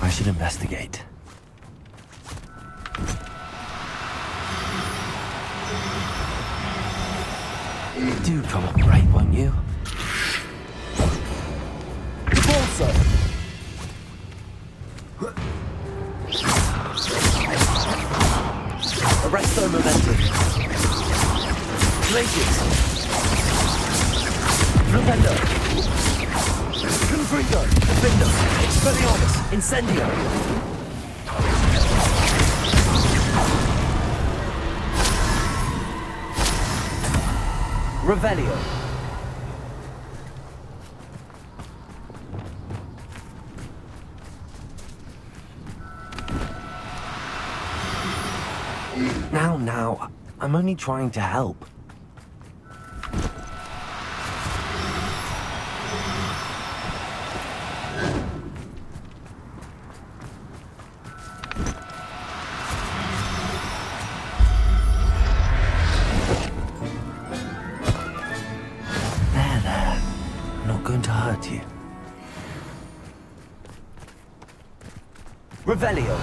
I should investigate. Do cooperate, won't you? Also, Arresto momentum. Glacius. Fluvendo. Confringo. Defendo. Expelliarmus. Incendio. Revelio. Now, I'm only trying to help. There. I'm not going to hurt you. Revelio.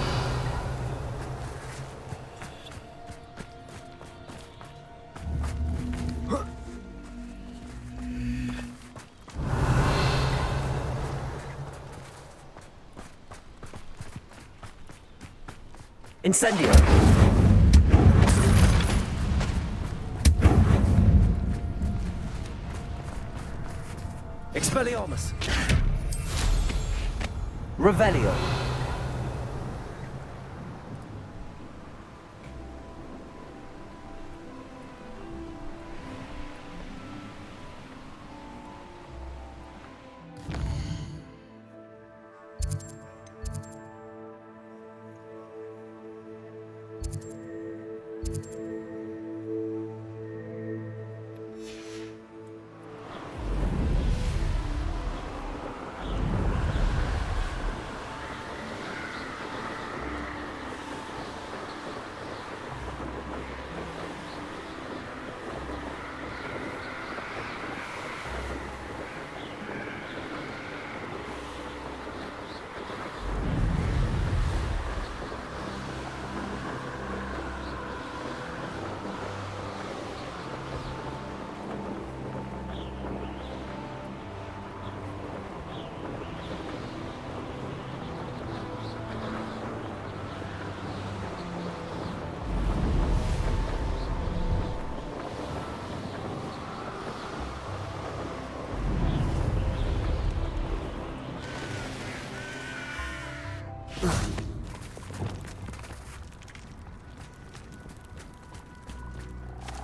Incendio. Expelliarmus. Revelio.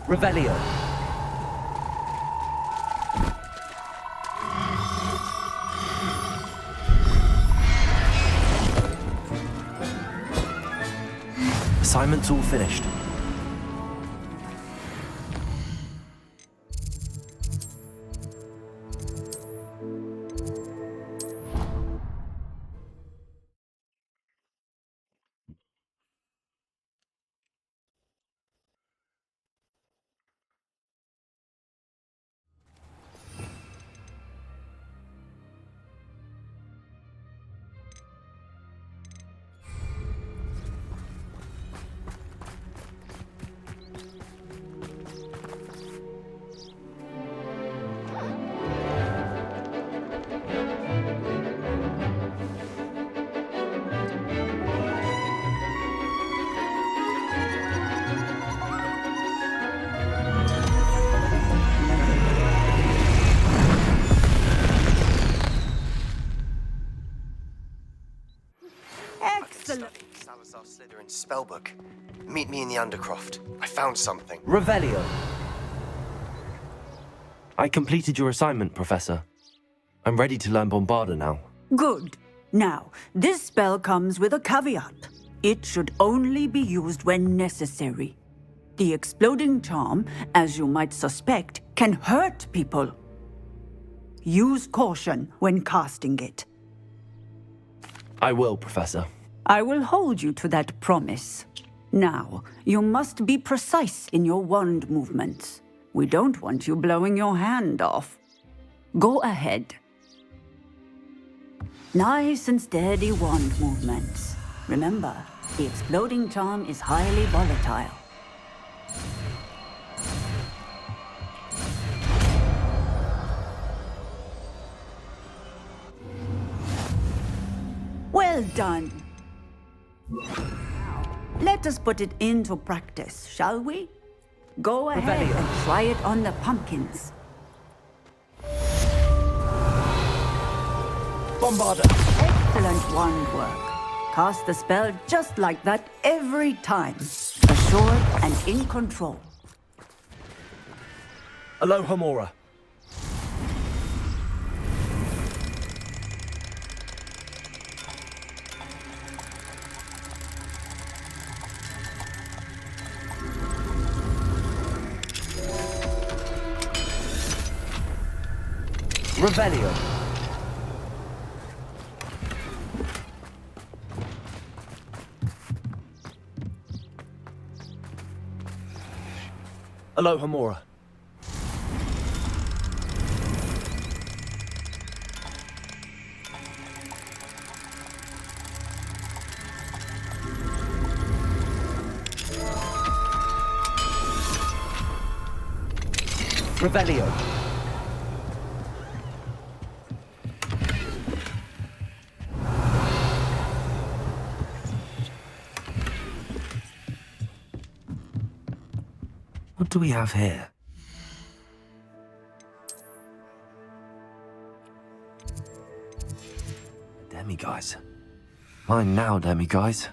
Revelio. Assignment's all finished. Excellent. Salazar Slytherin's spellbook. Meet me in the Undercroft. I found something. Revelio. I completed your assignment, Professor. I'm ready to learn Bombarda now. Good. Now, this spell comes with a caveat. It should only be used when necessary. The exploding charm, as you might suspect, can hurt people. Use caution when casting it. I will, Professor. I will hold you to that promise. Now, you must be precise in your wand movements. We don't want you blowing your hand off. Go ahead. Nice and steady wand movements. Remember, the exploding charm is highly volatile. Well done. Now, let us put it into practice, shall we? Go ahead and try it on the pumpkins. Bombarda! Excellent wand work. Cast the spell just like that every time. Assured and in control. Aloha Mora. Revelio. Aloha Mora. Revelio. What do we have here? Demiguise. Mine now, Demiguise.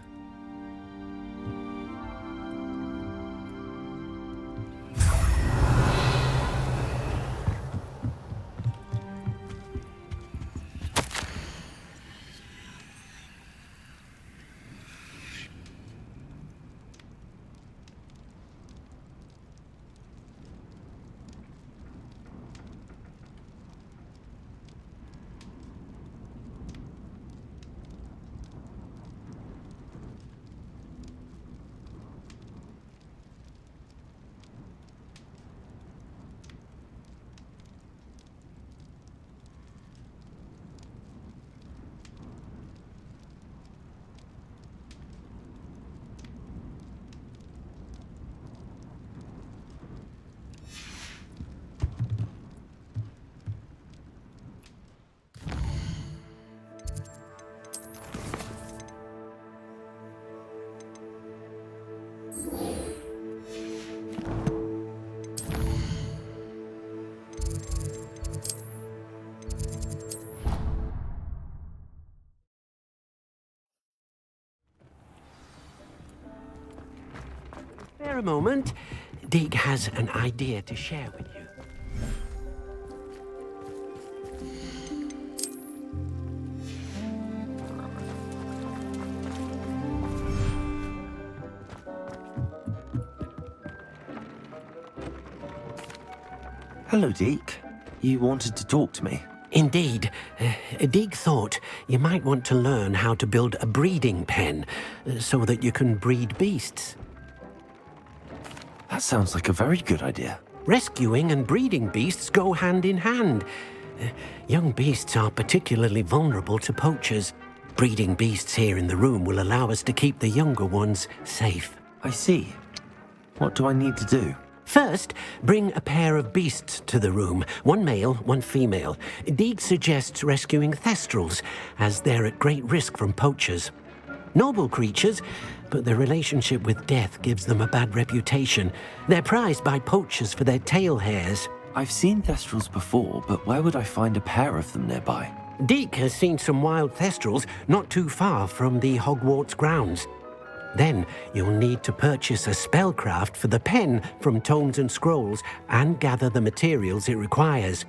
Spare a moment. Dig has an idea to share with you. Hello, Deke. You wanted to talk to me? Indeed. Dig thought you might want to learn how to build a breeding pen so that you can breed beasts. That sounds like a very good idea. Rescuing and breeding beasts go hand in hand. Young beasts are particularly vulnerable to poachers. Breeding beasts here in the room will allow us to keep the younger ones safe. I see. What do I need to do? First, bring a pair of beasts to the room. One male, one female. Deeg suggests rescuing thestrals, as they're at great risk from poachers. Noble creatures, but their relationship with death gives them a bad reputation. They're prized by poachers for their tail hairs. I've seen thestrals before, but where would I find a pair of them nearby? Deke has seen some wild thestrals not too far from the Hogwarts grounds. Then you'll need to purchase a spellcraft for the pen from Tomes and Scrolls and gather the materials it requires.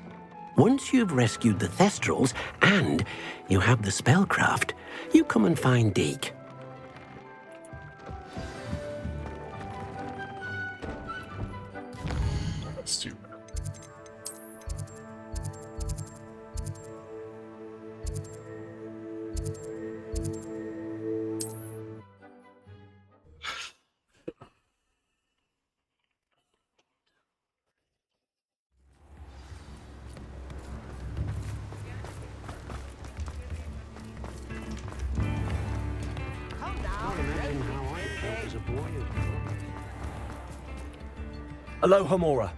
Once you've rescued the thestrals and you have the spellcraft, you come and find Deke. That's too bad. Aloha Mora.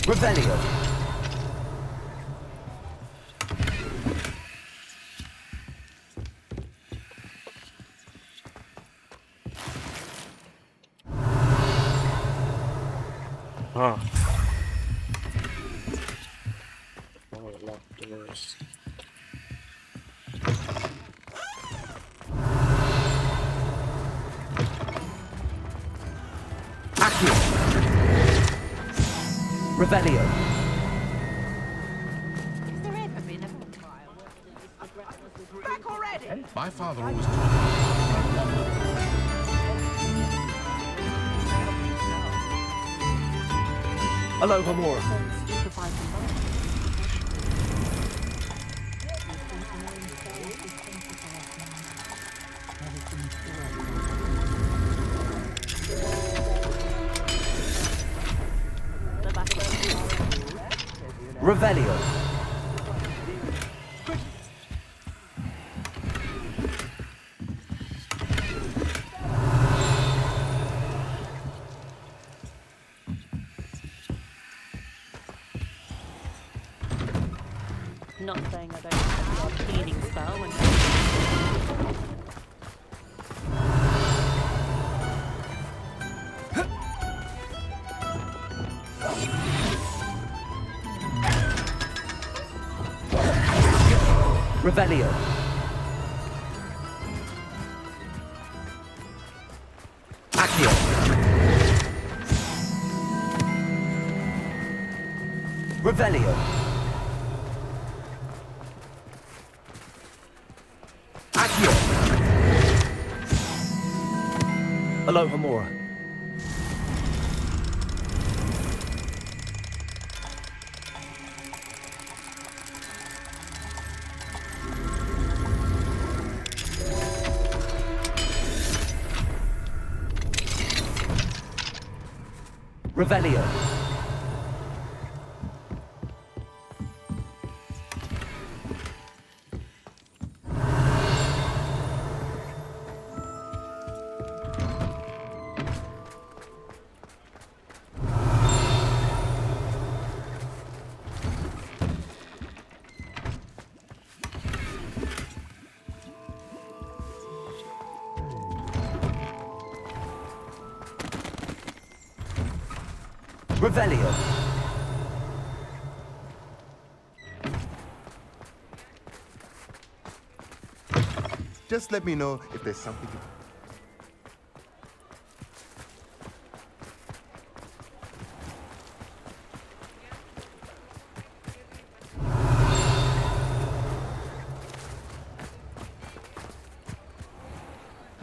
Revelio. Ah. Oh, locked doors. Accio. Revelio. My father always told me. Aloha Mora. Revelio. Not saying I don't have a healing spell when Revelio. Accio. Revelio. Accio. Aloha Mora. Revelio. Revelio. Just let me know if there's something.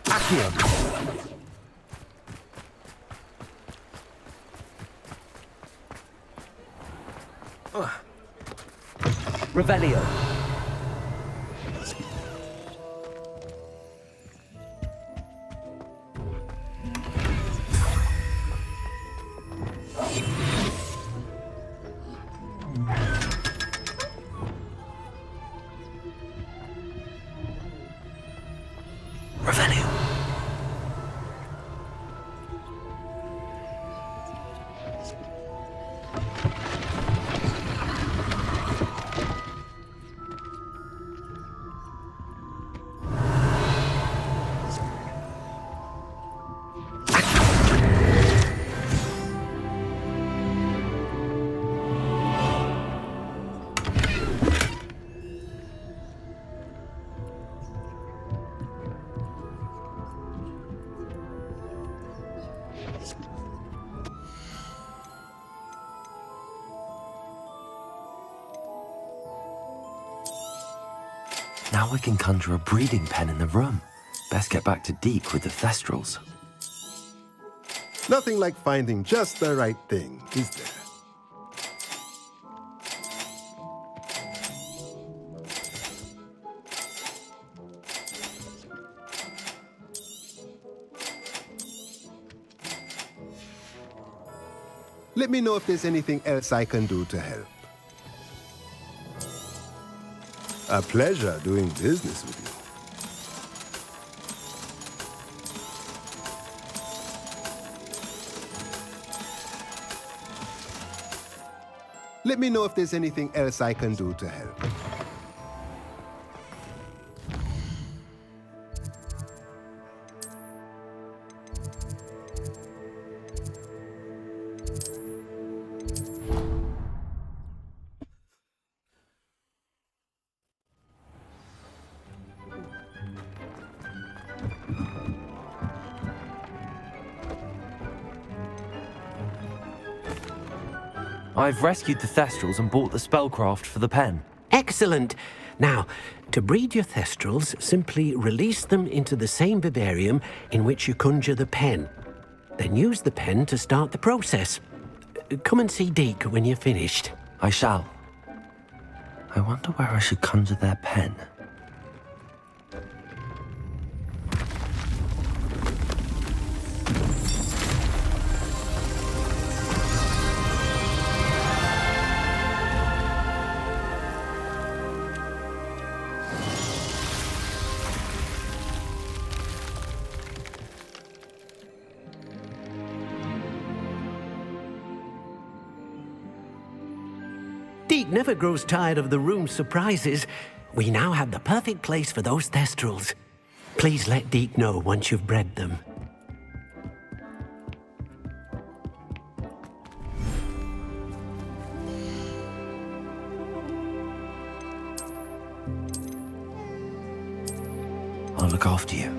Accio. Revelio. Revelio. Now I can conjure a breeding pen in the room. Best get back to Deke with the Thestrals. Nothing like finding just the right thing, is there? Let me know if there's anything else I can do to help. A pleasure doing business with you. Let me know if there's anything else I can do to help. I've rescued the Thestrals and bought the spellcraft for the pen. Excellent. Now, to breed your Thestrals, simply release them into the same vivarium in which you conjure the pen. Then use the pen to start the process. Come and see Deke when you're finished. I shall. I wonder where I should conjure their pen. Deke never grows tired of the room's surprises. We now have the perfect place for those Thestrals. Please let Deke know once you've bred them. I'll look after you.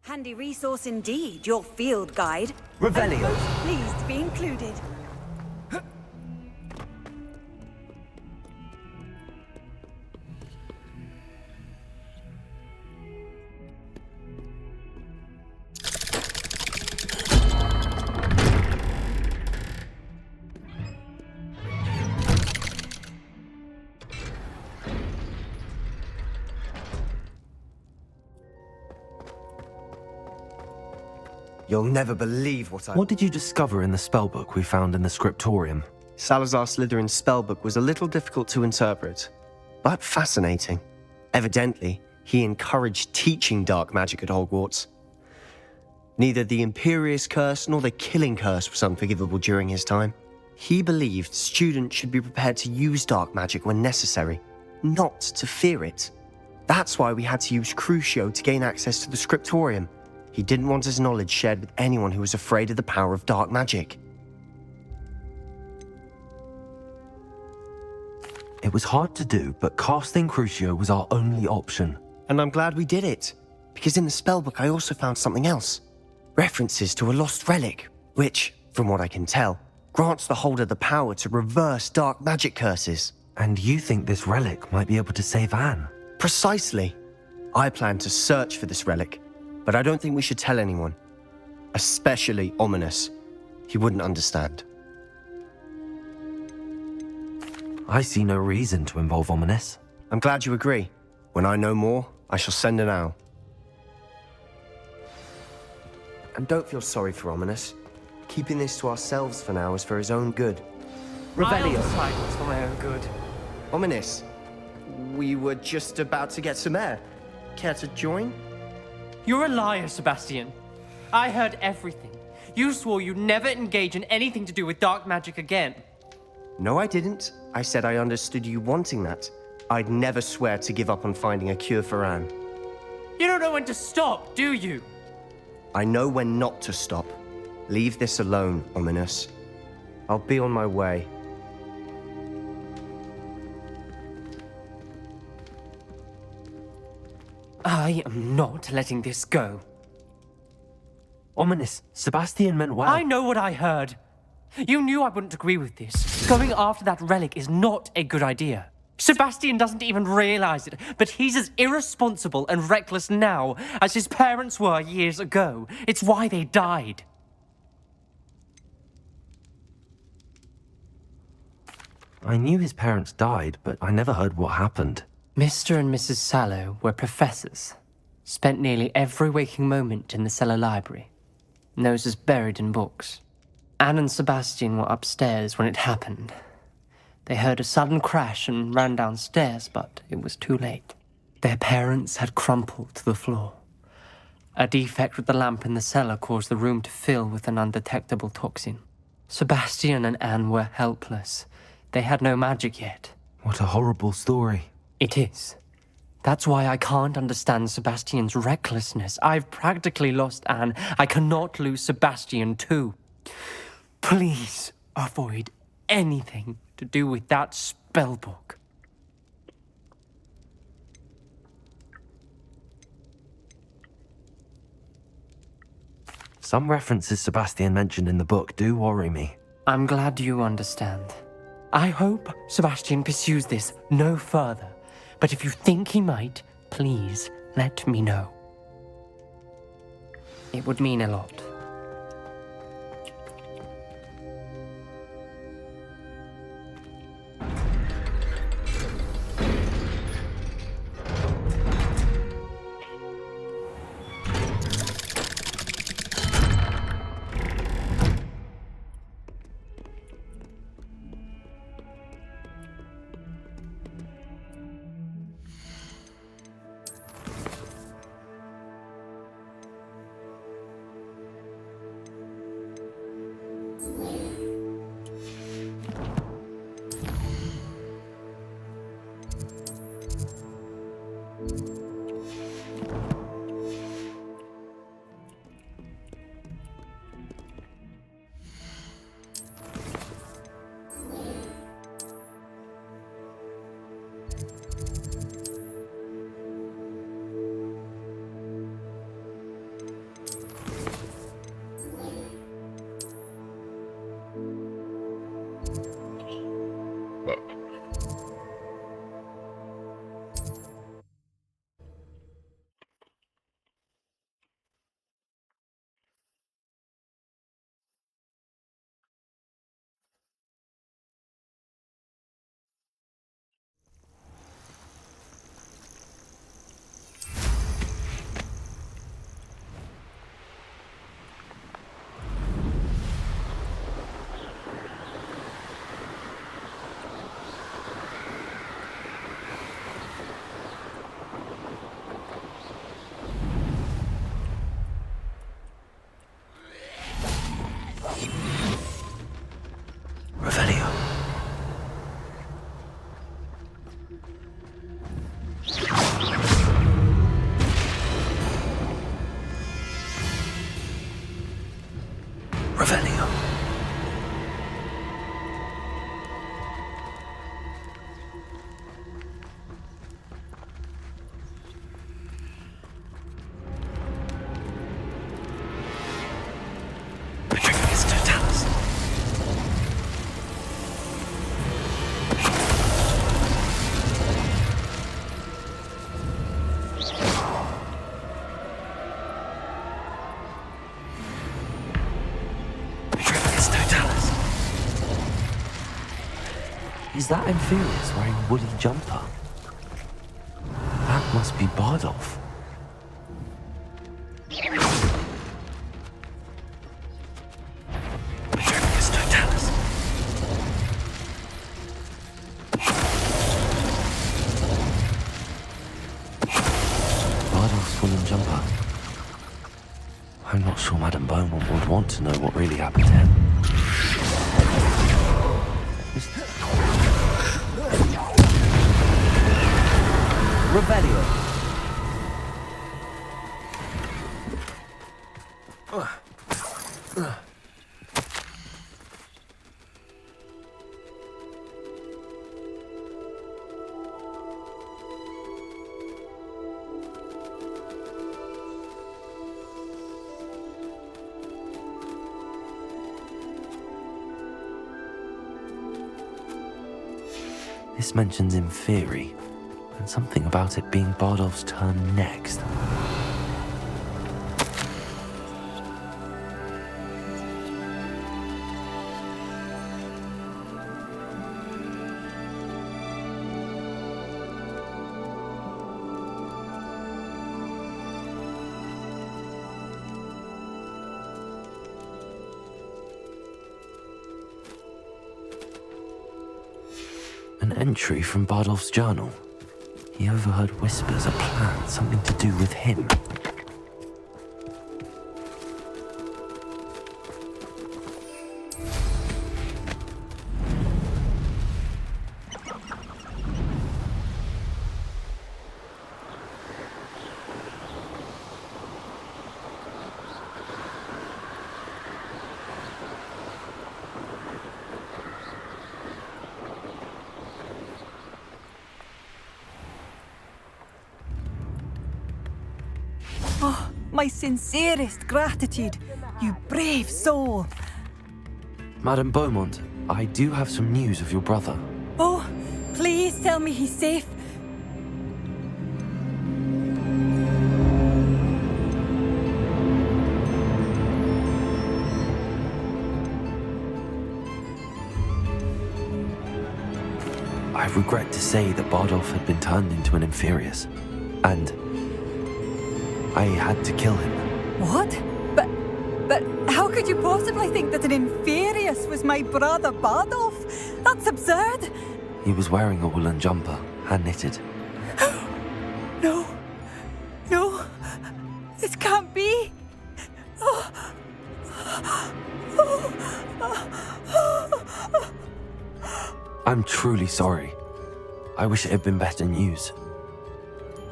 Handy resource indeed, your field guide. Revelio. I'm most pleased to be included. You'll never believe what I... What did you discover in the spellbook we found in the scriptorium? Salazar Slytherin's spellbook was a little difficult to interpret, but fascinating. Evidently, he encouraged teaching dark magic at Hogwarts. Neither the Imperious Curse nor the Killing Curse was unforgivable during his time. He believed students should be prepared to use dark magic when necessary, not to fear it. That's why we had to use Crucio to gain access to the scriptorium. He didn't want his knowledge shared with anyone who was afraid of the power of dark magic. It was hard to do, but casting Crucio was our only option. And I'm glad we did it, because in the spellbook I also found something else. References to a lost relic, which, from what I can tell, grants the holder the power to reverse dark magic curses. And you think this relic might be able to save Anne? Precisely. I plan to search for this relic, but I don't think we should tell anyone. Especially Ominous. He wouldn't understand. I see no reason to involve Ominous. I'm glad you agree. When I know more, I shall send an owl. And don't feel sorry for Ominous. Keeping this to ourselves for now is for his own good. Revelio. It's for my own good. Ominous, we were just about to get some air. Care to join? You're a liar, Sebastian. I heard everything. You swore you'd never engage in anything to do with dark magic again. No, I didn't. I said I understood you wanting that. I'd never swear to give up on finding a cure for Anne. You don't know when to stop, do you? I know when not to stop. Leave this alone, Ominous. I'll be on my way. I am not letting this go. Ominous, Sebastian meant well. I know what I heard. You knew I wouldn't agree with this. Going after that relic is not a good idea. Sebastian doesn't even realize it, but he's as irresponsible and reckless now as his parents were years ago. It's why they died. I knew his parents died, but I never heard what happened. Mr. and Mrs. Sallow were professors. Spent nearly every waking moment in the cellar library. Noses buried in books. Anne and Sebastian were upstairs when it happened. They heard a sudden crash and ran downstairs, but it was too late. Their parents had crumpled to the floor. A defect with the lamp in the cellar caused the room to fill with an undetectable toxin. Sebastian and Anne were helpless. They had no magic yet. What a horrible story. It is. That's why I can't understand Sebastian's recklessness. I've practically lost Anne. I cannot lose Sebastian too. Please avoid anything to do with that spellbook. Some references Sebastian mentioned in the book do worry me. I'm glad you understand. I hope Sebastian pursues this no further. But if you think he might, please let me know. It would mean a lot. Is that Inferius wearing a woolly jumper? That must be Bardolph. Inferius Totalis. Bardolph's woolen jumper. I'm not sure Madame Beaumont would want to know what really happened to him. Revelio. This mentions Inferi, and something about it being Bardolph's turn next. An entry from Bardolph's journal. He overheard whispers, a plan, something to do with him. My sincerest gratitude, you brave soul. Madame Beaumont, I do have some news of your brother. Oh, please tell me he's safe. I regret to say that Bardolph had been turned into an Inferius, and I had to kill him. What? But how could you possibly think that an Inferius was my brother Bardolph? That's absurd. He was wearing a woolen jumper, hand-knitted. No. No. This can't be. I'm truly sorry. I wish it had been better news.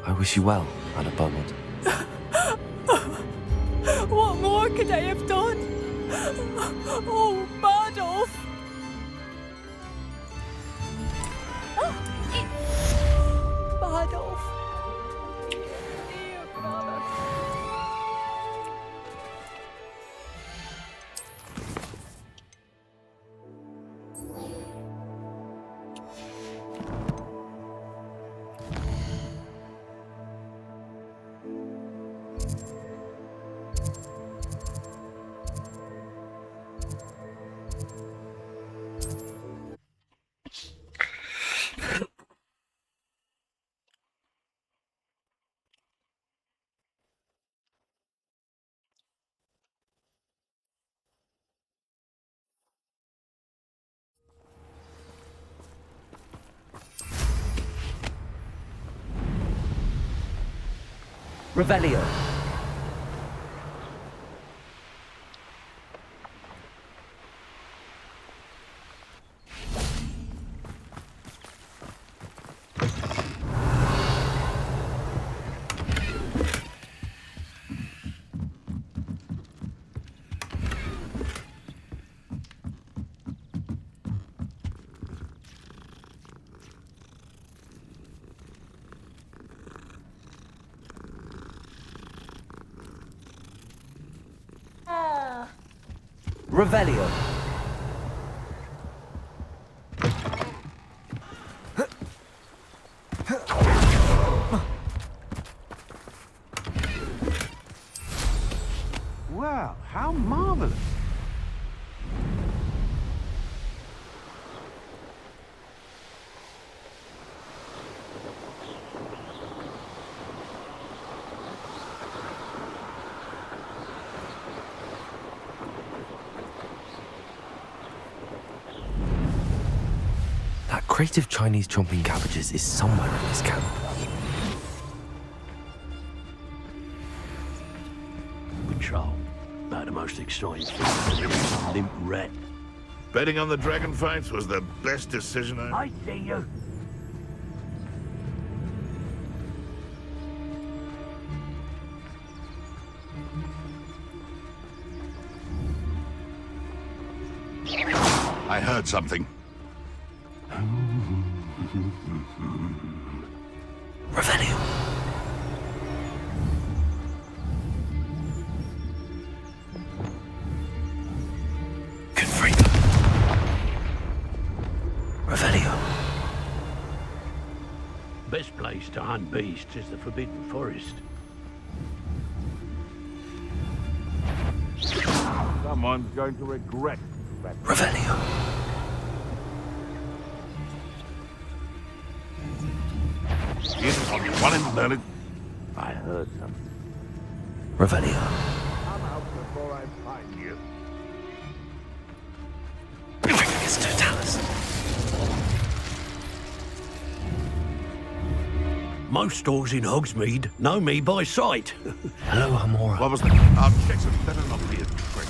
I wish you well, Madame Beaumont. What more could I have done? Oh, Bardolph! Bardolph. Dear brother. Revelio. Revelio. Well, how marvelous. crate of Chinese chomping cabbages is somewhere in this camp. Patrol. About the most exciting thing. Limp rat. Betting on the dragon fights was the best decision I see you. I heard something. Revelio. Confringo. Revelio. Best place to hunt beasts is the Forbidden Forest. Someone's going to regret that. Revelio. Yes, on one and learn it. I heard something. Revelio. Come out before I find you. Confringus totalis. Most stores in Hogsmeade know me by sight. Hello, Amora. What was that? Our checks had better not be a trick.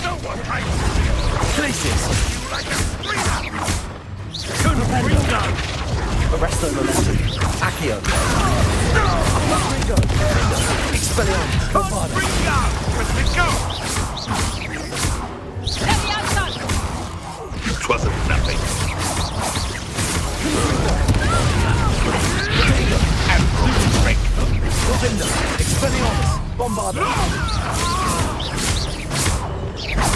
No one hides Places. like a screamer! Confringo. Arresto momentum. Accio. Confringo. Expelliarmus. Bombardment. Confringo! Where'd it go? Twasn't nothing. And break. Provindo. Expelliarmus. Bombardment.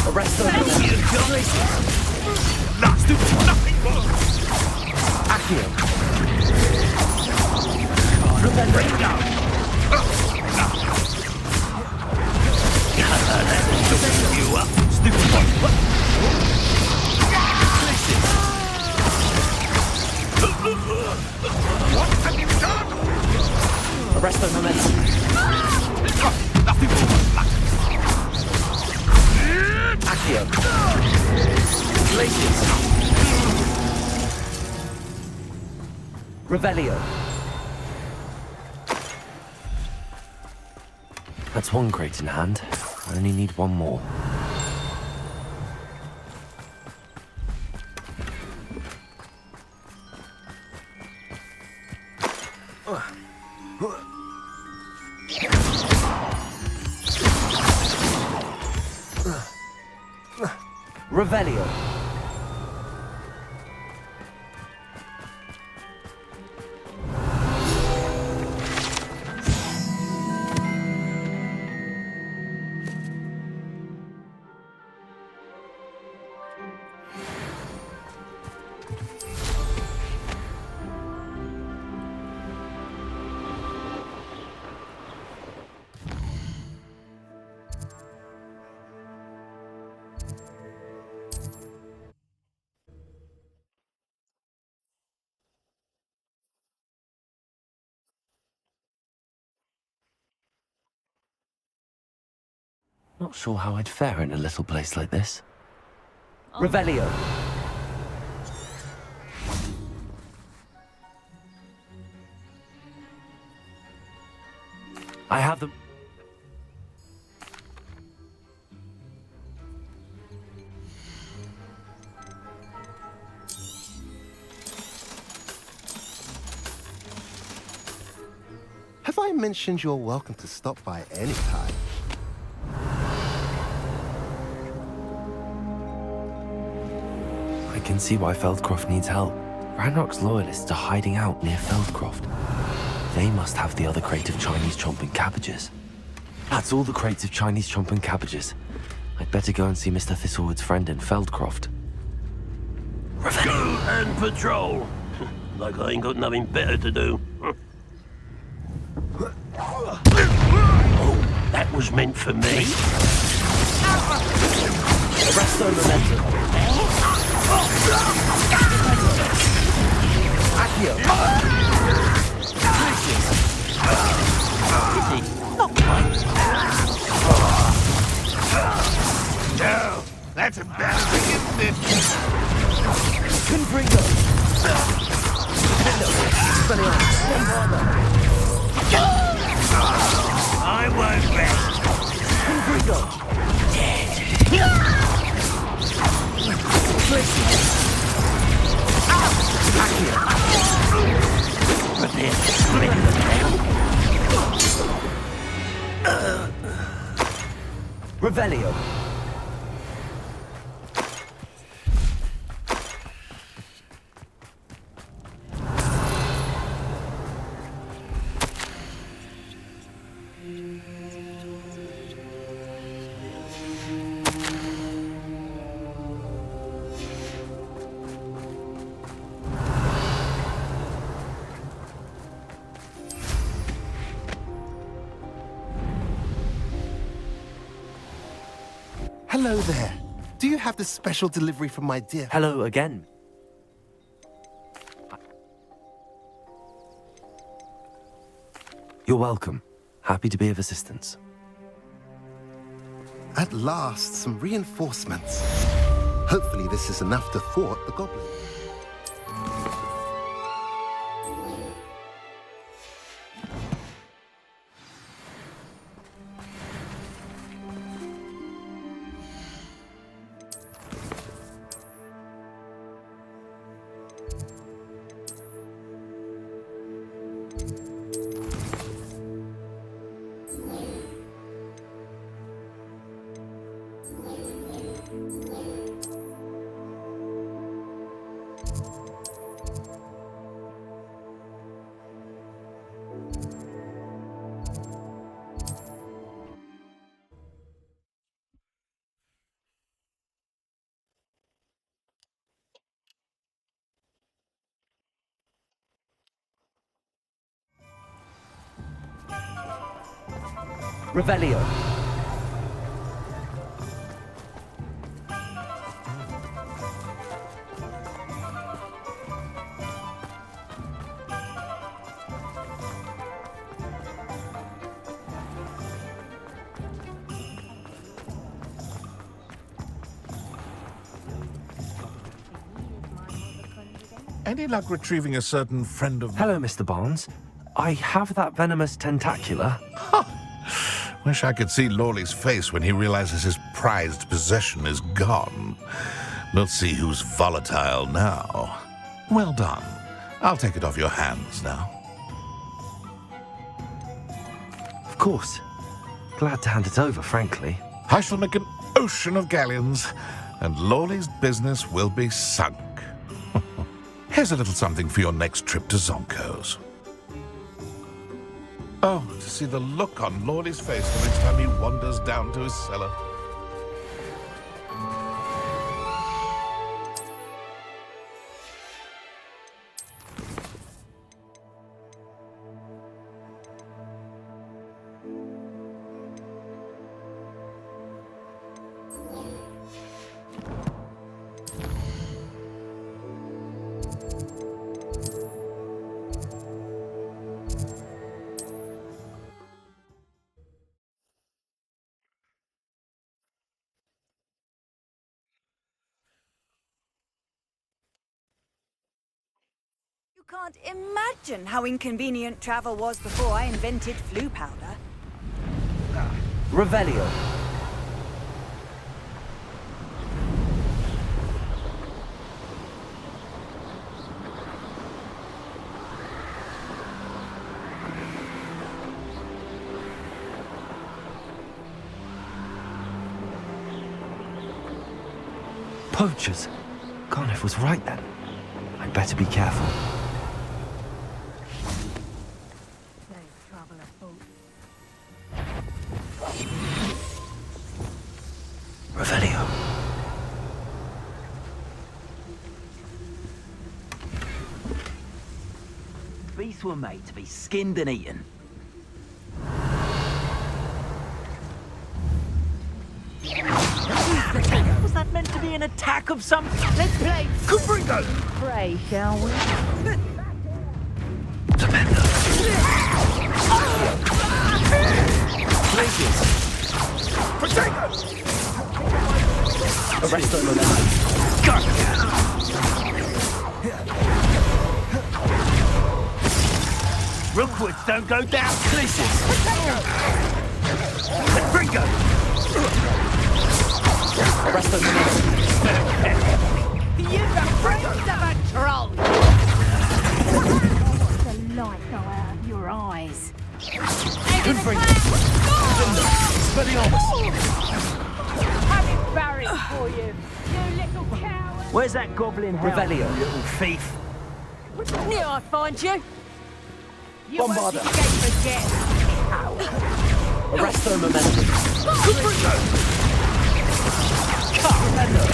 Arresto momentum. Places. Nothing more. Accio. Confringo! You up? Stupid one. What have you done? Arresto momentum. Nothing more. Accio. Places. Revelio. That's one crate in hand. I only need one more. Revelio. Not sure how I'd fare in a little place like this. Revelio. I have them. Have I mentioned you're welcome to stop by any time? I can see why Feldcroft needs help. Ranrock's loyalists are hiding out near Feldcroft. They must have the other crate of Chinese chomping cabbages. That's all the crates of Chinese chomping cabbages. I'd better go and see Mr. Thistlewood's friend in Feldcroft. Go and patrol. Like I ain't got nothing better to do. Oh, that was meant for me. Arresto momentum. Accio. Apologies. Pity. Not quite. No, that's embarrassing, isn't it? Confringo. I won't rest. Confringo. Prepare to split the tail. Revelio. Hello there. Do you have the special delivery from my dear? Hello again. You're welcome. Happy to be of assistance. At last, some reinforcements. Hopefully this is enough to thwart the goblin. Revelio. Any luck retrieving a certain friend of... Hello, Mr. Barnes. I have that venomous tentacula. Wish I could see Lawley's face when he realizes his prized possession is gone. We'll see who's volatile now. Well done. I'll take it off your hands now. Of course. Glad to hand it over, frankly. I shall make an ocean of galleons, and Lawley's business will be sunk. Here's a little something for your next trip to Zonko's. Oh, to see the look on Lawley's face the next time he wanders down to his cellar. You can't imagine how inconvenient travel was before I invented flu powder. Revelio. Poachers. Garniff was right then. I'd better be careful. Revelio. Beasts were made to be skinned and eaten. Was that meant to be an attack of some... Let's play Confringo! Pray, shall we? Tremendo. Arrest the momentum. Rookwoods don't go down. Places. Bringo. Arrest the momentum. You've got brains of a troll! The light go out of your eyes. Good bring. Speliomus. Have it buried for you, you little coward! Where's that goblin hell? Revelio. You little thief. Knew I'd find you. You won't Bombarda. escape again. Arrest the momentum. Good bringo. Carpenter.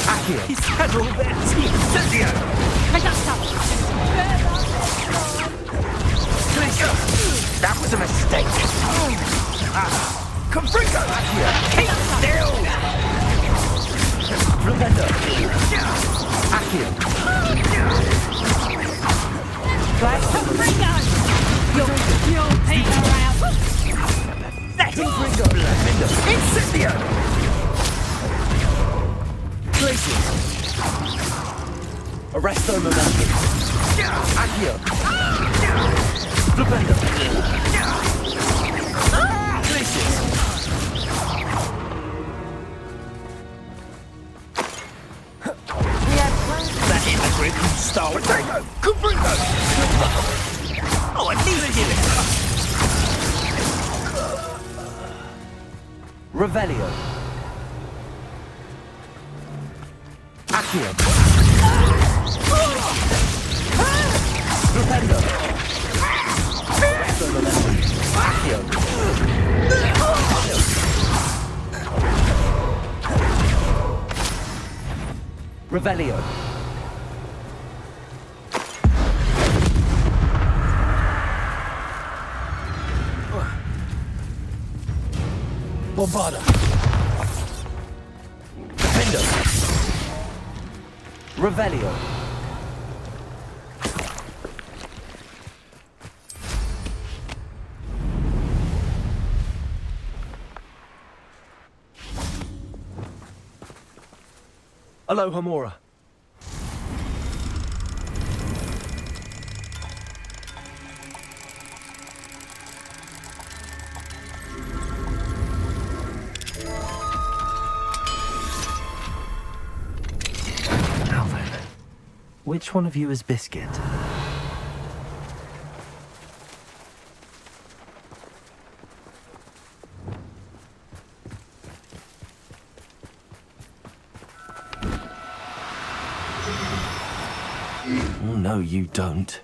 Accio. He's had all their teeth. Incendio. I got something. That was a mistake. Confringo. Accio. Keep still. Flipendo. Accio. Confringo! You'll peter out. Confringo. Flipendo. Incendio. Places. Arrest the momentum. Accio. Flipendo. Places. That immigrant who stole Potato! Confringo! Oh, I need to hear it! Revelio. Accio. Flipendo. Accio. Revelio. Bombarda. Defendo. Revelio. Aloha Mora. Now then, which one of you is Biscuit? Oh, no, you don't.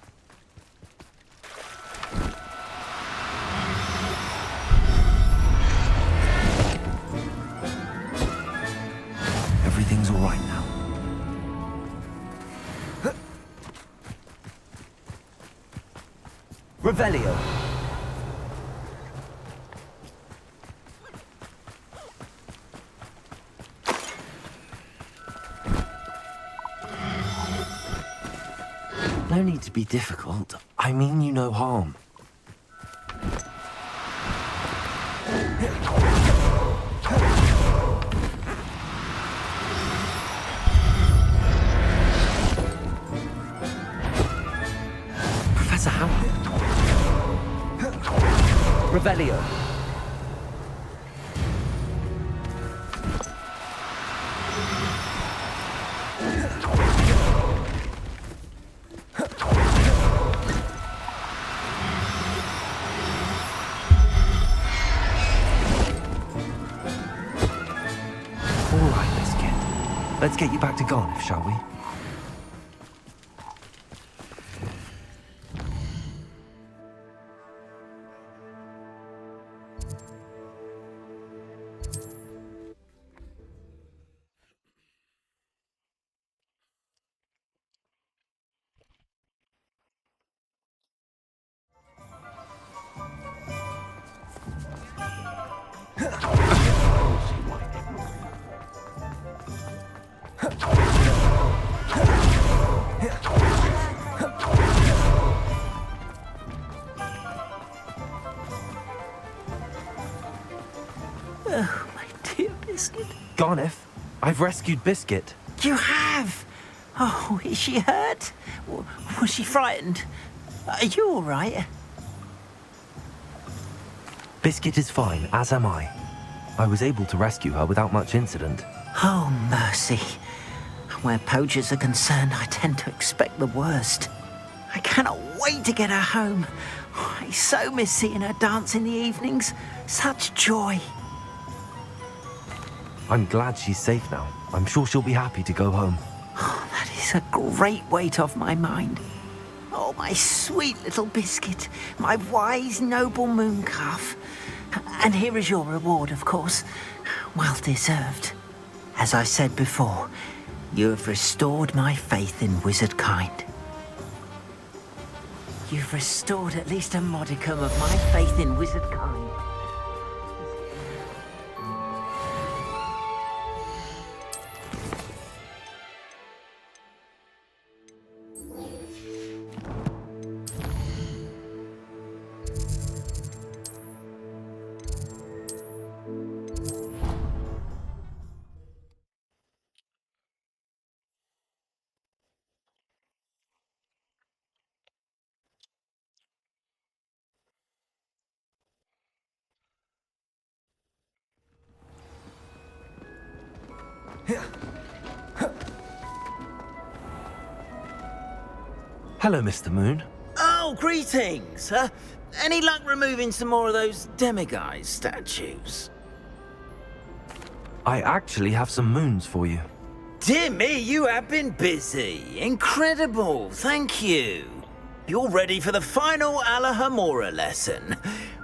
Everything's all right now. Revelio. No need to be difficult. I mean you no harm. Professor Howard. Revelio. All right, Biscuit. Let's get you back to Garniff, shall we? dear Biscuit. Garniff, I've rescued Biscuit. You have? Oh, is she hurt? Was she frightened? Are you all right? Biscuit is fine, as am I. I was able to rescue her without much incident. Oh, mercy. Where poachers are concerned, I tend to expect the worst. I cannot wait to get her home. I so miss seeing her dance in the evenings. Such joy. I'm glad she's safe now. I'm sure she'll be happy to go home. Oh, that is a great weight off my mind. Oh, my sweet little Biscuit, my wise, noble moon calf. And here is your reward, of course. Well deserved. As I said before, you have restored my faith in wizard kind. You've restored at least a modicum of my faith in wizard kind. Hello, Mr. Moon. Oh, greetings! Any luck removing some more of those demiguise statues? I actually have some moons for you. Dear me, you have been busy. Incredible, thank you. You're ready for the final Alahamora lesson.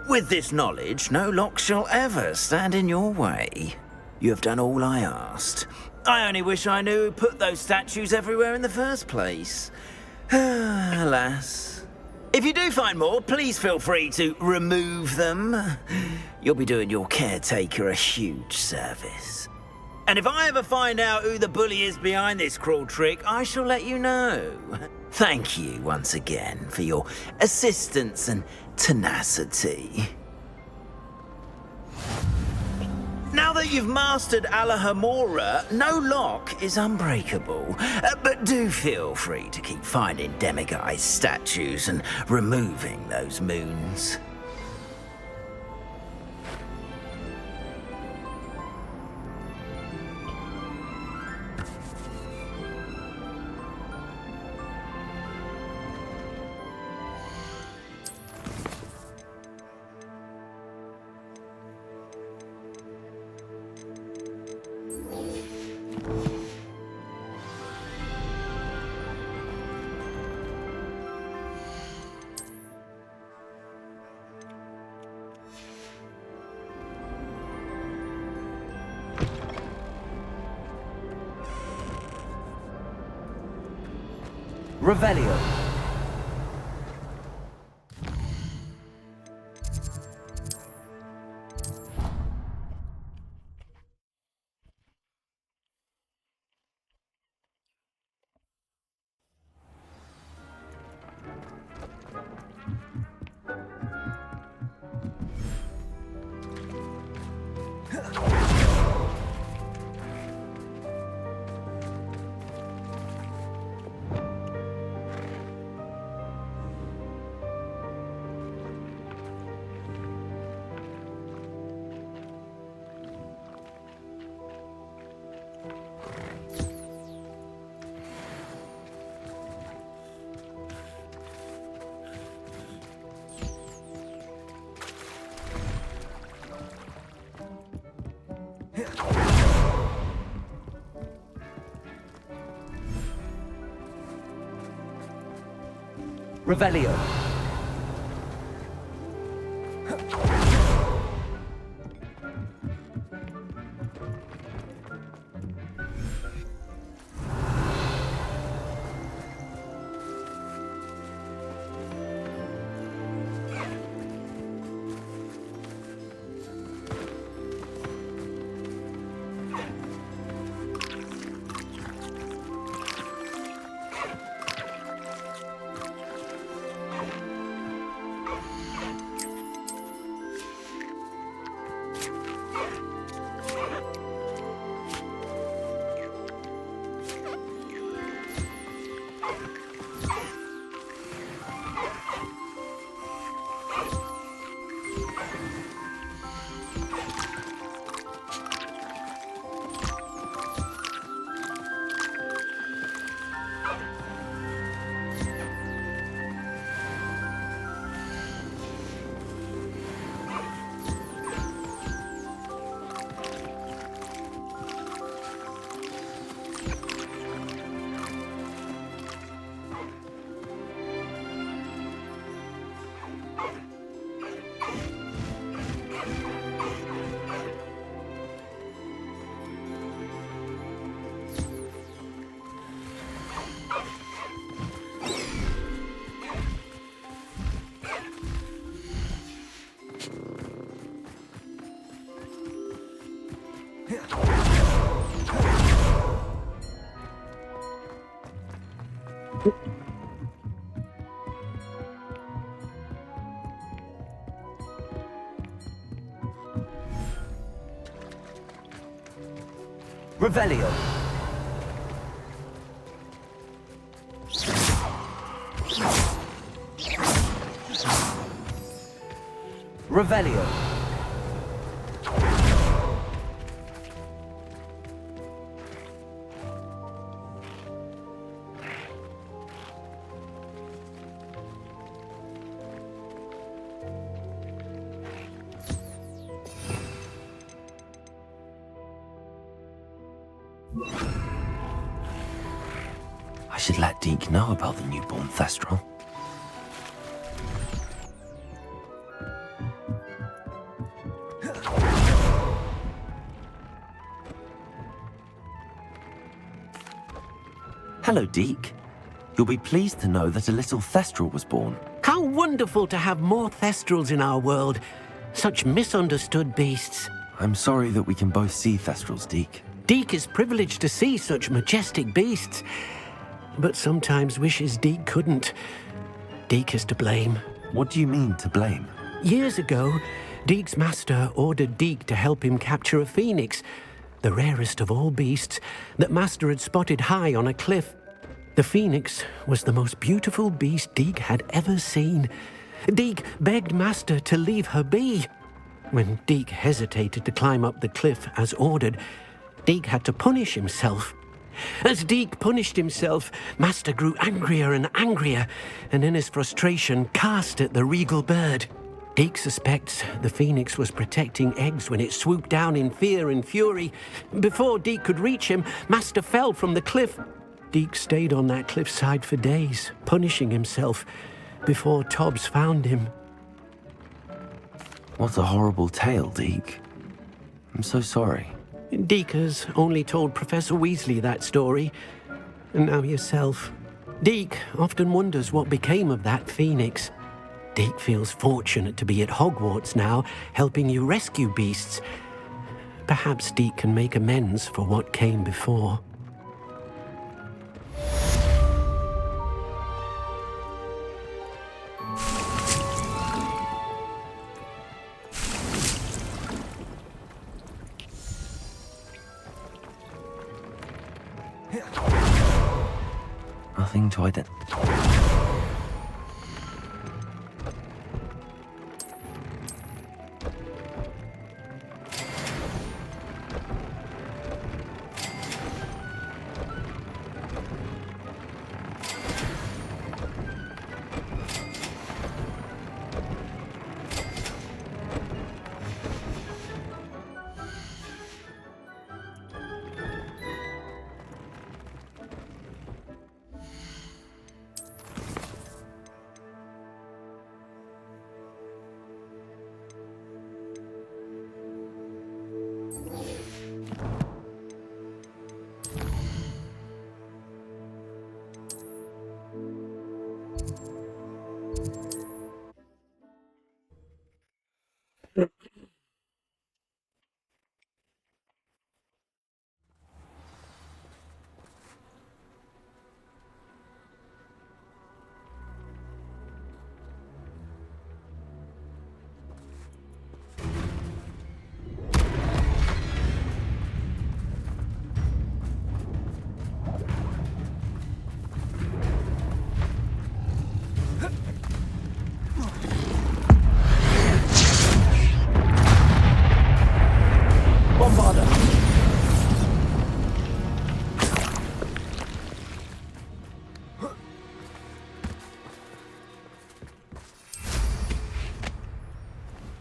With this knowledge, no lock shall ever stand in your way. You have done all I asked. I only wish I knew who put those statues everywhere in the first place. Alas. If you do find more, please feel free to remove them. You'll be doing your caretaker a huge service. And if I ever find out who the bully is behind this cruel trick, I shall let you know. Thank you once again for your assistance and tenacity. Now that you've mastered Alahamora, no lock is unbreakable. But do feel free to keep finding demiguise statues and removing those moons. Revelio. Revelio. Revelio. Revelio. I should let Deke know about the newborn Thestral. Hello, Deke. You'll be pleased to know that a little Thestral was born. How wonderful to have more Thestrals in our world. Such misunderstood beasts. I'm sorry that we can both see Thestrals, Deke. Deke is privileged to see such majestic beasts, but sometimes wishes Deke couldn't. Deke is to blame. What do you mean, to blame? Years ago, Deke's master ordered Deke to help him capture a phoenix, the rarest of all beasts, that master had spotted high on a cliff. The phoenix was the most beautiful beast Deke had ever seen. Deke begged master to leave her be. When Deke hesitated to climb up the cliff as ordered, Deke had to punish himself. As Deke punished himself, master grew angrier and angrier, and in his frustration cast at the regal bird. Deke suspects the phoenix was protecting eggs when it swooped down in fear and fury. Before Deke could reach him, master fell from the cliff. Deke stayed on that cliffside for days, punishing himself, before Tobbs found him. What a horrible tale, Deke. I'm so sorry. Deke has only told Professor Weasley that story, and now yourself. Deke often wonders what became of that phoenix. Deke feels fortunate to be at Hogwarts now, helping you rescue beasts. Perhaps Deke can make amends for what came before. Nothing to identify.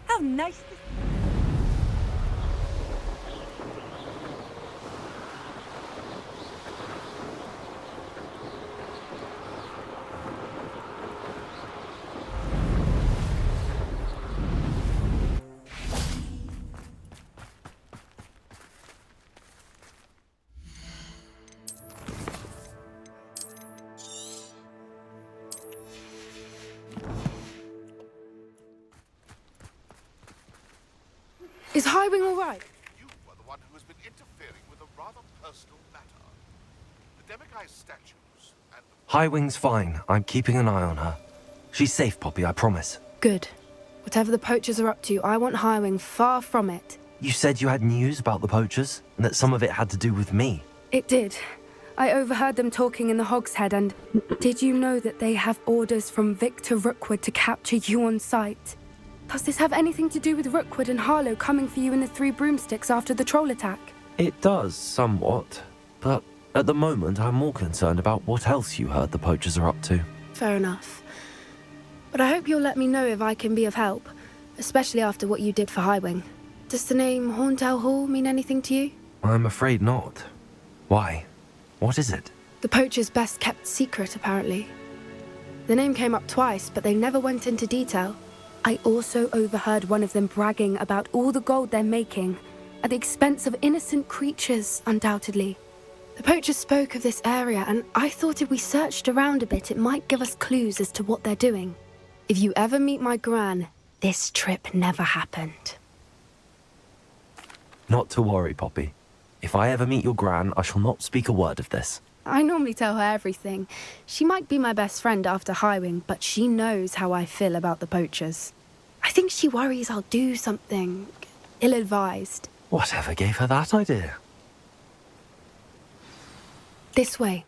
How nice. Is Highwing all right? You are the one who has been interfering with a rather personal matter. The Demiguise statues and Highwing's fine. I'm keeping an eye on her. She's safe, Poppy, I promise. Good. Whatever the poachers are up to, I want Highwing far from it. You said you had news about the poachers, and that some of it had to do with me. It did. I overheard them talking in the Hogshead, and did you know that they have orders from Victor Rookwood to capture you on sight? Does this have anything to do with Rookwood and Harlow coming for you in the Three Broomsticks after the troll attack? It does, somewhat. But at the moment, I'm more concerned about what else you heard the poachers are up to. Fair enough. But I hope you'll let me know if I can be of help, especially after what you did for Highwing. Does the name Horntail Hall mean anything to you? I'm afraid not. Why? What is it? The poachers' best kept secret, apparently. The name came up twice, but they never went into detail. I also overheard one of them bragging about all the gold they're making, at the expense of innocent creatures, undoubtedly. The poachers spoke of this area, and I thought if we searched around a bit, it might give us clues as to what they're doing. If you ever meet my gran, this trip never happened. Not to worry, Poppy. If I ever meet your gran, I shall not speak a word of this. I normally tell her everything. She might be my best friend after Highwing, but she knows how I feel about the poachers. I think she worries I'll do something ill-advised. Whatever gave her that idea? This way.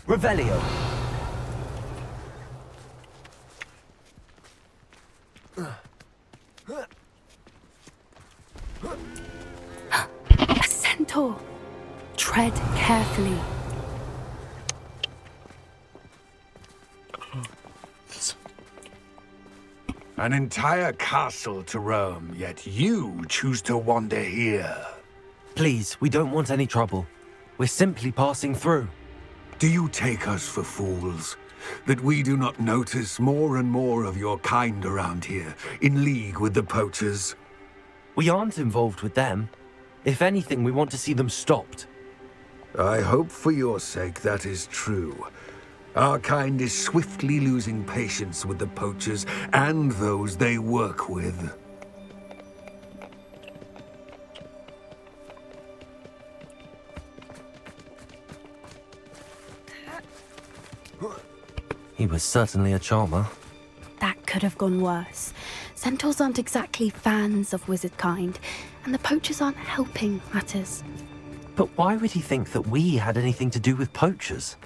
Revelio. A centaur. Tread carefully. An entire castle to roam, yet you choose to wander here. Please, we don't want any trouble. We're simply passing through. Do you take us for fools? That we do not notice more and more of your kind around here, in league with the poachers? We aren't involved with them. If anything, we want to see them stopped. I hope for your sake that is true. Our kind is swiftly losing patience with the poachers and those they work with. He was certainly a charmer. That could have gone worse. Centaurs aren't exactly fans of wizard kind, and the poachers aren't helping matters. But why would he think that we had anything to do with poachers?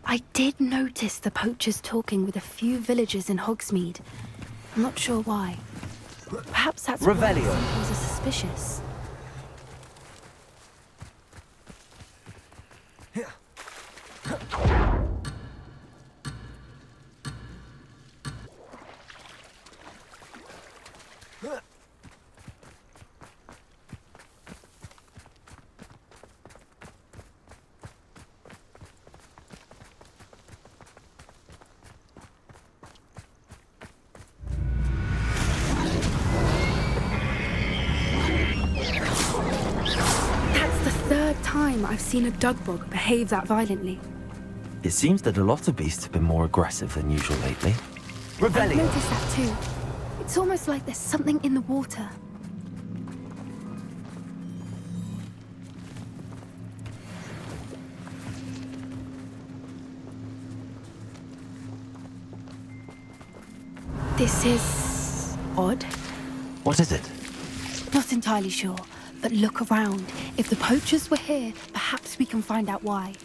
I did notice the poachers talking with a few villagers in Hogsmeade. I'm not sure why. Perhaps that's why Centaurs are suspicious. I've seen a dugbog behave that violently. It seems that a lot of beasts have been more aggressive than usual lately. I've noticed that too. It It's almost like there's something in the water. This is odd. What is it? Not entirely sure, but look around. If the poachers were here, perhaps we can find out why.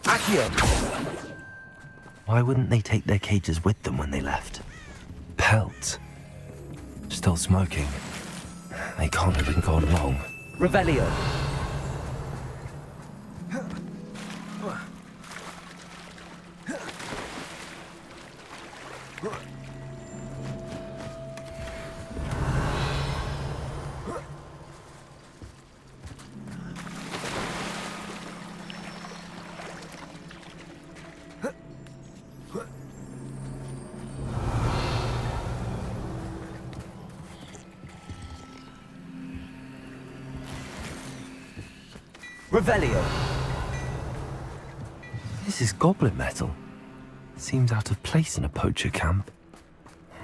Accio! Why wouldn't they take their cages with them when they left? Pelts. Still smoking. They can't have been gone long. Revelio. Revelio. This is goblin metal. Seems out of place in a poacher camp.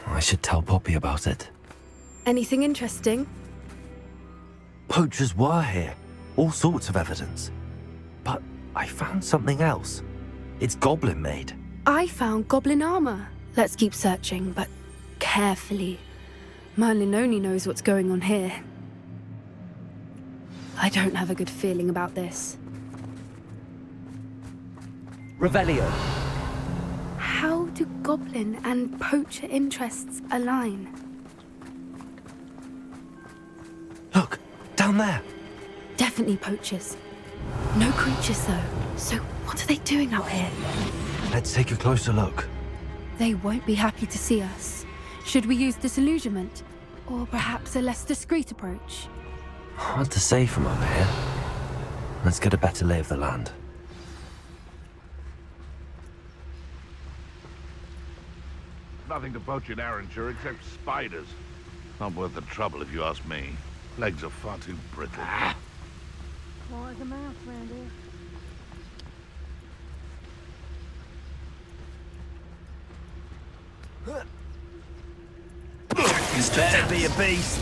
I should tell Poppy about it. Anything interesting? Poachers were here. All sorts of evidence. But I found something else. It's goblin made. I found goblin armor. Let's keep searching, but carefully. Merlin only knows what's going on here. I don't have a good feeling about this. Revelio. How do goblin and poacher interests align? Look, down there. Definitely poachers. No creatures though. So what are they doing out here? Let's take a closer look. They won't be happy to see us. Should we use disillusionment? Or perhaps a less discreet approach? Hard to say from up here. Let's get a better lay of the land. Nothing to poach in Arranshire except spiders. Not worth the trouble if you ask me. Legs are far too brittle. More as a mouse around here. This better be a beast.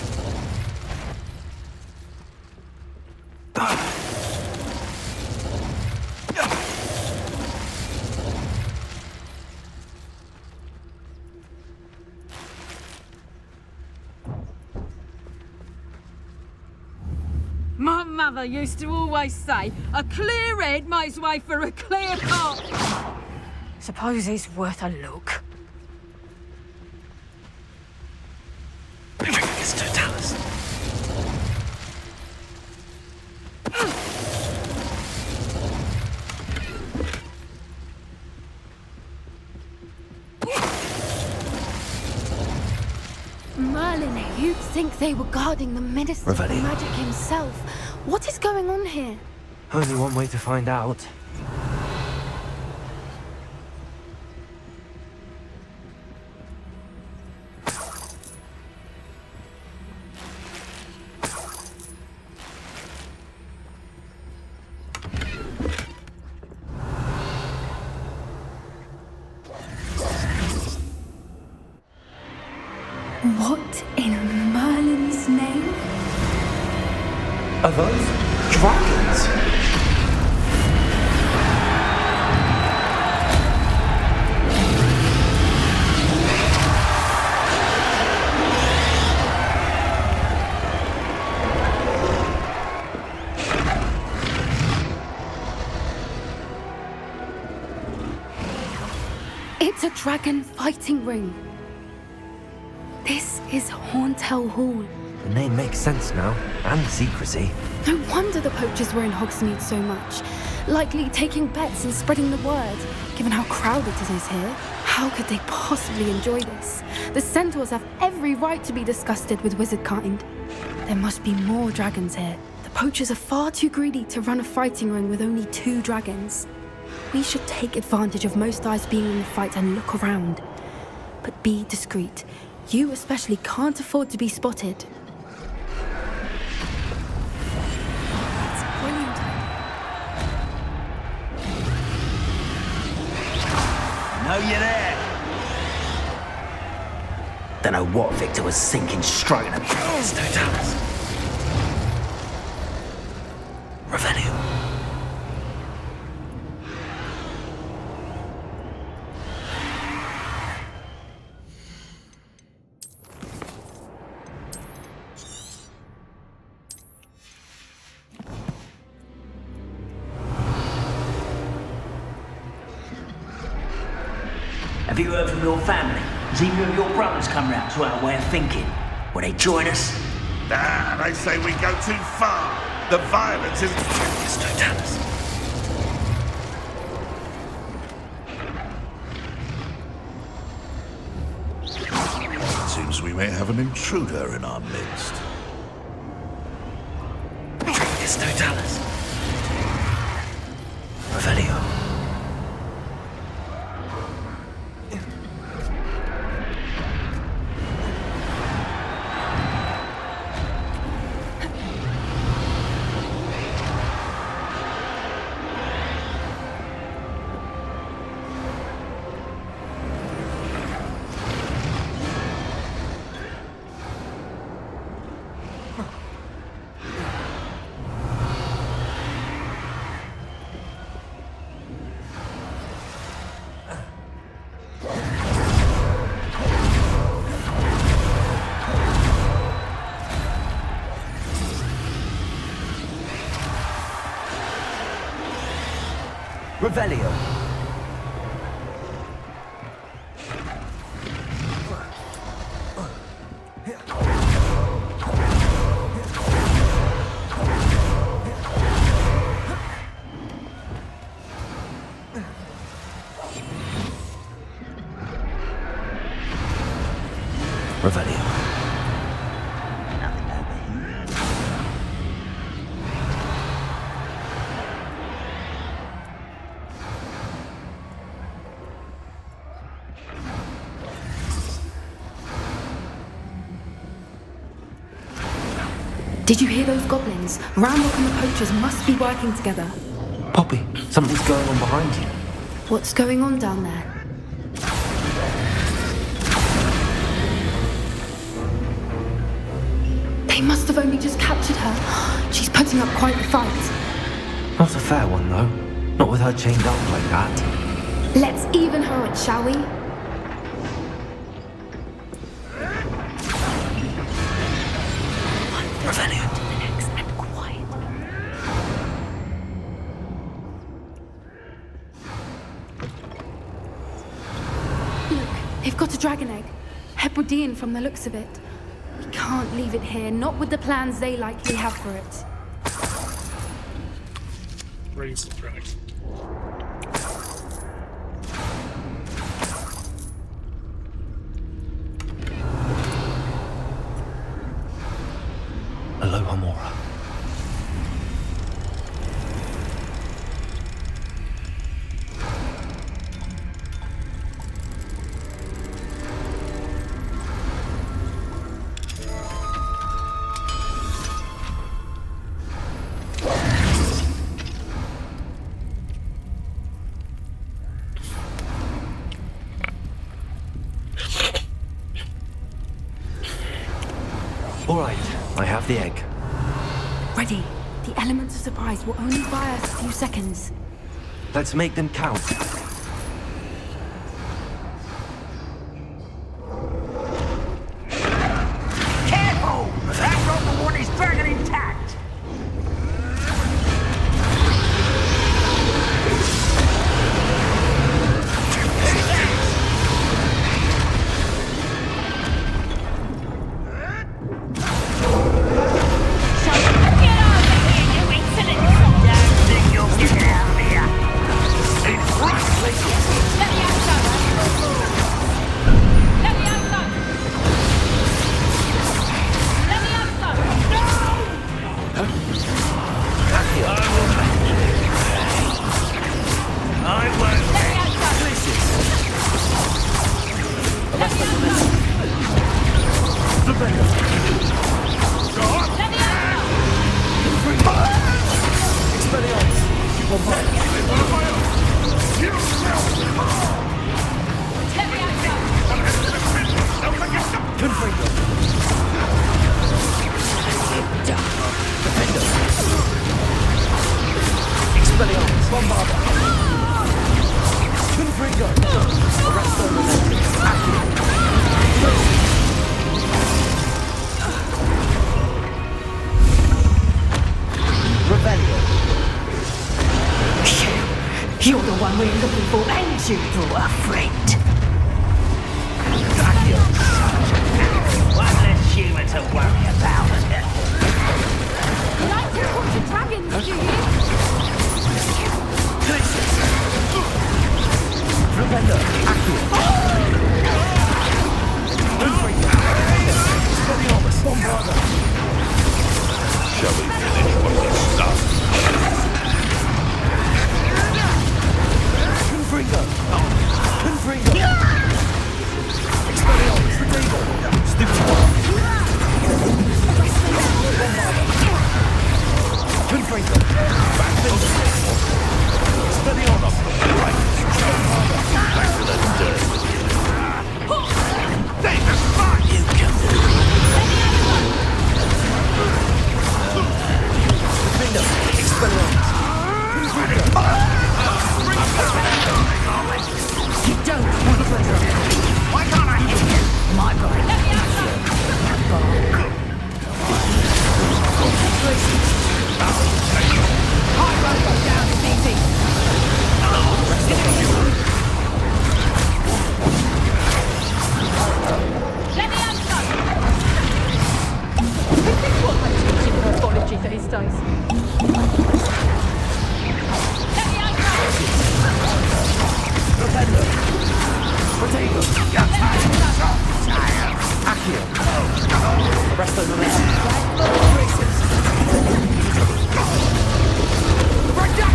My mother used to always say, a clear head makes way for a clear heart. Suppose it's worth a look. It's Totalis. Merlin, you'd think they were guarding the Minister of Revelio. Magic himself. What is going on here? Only one way to find out. What in Merlin's name? Are those dragons? It's a dragon fighting ring. This is Hauntel Hall. The name makes sense now, and the secrecy. No wonder the poachers were in Hogsmeade so much. Likely taking bets and spreading the word, given how crowded it is here. How could they possibly enjoy this? The centaurs have every right to be disgusted with wizard kind. There must be more dragons here. The poachers are far too greedy to run a fighting ring with only 2 dragons. We should take advantage of most eyes being in the fight and look around. But be discreet. You especially can't afford to be spotted. It's brilliant. know you're there. Don't know what Victor was thinking, striking a It's no Dallas. Revelio. Have you heard from your family? Has either of your brothers come round to our way of thinking? Will they join us? Nah, they say we go too far. The violence is... It's no Dallas. Seems we may have an intruder in our midst. It's no Dallas. Revelio. Revelio. Revelio. Did you hear those goblins? Ramrock and the poachers must be working together. Poppy, something's going on behind you. What's going on down there? They must have only just captured her. She's putting up quite the fight. Not a fair one, though. Not with her chained up like that. Let's even her it, shall we? Revelio. To the next and quiet. Look, they've got a dragon egg. Hebridean from the looks of it. We can't leave it here, not with the plans they likely have for it. Raise the dragon. Aloha Mora. All right, I have the egg. Ready. The elements of surprise will only buy us a few seconds. Let's make them count. Careful! That robber one is dragon intact! Get out of here, you insolent! Don't think you'll get out of here! one we're looking for, and you draw a friend. One less human to worry about. You like to talk to dragons, do you? Shall we finish what we started? Confringo! Confringo! Expelliarmus, Protego! Stupefy! Confringo! Backfield! Expelliarmus! Right! Back to the dirt! Davis, fuck! You come Confringo! Expelliarmus! You don't want to interrupt. Why can't I hit you? My body. Let me High roller down to DC. Let me answer! What am I teaching morphology these days? Let me answer! Protego! Protego! Accio! Resto momentum! Braces! Confringo!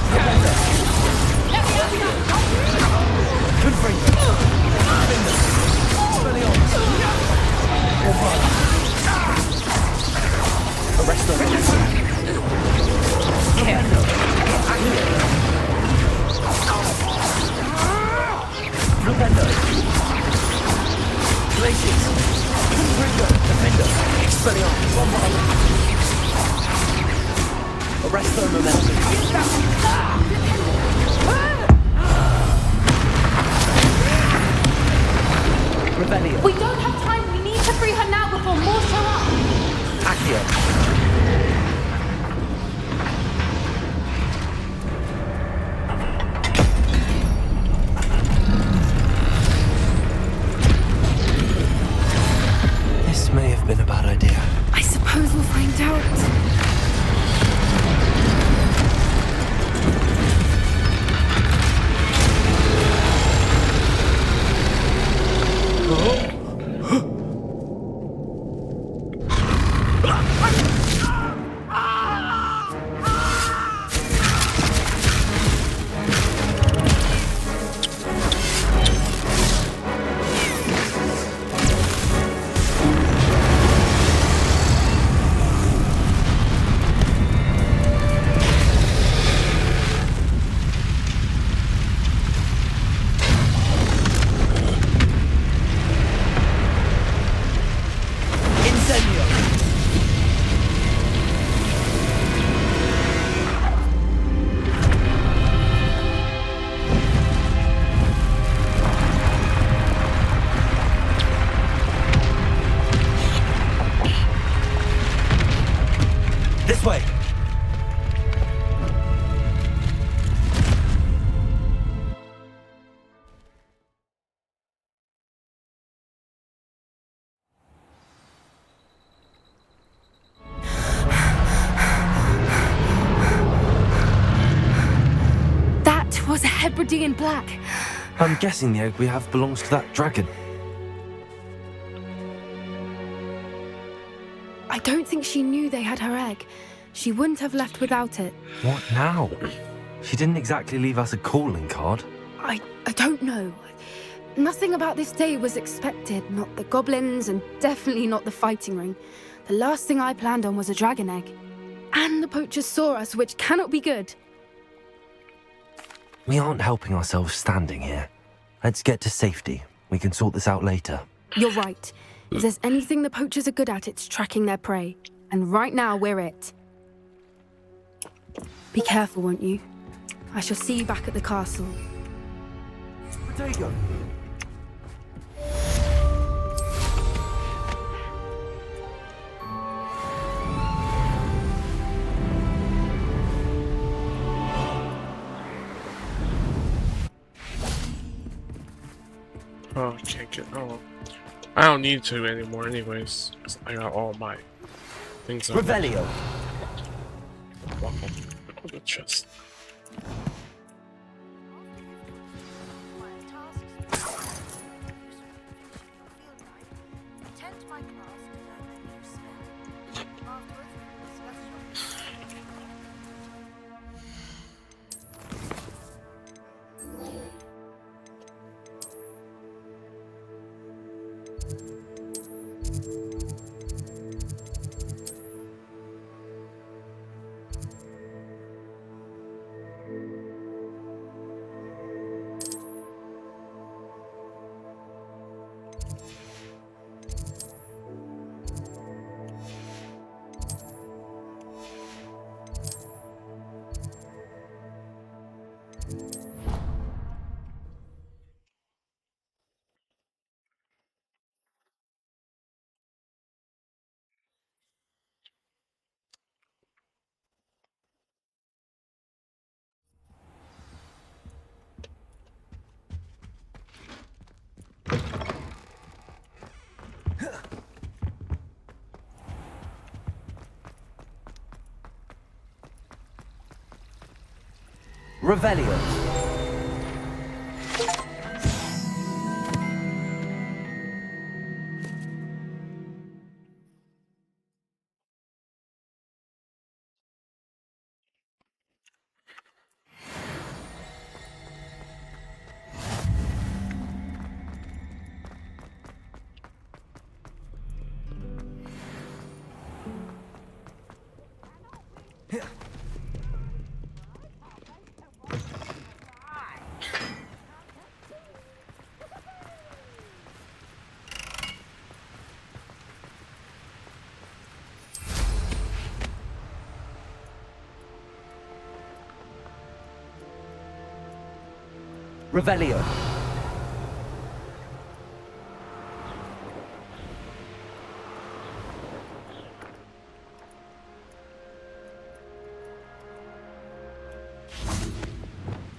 Expelliarmus! Orvada! Arresto momentum! Careful! Accio! Flupendo! Glacius! Confringo! Defender! Expelliarmus! Bombard! Arresto momentum! Revelio! We don't have time. We need to free her now before more show up. Accio! This may have been a bad idea. I suppose we'll find out. This way! That was a Hebridean black. I'm guessing the egg we have belongs to that dragon. I don't think she knew they had her egg. She wouldn't have left without it. What now? She didn't exactly leave us a calling card. I don't know. Nothing about this day was expected. Not the goblins, and definitely not the fighting ring. The last thing I planned on was a dragon egg. And the poachers saw us, which cannot be good. We aren't helping ourselves standing here. Let's get to safety. We can sort this out later. You're right. If there's anything the poachers are good at, it's tracking their prey. And right now, we're it. Be careful, won't you? I shall see you back at the castle. Protego! Oh, I can't get. Oh, I don't need to anymore, anyways. 'Cause I got all my things. Revelio. Welcome to the chest. Revelio. Revelio.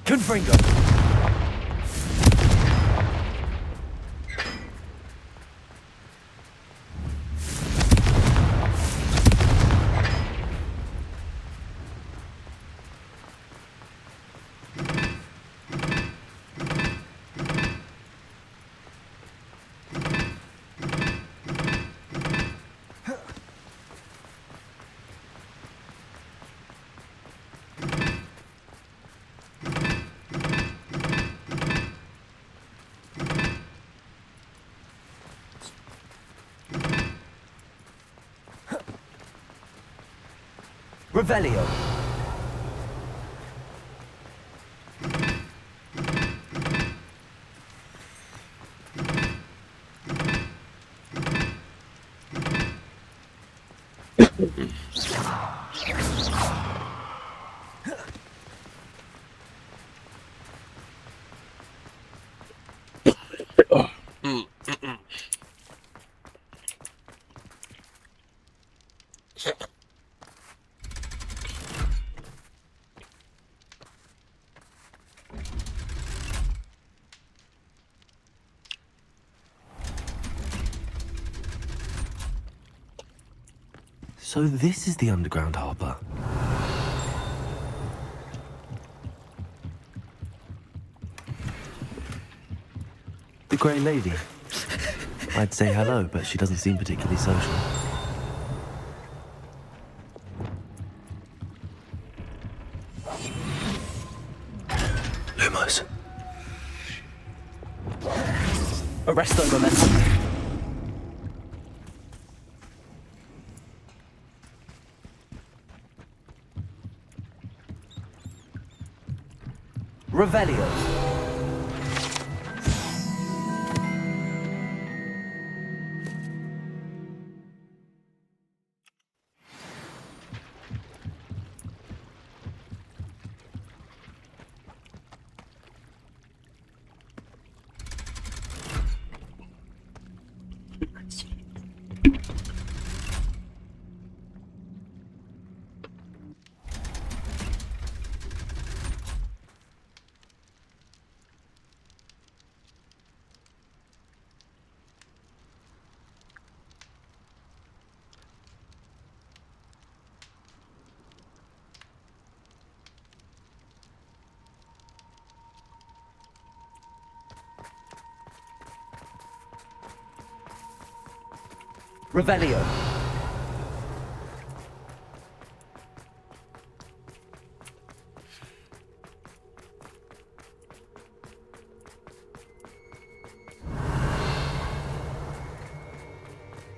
Confringo. Revelio. So this is the underground harbour. The Grey Lady. I'd say hello, but she doesn't seem particularly social. Lumos. Arresto momentum. Revelio. Revelio.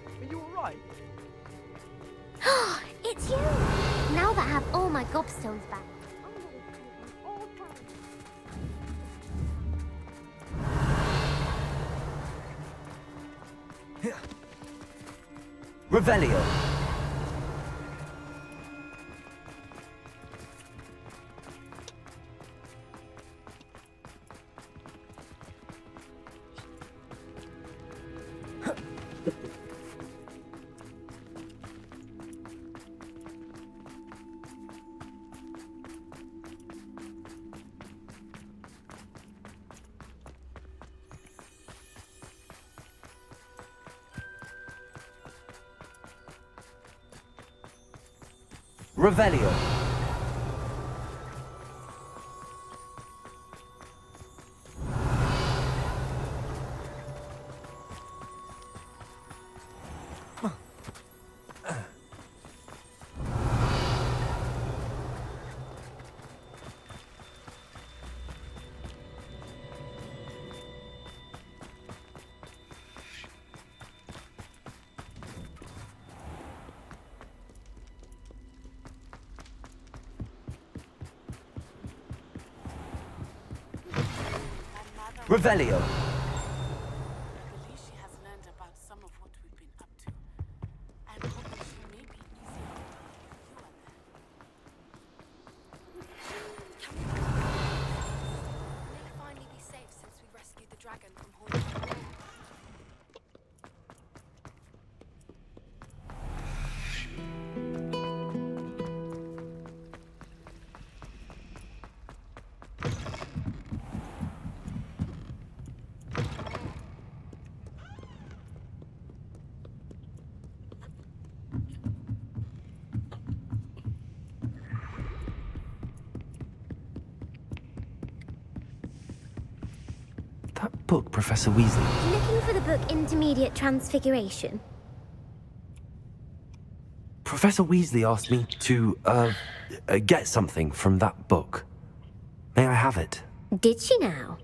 Are you alright? It's you! Now that I have all my gobstones back, Revelio. Revelio. Revelio. That book, Professor Weasley. looking for the book Intermediate Transfiguration. Professor Weasley asked me to, get something from that book. May I have it? Did she now?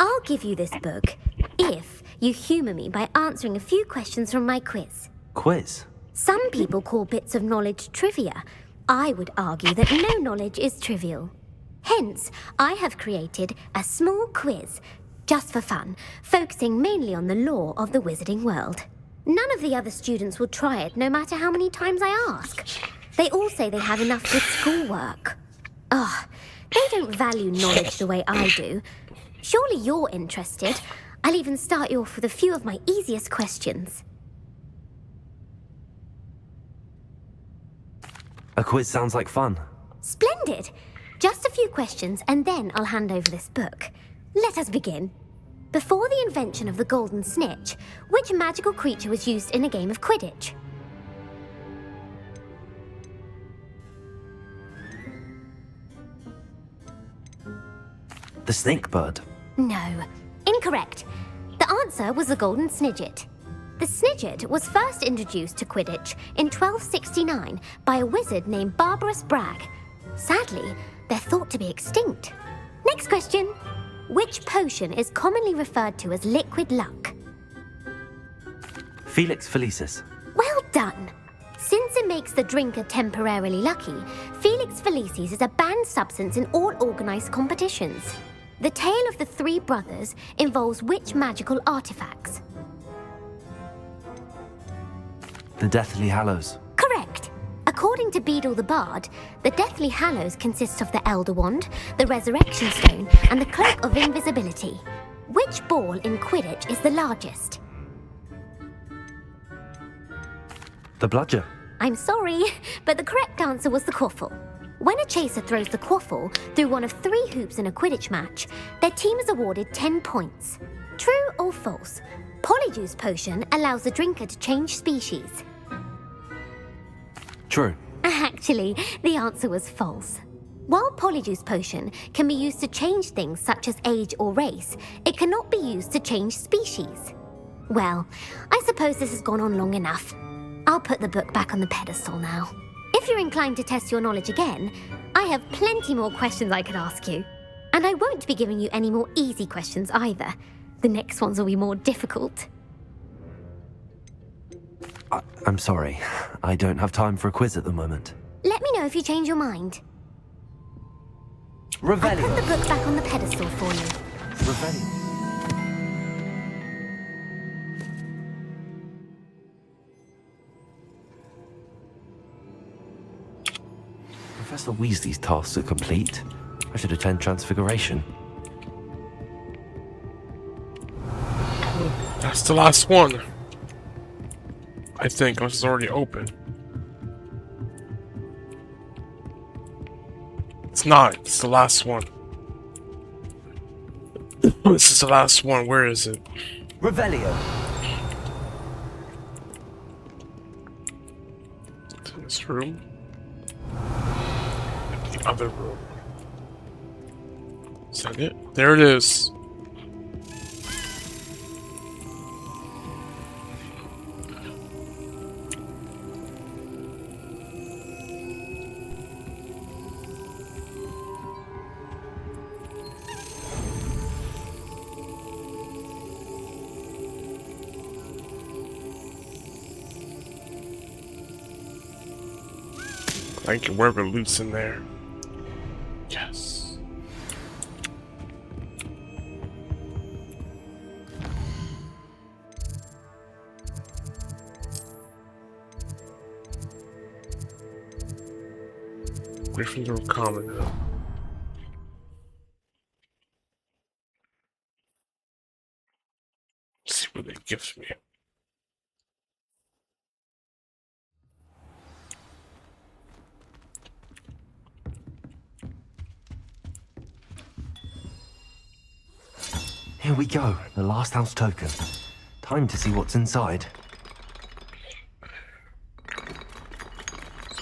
I'll give you this book if you humour me by answering a few questions from my quiz. Quiz? Some people call bits of knowledge trivia. I would argue that no knowledge is trivial. Hence, I have created a small quiz, just for fun, focusing mainly on the lore of the wizarding world. None of the other students will try it, no matter how many times I ask. They all say they have enough with schoolwork. Ugh, they don't value knowledge the way I do. Surely you're interested. I'll even start you off with a few of my easiest questions. A quiz sounds like fun. Splendid! Just a few questions, and then I'll hand over this book. Let us begin. Before the invention of the golden snitch, which magical creature was used in a game of Quidditch? The snake bird. No. Incorrect. The answer was the golden snidget. The snidget was first introduced to Quidditch in 1269 by a wizard named Barbarous Bragg. Sadly, they're thought to be extinct. Next question. Which potion is commonly referred to as liquid luck? Felix Felicis. Well done. Since it makes the drinker temporarily lucky, Felix Felicis is a banned substance in all organised competitions. The tale of the three brothers involves which magical artifacts? The Deathly Hallows. Correct. According to Beedle the Bard, the Deathly Hallows consists of the Elder Wand, the Resurrection Stone, and the Cloak of Invisibility. Which ball in Quidditch is the largest? The bludger. I'm sorry, but the correct answer was the quaffle. When a chaser throws the quaffle through one of 3 hoops in a Quidditch match, their team is awarded 10 points. True or false? Polyjuice Potion allows the drinker to change species. True. Actually, the answer was false. While Polyjuice Potion can be used to change things such as age or race, it cannot be used to change species. Well, I suppose suppose this has gone on long enough. I'll put the book back on the pedestal now. If you're inclined to test your knowledge again, I have plenty more questions I could ask you. And I won't be giving you any more easy questions either. The next ones will be more difficult. I'm sorry. I don't have time for a quiz at the moment. Let me know if you change your mind. I Revelio. put the book back on the pedestal for you. Revelio. Professor Weasley's tasks are complete. I should attend Transfiguration. That's the last one. I think, unless it's already open. It's not. It's the last one. This is the last one. Where is it? Revelio. It's in this room. The other room. Is that it? There it is. I can wear loose in there. Yes. Gryffindor Common Room. Let's see what they gift me. Here we go, the last house token. Time to see what's inside.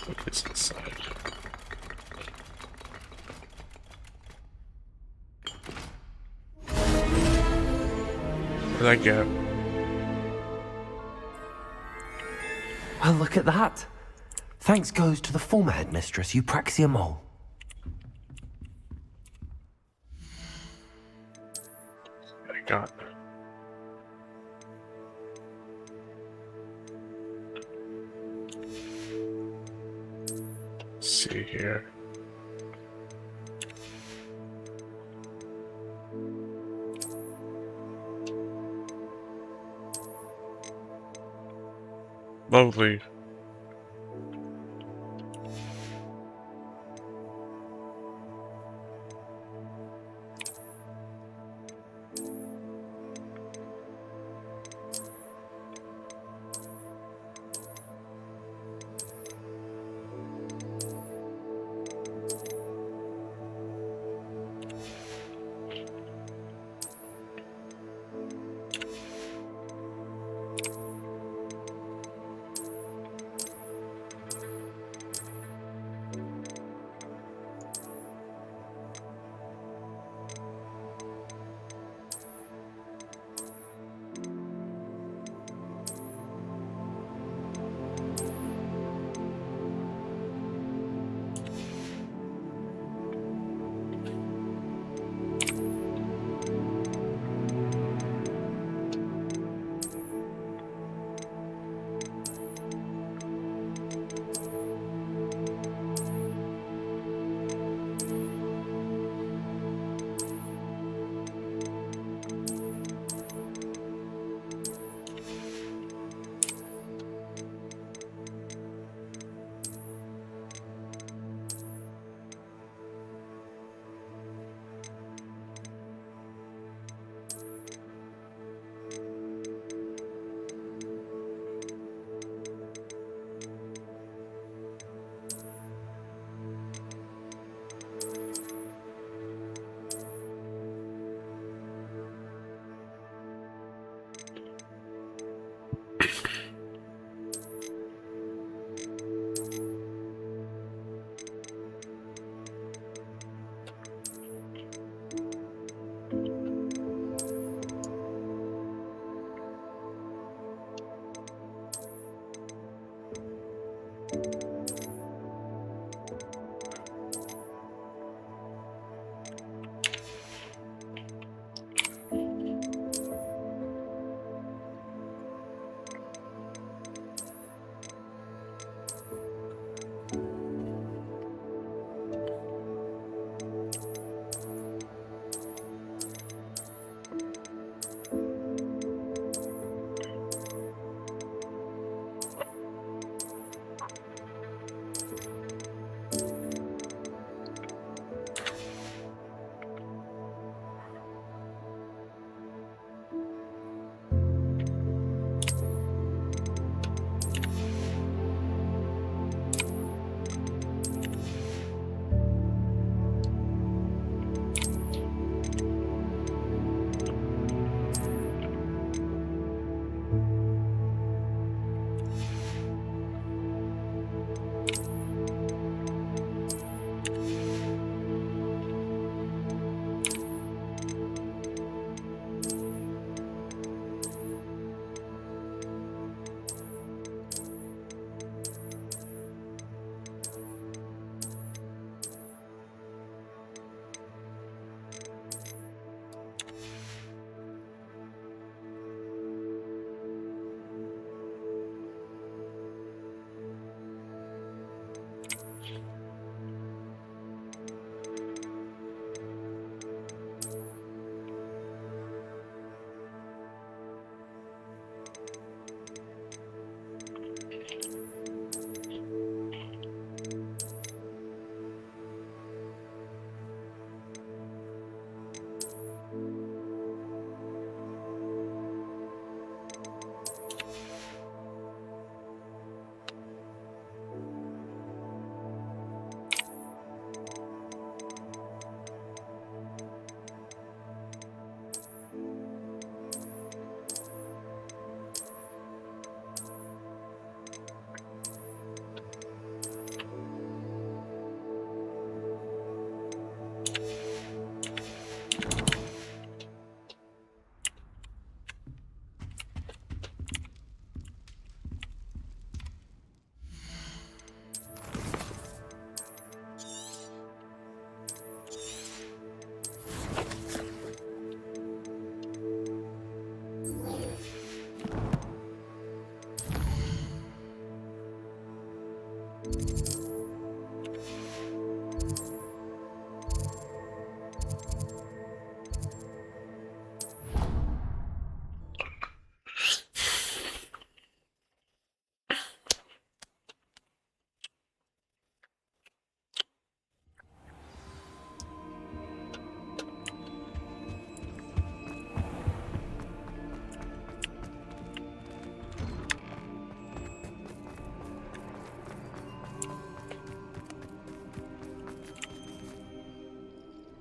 What is inside? What did I get? Well, look at that. Thanks goes to the former headmistress, Eupraxia Mole. I got. Let's see here. Lovely.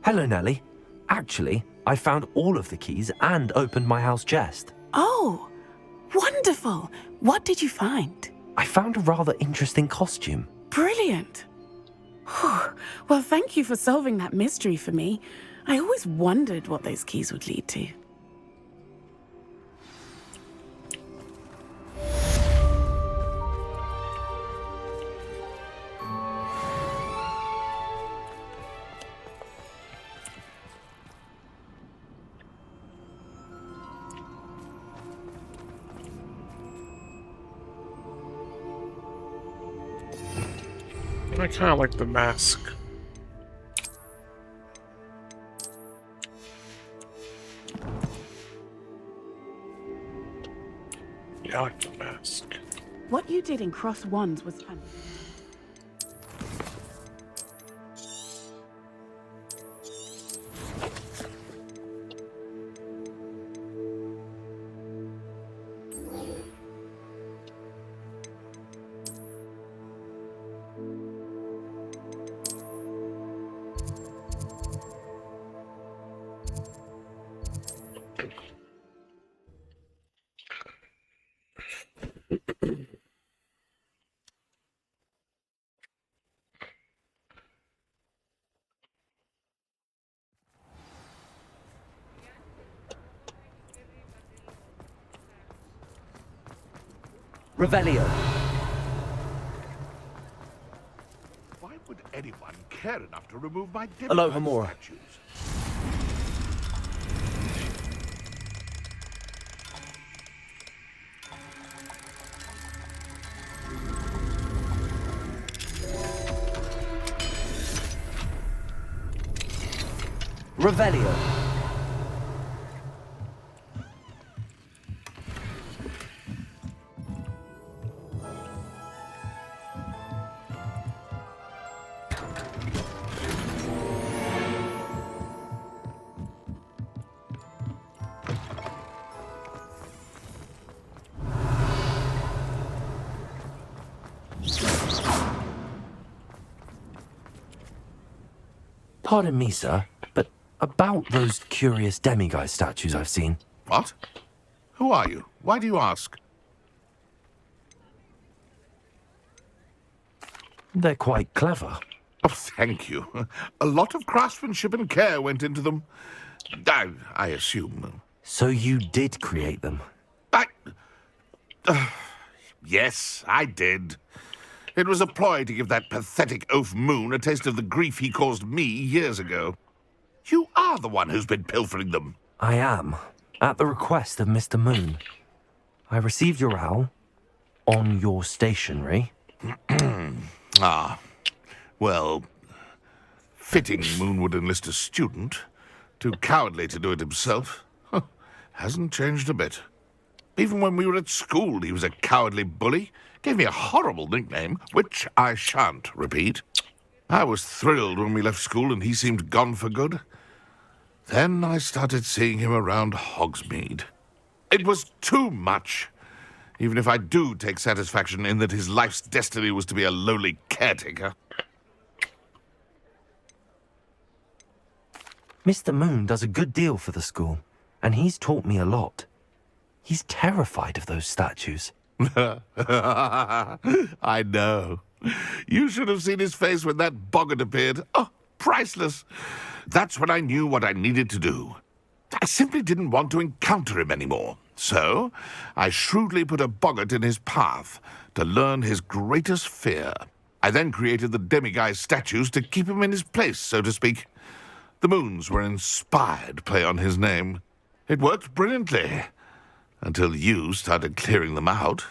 Hello, Nellie. Actually, I found all of the keys and opened my house chest. Oh, wonderful. What did you find? I found a rather interesting costume. Brilliant. Whew. Well, thank you for solving that mystery for me. I always wondered what those keys would lead to. I kind of like the mask. Yeah, I like the mask. What you did in Cross Wands was fun. Revelio. Why would anyone care enough to remove my Alohomora. statues? Revelio. Pardon me, sir, but about those curious demiguise statues I've seen. What? Who are you? Why do you ask? They're quite clever. Oh, thank you. A lot of craftsmanship and care went into them. I assume. So you did create them? Yes, I did. It was a ploy to give that pathetic oaf Moon a taste of the grief he caused me years ago. You are the one who's been pilfering them. I am, at the request of Mr. Moon. I received your owl on your stationery. Ah, well, fitting Moon would enlist a student. Too cowardly to do it himself. Hasn't changed a bit. Even when we were at school, he was a cowardly bully. Gave me a horrible nickname, which I shan't repeat. I was thrilled when we left school and he seemed gone for good. Then I started seeing him around Hogsmeade. It was too much. Even if I do take satisfaction in that his life's destiny was to be a lowly caretaker. Mr. Moon does a good deal for the school, and he's taught me a lot. He's terrified of those statues. I know. You should have seen his face when that boggart appeared. Oh, priceless. That's when I knew what I needed to do. I simply didn't want to encounter him anymore. So, I shrewdly put a boggart in his path to learn his greatest fear. I then created the demiguise statues to keep him in his place, so to speak. The moons were an inspired play on his name. It worked brilliantly. Until you started clearing them out.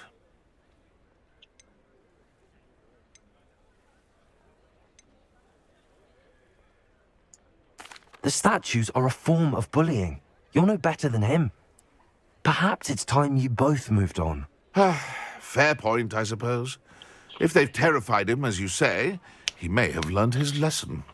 The statues are a form of bullying. You're no better than him. Perhaps it's time you both moved on. Fair point, I suppose. If they've terrified him, as you say, he may have learned his lesson.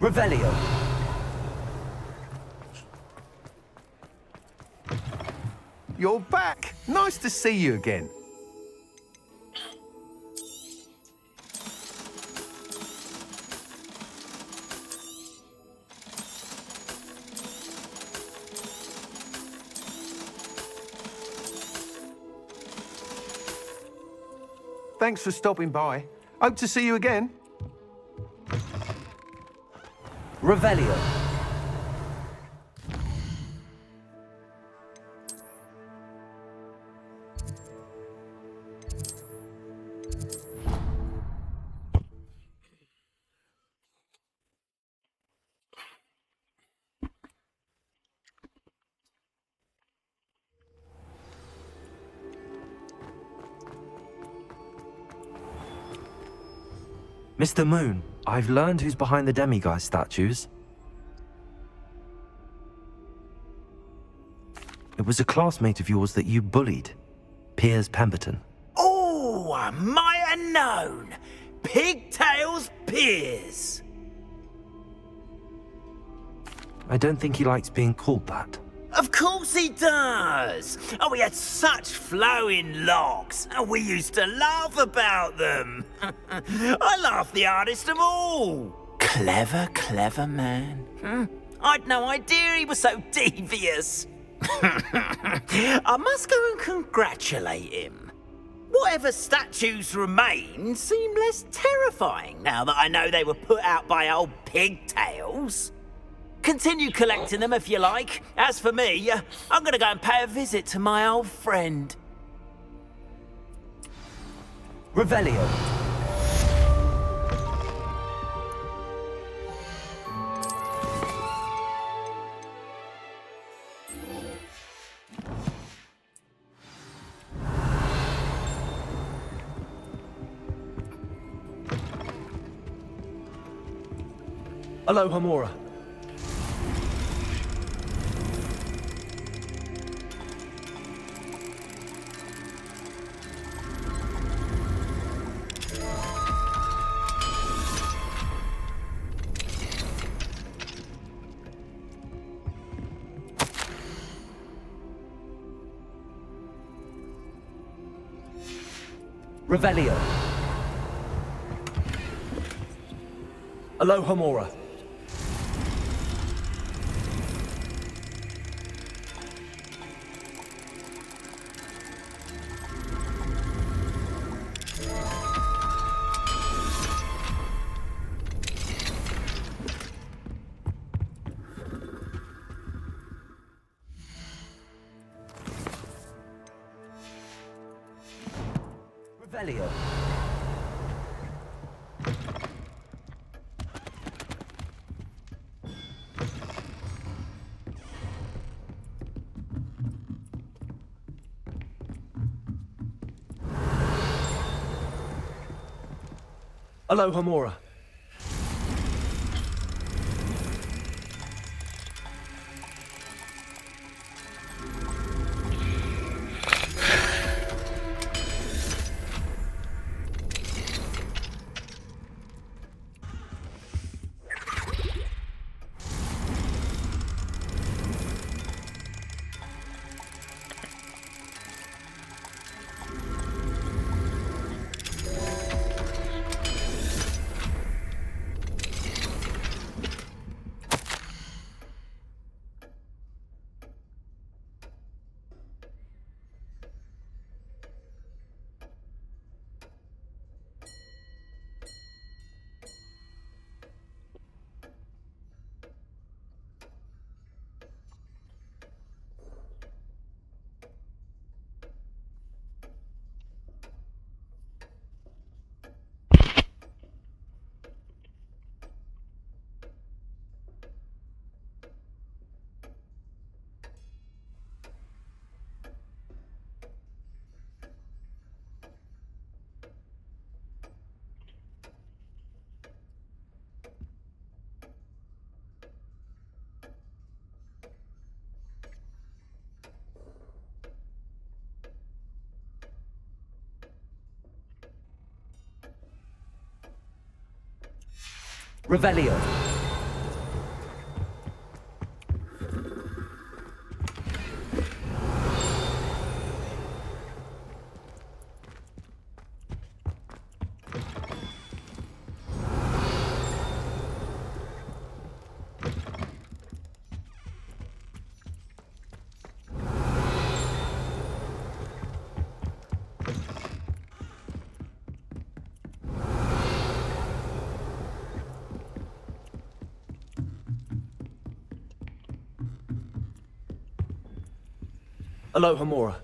Revelio. You're back. Nice to see you again. Thanks for stopping by. Hope to see you again. Revelio. Mr. Moon, I've learned who's behind the demiguise statues. It was a classmate of yours that you bullied, Piers Pemberton. Oh, I might have known. Pigtails Piers. I don't think he likes being called that. Of course he does. Oh, he had such flowing locks, and we used to laugh about them. I laughed the hardest of all. Clever, clever man. I'd no idea he was so devious. I must go and congratulate him. Whatever statues remain seem less terrifying now that I know they were put out by old pigtails. Continue collecting them if you like. As for me, I'm going to go and pay a visit to my old friend. Revelio. Aloha Mora. Revelio. Aloha Mora. Revelio. Aloha Mora. Revelio. Alohomora.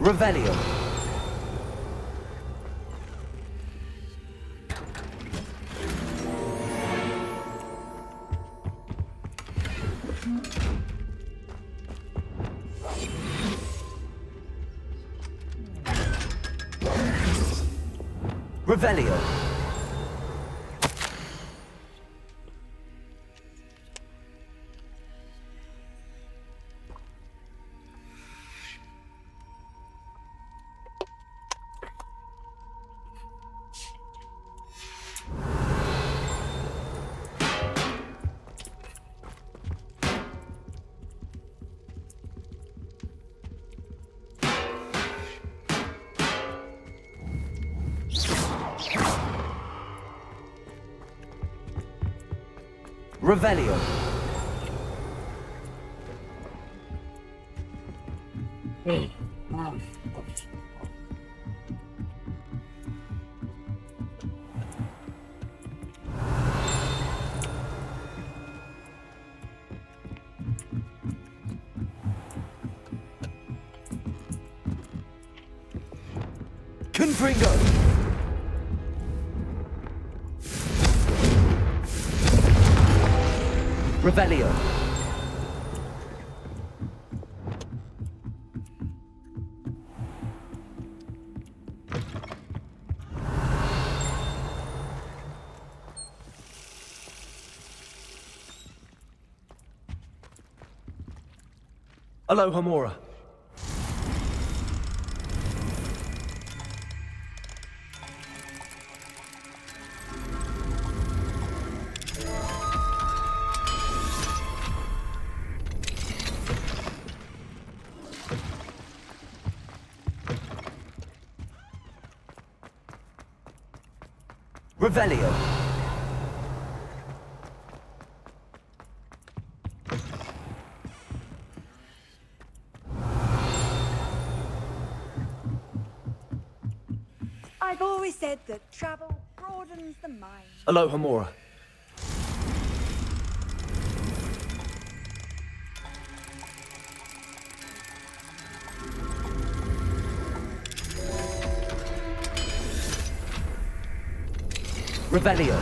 Revelio. Revelio. Revelio. Confringo. Revelio. Alohomora. Revelio. I've always said that travel broadens the mind. Alohomora. Revelio.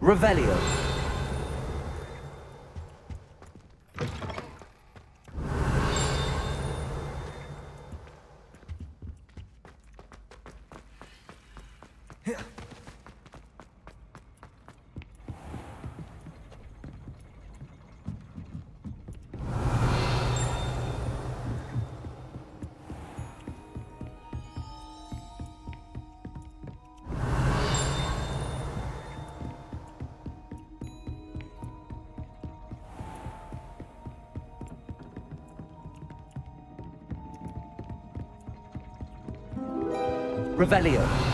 Revelio. Revelio.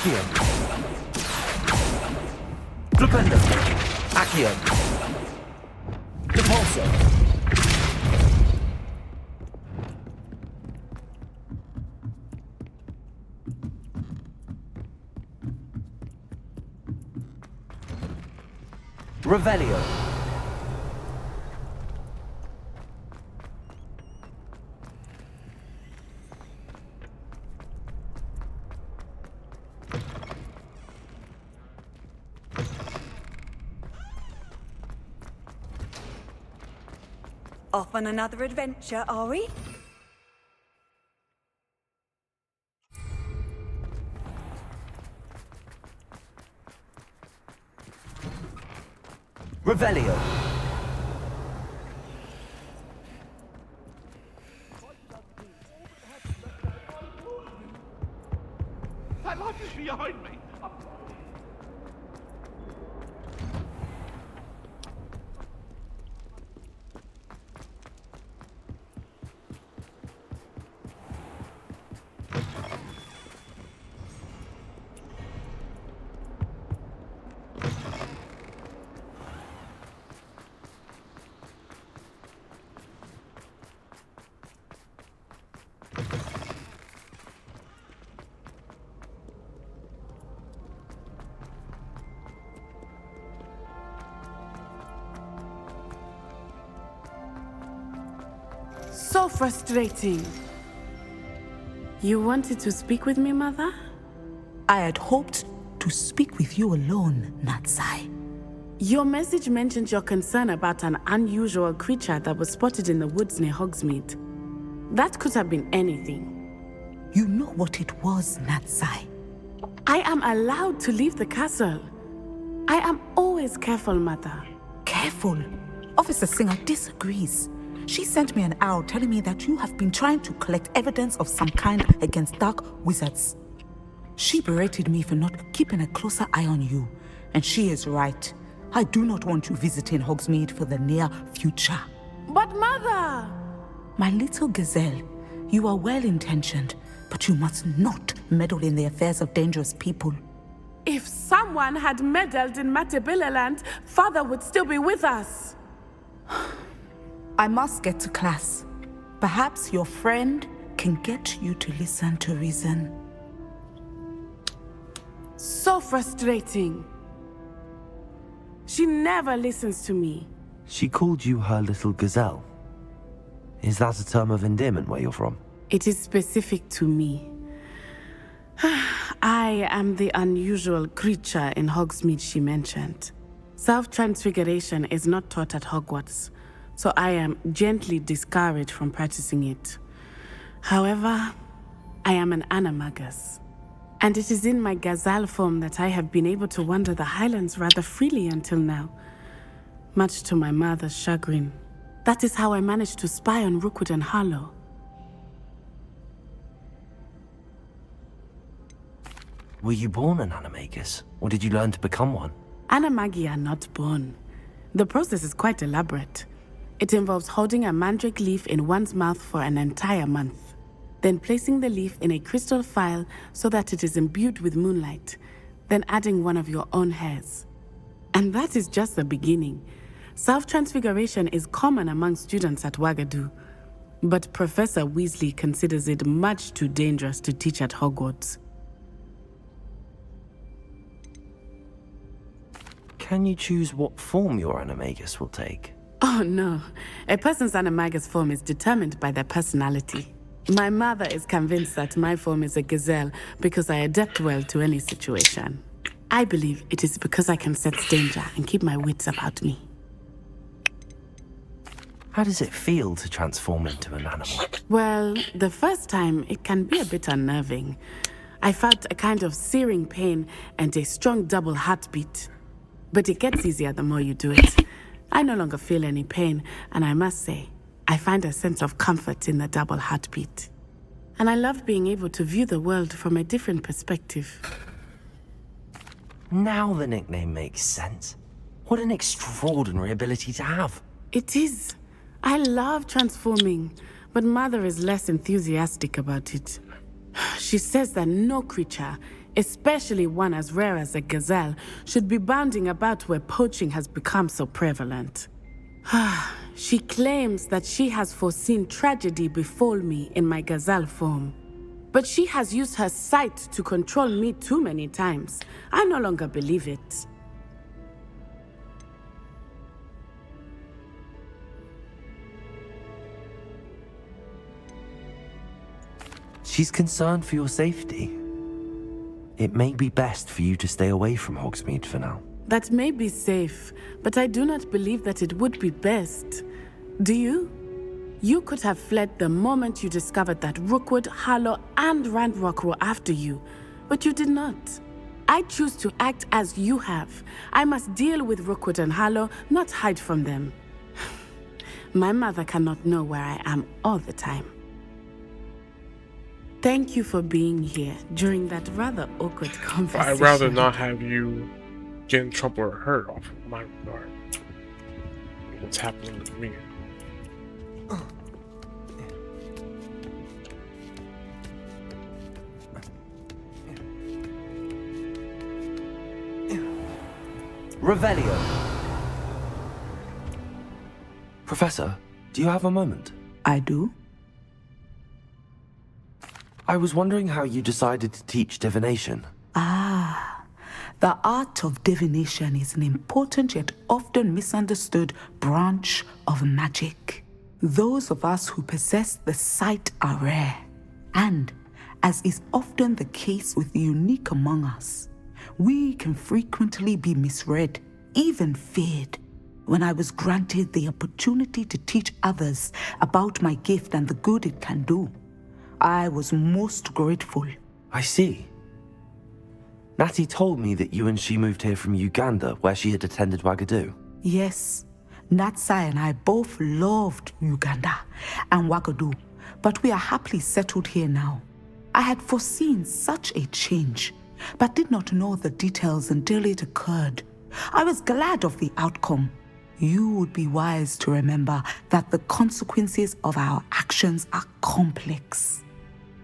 Accio. Flipendo. Accio. Repulso. Revelio. Off on another adventure, are we? Revelio. That light is behind me. So frustrating. You wanted to speak with me, Mother? I had hoped to speak with you alone, Natsai. Your message mentioned your concern about an unusual creature that was spotted in the woods near Hogsmeade. That could have been anything. You know what it was, Natsai. I am allowed to leave the castle. I am always careful, Mother. Careful? Officer Singer disagrees. She sent me an owl telling me that you have been trying to collect evidence of some kind against dark wizards. She berated me for not keeping a closer eye on you, and she is right. I do not want you visiting Hogsmeade for the near future. But Mother! My little gazelle, you are well-intentioned, but you must not meddle in the affairs of dangerous people. If someone had meddled in Matabeleland, Father would still be with us. I must get to class. Perhaps your friend can get you to listen to reason. So frustrating. She never listens to me. She called you her little gazelle. Is that a term of endearment where you're from? It is specific to me. I am the unusual creature in Hogsmeade she mentioned. Self-transfiguration is not taught at Hogwarts, so I am gently discouraged from practicing it. However, I am an animagus, and it is in my gazelle form that I have been able to wander the Highlands rather freely until now, much to my mother's chagrin. That is how I managed to spy on Rookwood and Harlow. Were you born an animagus, or did you learn to become one? Animagi are not born. The process is quite elaborate. It involves holding a mandrake leaf in one's mouth for an entire month, then placing the leaf in a crystal phial so that it is imbued with moonlight, then adding one of your own hairs. And that is just the beginning. Self-transfiguration is common among students at Wagadu, but Professor Weasley considers it much too dangerous to teach at Hogwarts. Can you choose what form your animagus will take? Oh no, a person's animagus form is determined by their personality. My mother is convinced that my form is a gazelle because I adapt well to any situation. I believe it is because I can sense danger and keep my wits about me. How does it feel to transform into an animal? Well, the first time it can be a bit unnerving. I felt a kind of searing pain and a strong double heartbeat. But it gets easier the more you do it. I no longer feel any pain, and I must say, I find a sense of comfort in the double heartbeat. And I love being able to view the world from a different perspective. Now the nickname makes sense. What an extraordinary ability to have. It is. I love transforming, but Mother is less enthusiastic about it. She says that no creature, especially one as rare as a gazelle, should be bounding about where poaching has become so prevalent. She claims that she has foreseen tragedy befall me in my gazelle form. But she has used her sight to control me too many times. I no longer believe it. She's concerned for your safety. It may be best for you to stay away from Hogsmeade for now. That may be safe, but I do not believe that it would be best. Do you? You could have fled the moment you discovered that Rookwood, Harlow, and Ranrock were after you, but you did not. I choose to act as you have. I must deal with Rookwood and Harlow, not hide from them. My mother cannot know where I am all the time. Thank you for being here during that rather awkward conversation. I'd rather not have you get in trouble or hurt off of my regard. What's happening with me? Revelio. Professor, do you have a moment? I do. I was wondering how you decided to teach divination. The art of divination is an important yet often misunderstood branch of magic. Those of us who possess the sight are rare, and, as is often the case with the unique among us, we can frequently be misread, even feared. When I was granted the opportunity to teach others about my gift and the good it can do, I was most grateful. I see. Natty told me that you and she moved here from Uganda, where she had attended Wagadu. Yes, Natsai and I both loved Uganda and Wagadu, but we are happily settled here now. I had foreseen such a change, but did not know the details until it occurred. I was glad of the outcome. You would be wise to remember that the consequences of our actions are complex.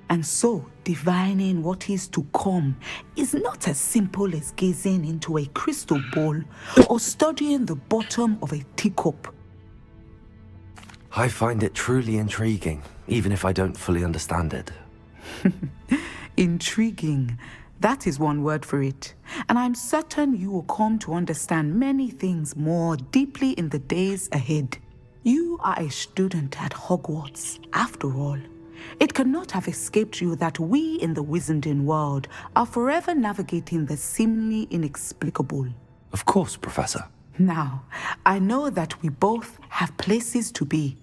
And so, divining what is to come is not as simple as gazing into a crystal ball or studying the bottom of a teacup. I find it truly intriguing, even if I don't fully understand it. Intriguing. That is one word for it. And I'm certain you will come to understand many things more deeply in the days ahead. You are a student at Hogwarts, after all. It cannot have escaped you that we in the Wizarding world are forever navigating the seemingly inexplicable. Of course, Professor. Now, I know that we both have places to be.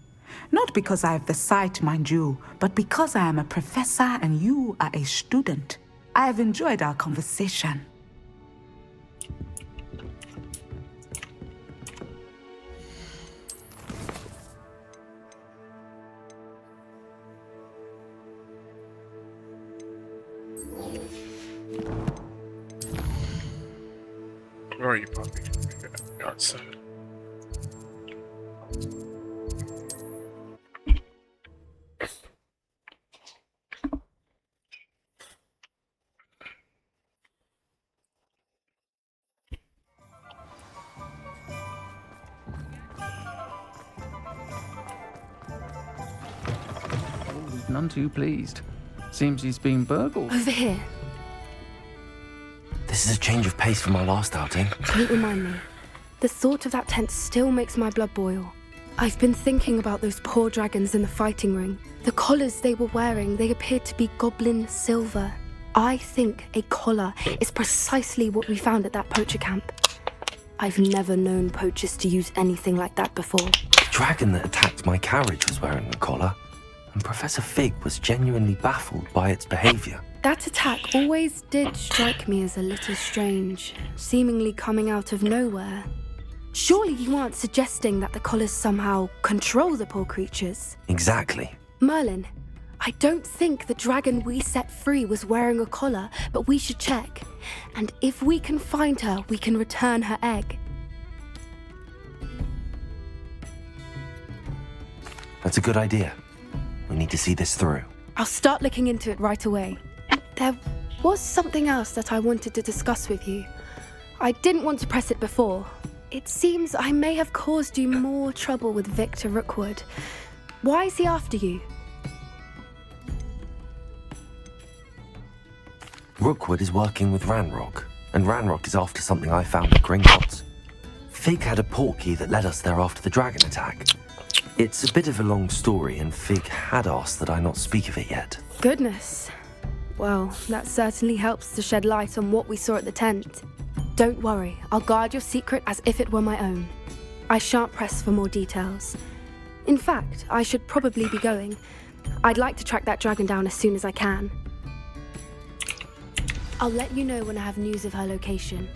Not because I have the sight, mind you, but because I am a professor and you are a student. I have enjoyed our conversation. Where are you, puppy? You're outside. None too pleased. Seems he's been burgled. Over here. This is a change of pace from our last outing. Don't remind me. The thought of that tent still makes my blood boil. I've been thinking about those poor dragons in the fighting ring. The collars they were wearing, they appeared to be goblin silver. I think a collar is precisely what we found at that poacher camp. I've never known poachers to use anything like that before. The dragon that attacked my carriage was wearing a collar, and Professor Fig was genuinely baffled by its behavior. That attack always did strike me as a little strange, seemingly coming out of nowhere. Surely you aren't suggesting that the collars somehow control the poor creatures? Exactly. Merlin, I don't think the dragon we set free was wearing a collar, but we should check. And if we can find her, we can return her egg. That's a good idea. We need to see this through. I'll start looking into it right away. There was something else that I wanted to discuss with you. I didn't want to press it before. It seems I may have caused you more trouble with Victor Rookwood. Why is he after you? Rookwood is working with Ranrock, and Ranrock is after something I found at Gringotts. Fig had a portkey that led us there after the dragon attack. It's a bit of a long story, and Fig had asked that I not speak of it yet. Goodness. Well, that certainly helps to shed light on what we saw at the tent. Don't worry, I'll guard your secret as if it were my own. I shan't press for more details. In fact, I should probably be going. I'd like to track that dragon down as soon as I can. I'll let you know when I have news of her location.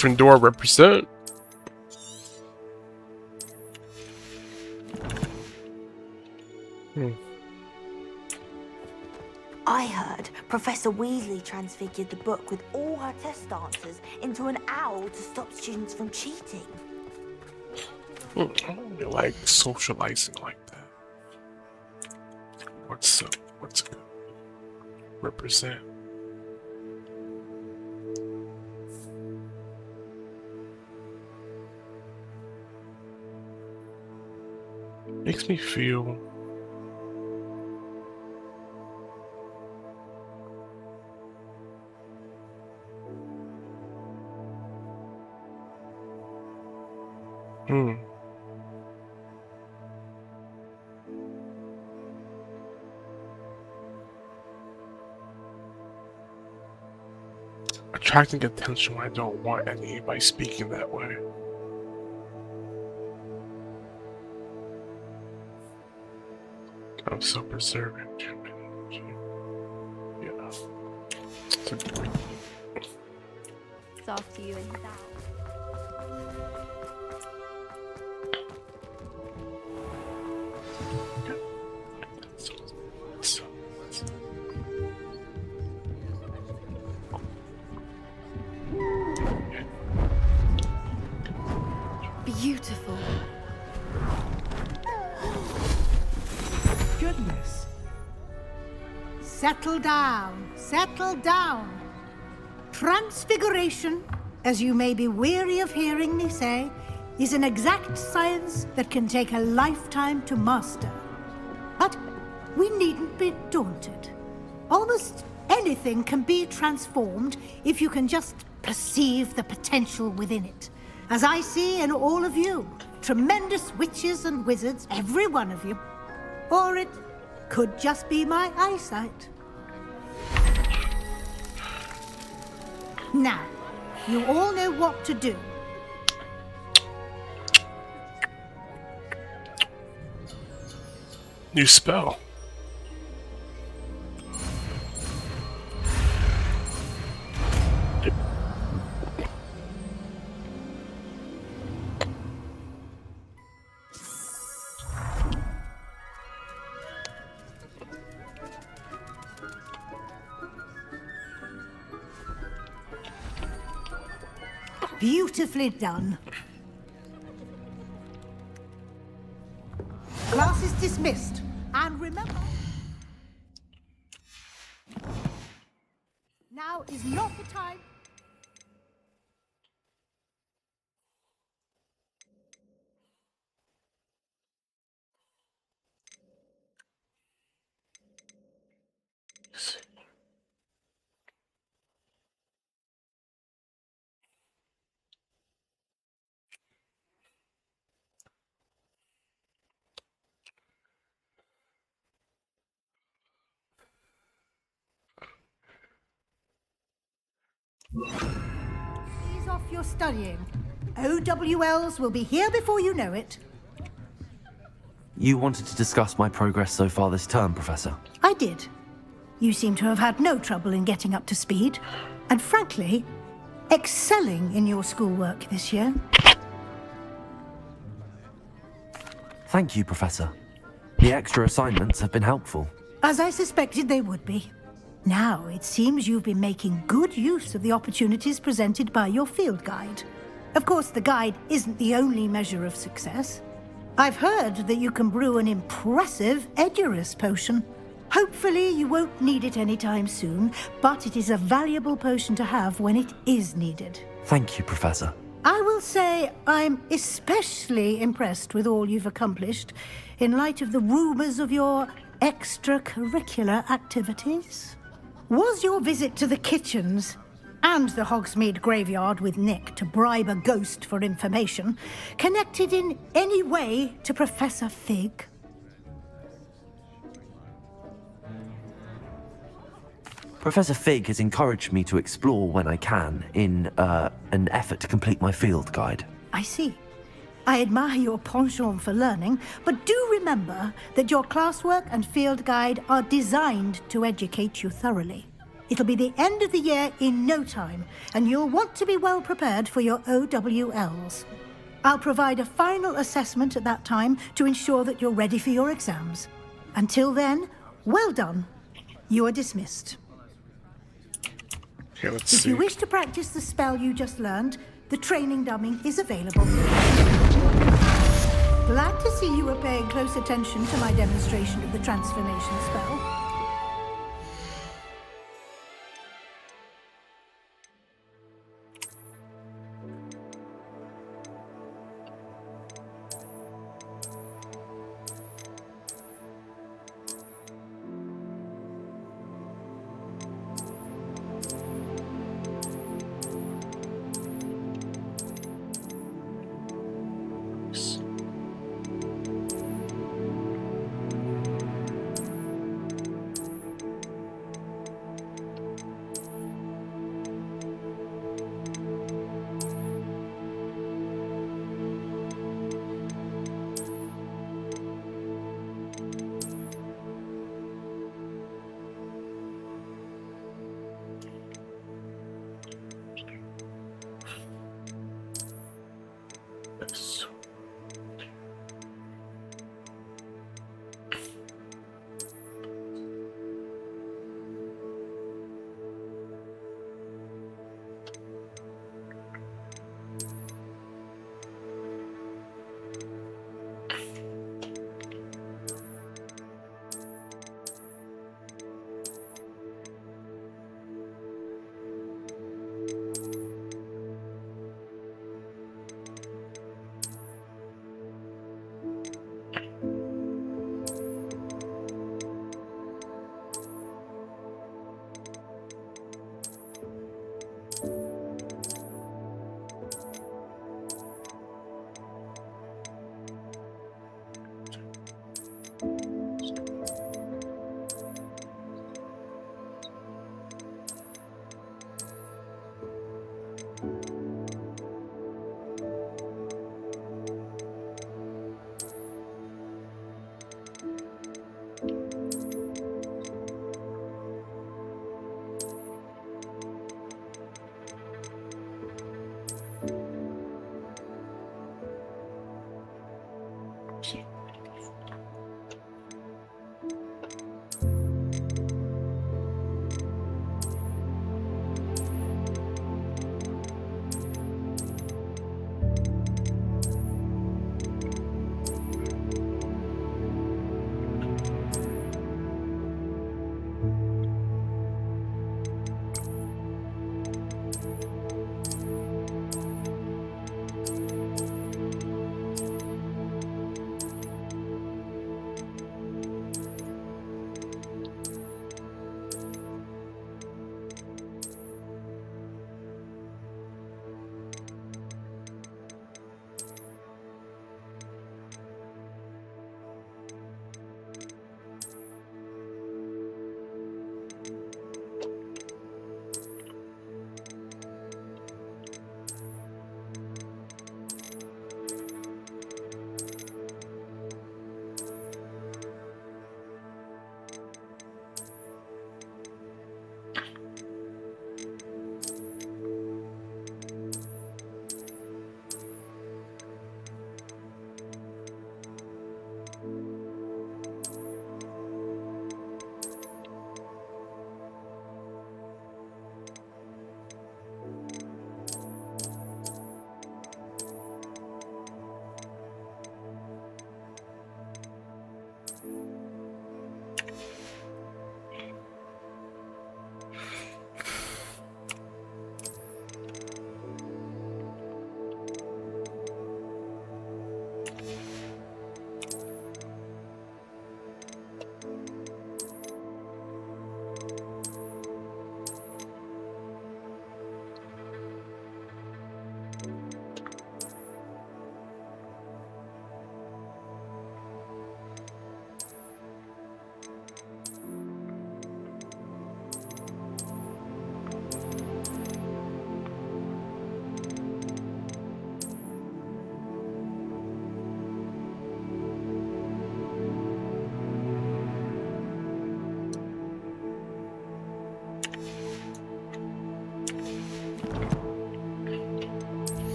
Gryffindor represent. I heard Professor Weasley transfigured the book with all her test answers into an owl to stop students from cheating. I don't really like socializing like that. What's good? Represent. Makes me feel attracting attention when I don't want any by speaking that way. I'm self-preserving. Yeah. It's after you and that. Beautiful. Goodness. Settle down, settle down. Transfiguration, as you may be weary of hearing me say, is an exact science that can take a lifetime to master. But we needn't be daunted. Almost anything can be transformed if you can just perceive the potential within it. As I see in all of you, tremendous witches and wizards, every one of you. Or it could just be my eyesight. Now, you all know what to do. New spell. Beautifully done. Class is dismissed. And remember, now is not the time. Ease off your studying. OWLs will be here before you know it. You wanted to discuss my progress so far this term, Professor? I did. You seem to have had no trouble in getting up to speed. and frankly, excelling in your schoolwork this year. Thank you, Professor. The extra assignments have been helpful. As I suspected they would be. Now, it seems you've been making good use of the opportunities presented by your field guide. Of course, the guide isn't the only measure of success. I've heard that you can brew an impressive Edurus potion. Hopefully, you won't need it anytime soon, but it is a valuable potion to have when it is needed. Thank you, Professor. I will say I'm especially impressed with all you've accomplished in light of the rumors of your extracurricular activities. Was your visit to the kitchens and the Hogsmeade graveyard with Nick to bribe a ghost for information connected in any way to Professor Fig? Professor Fig has encouraged me to explore when I can in an effort to complete my field guide. I see. I admire your penchant for learning, but do remember that your classwork and field guide are designed to educate you thoroughly. It'll be the end of the year in no time, and you'll want to be well prepared for your OWLs. I'll provide a final assessment at that time to ensure that you're ready for your exams. Until then, well done. You are dismissed. Okay, let's If see. you wish to practice the spell you just learned, the training dummy is available. Glad to see you were paying close attention to my demonstration of the transformation spell.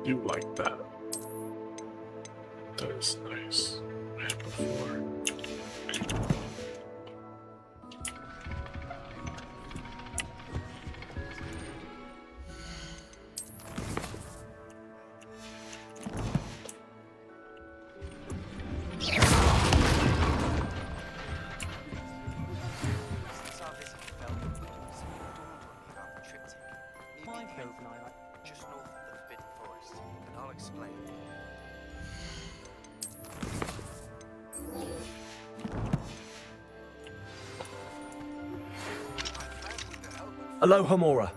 do like that. That is nice. I had before. Aloha Mora.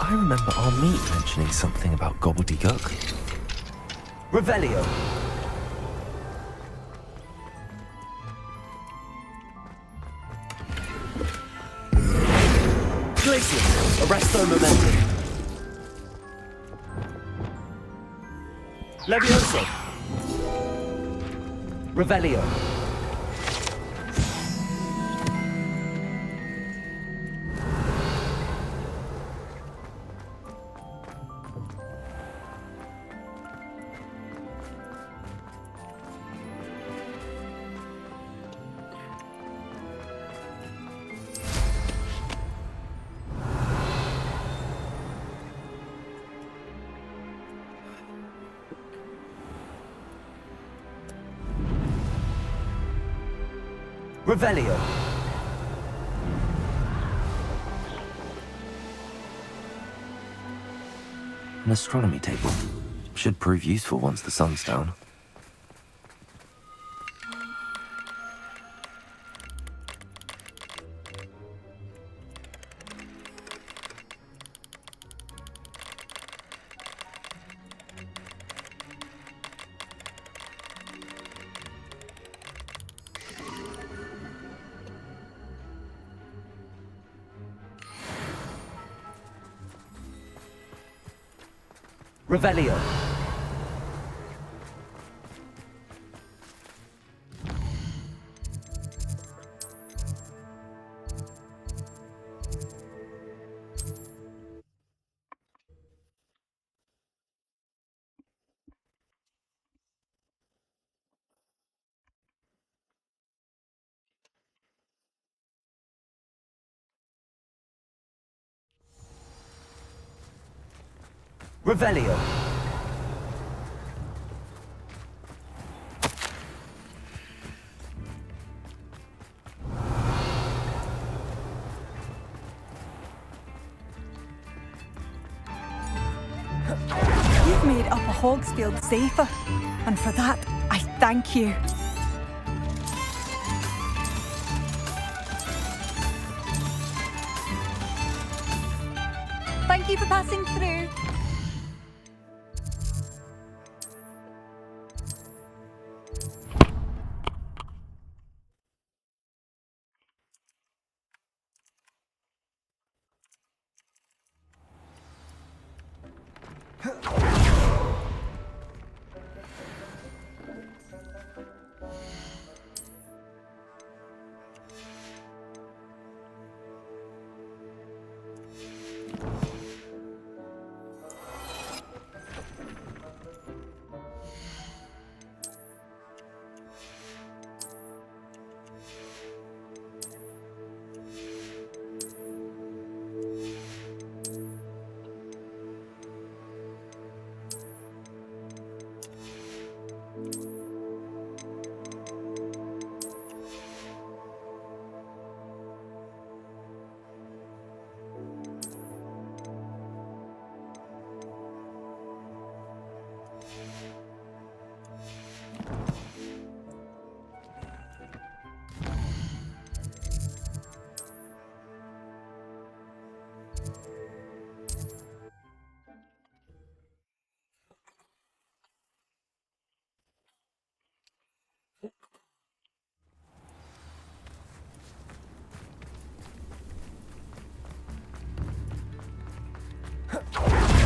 I remember our meet mentioning something about gobbledygook. Revelio. Glacius. Arresto momentum. Levioso. Revelio. Revelio. An astronomy table. Should prove useful once the sun's down. Revelio. Revelio. You've made Upper Hogsfield safer, and for that, I thank you. Thank you for passing through.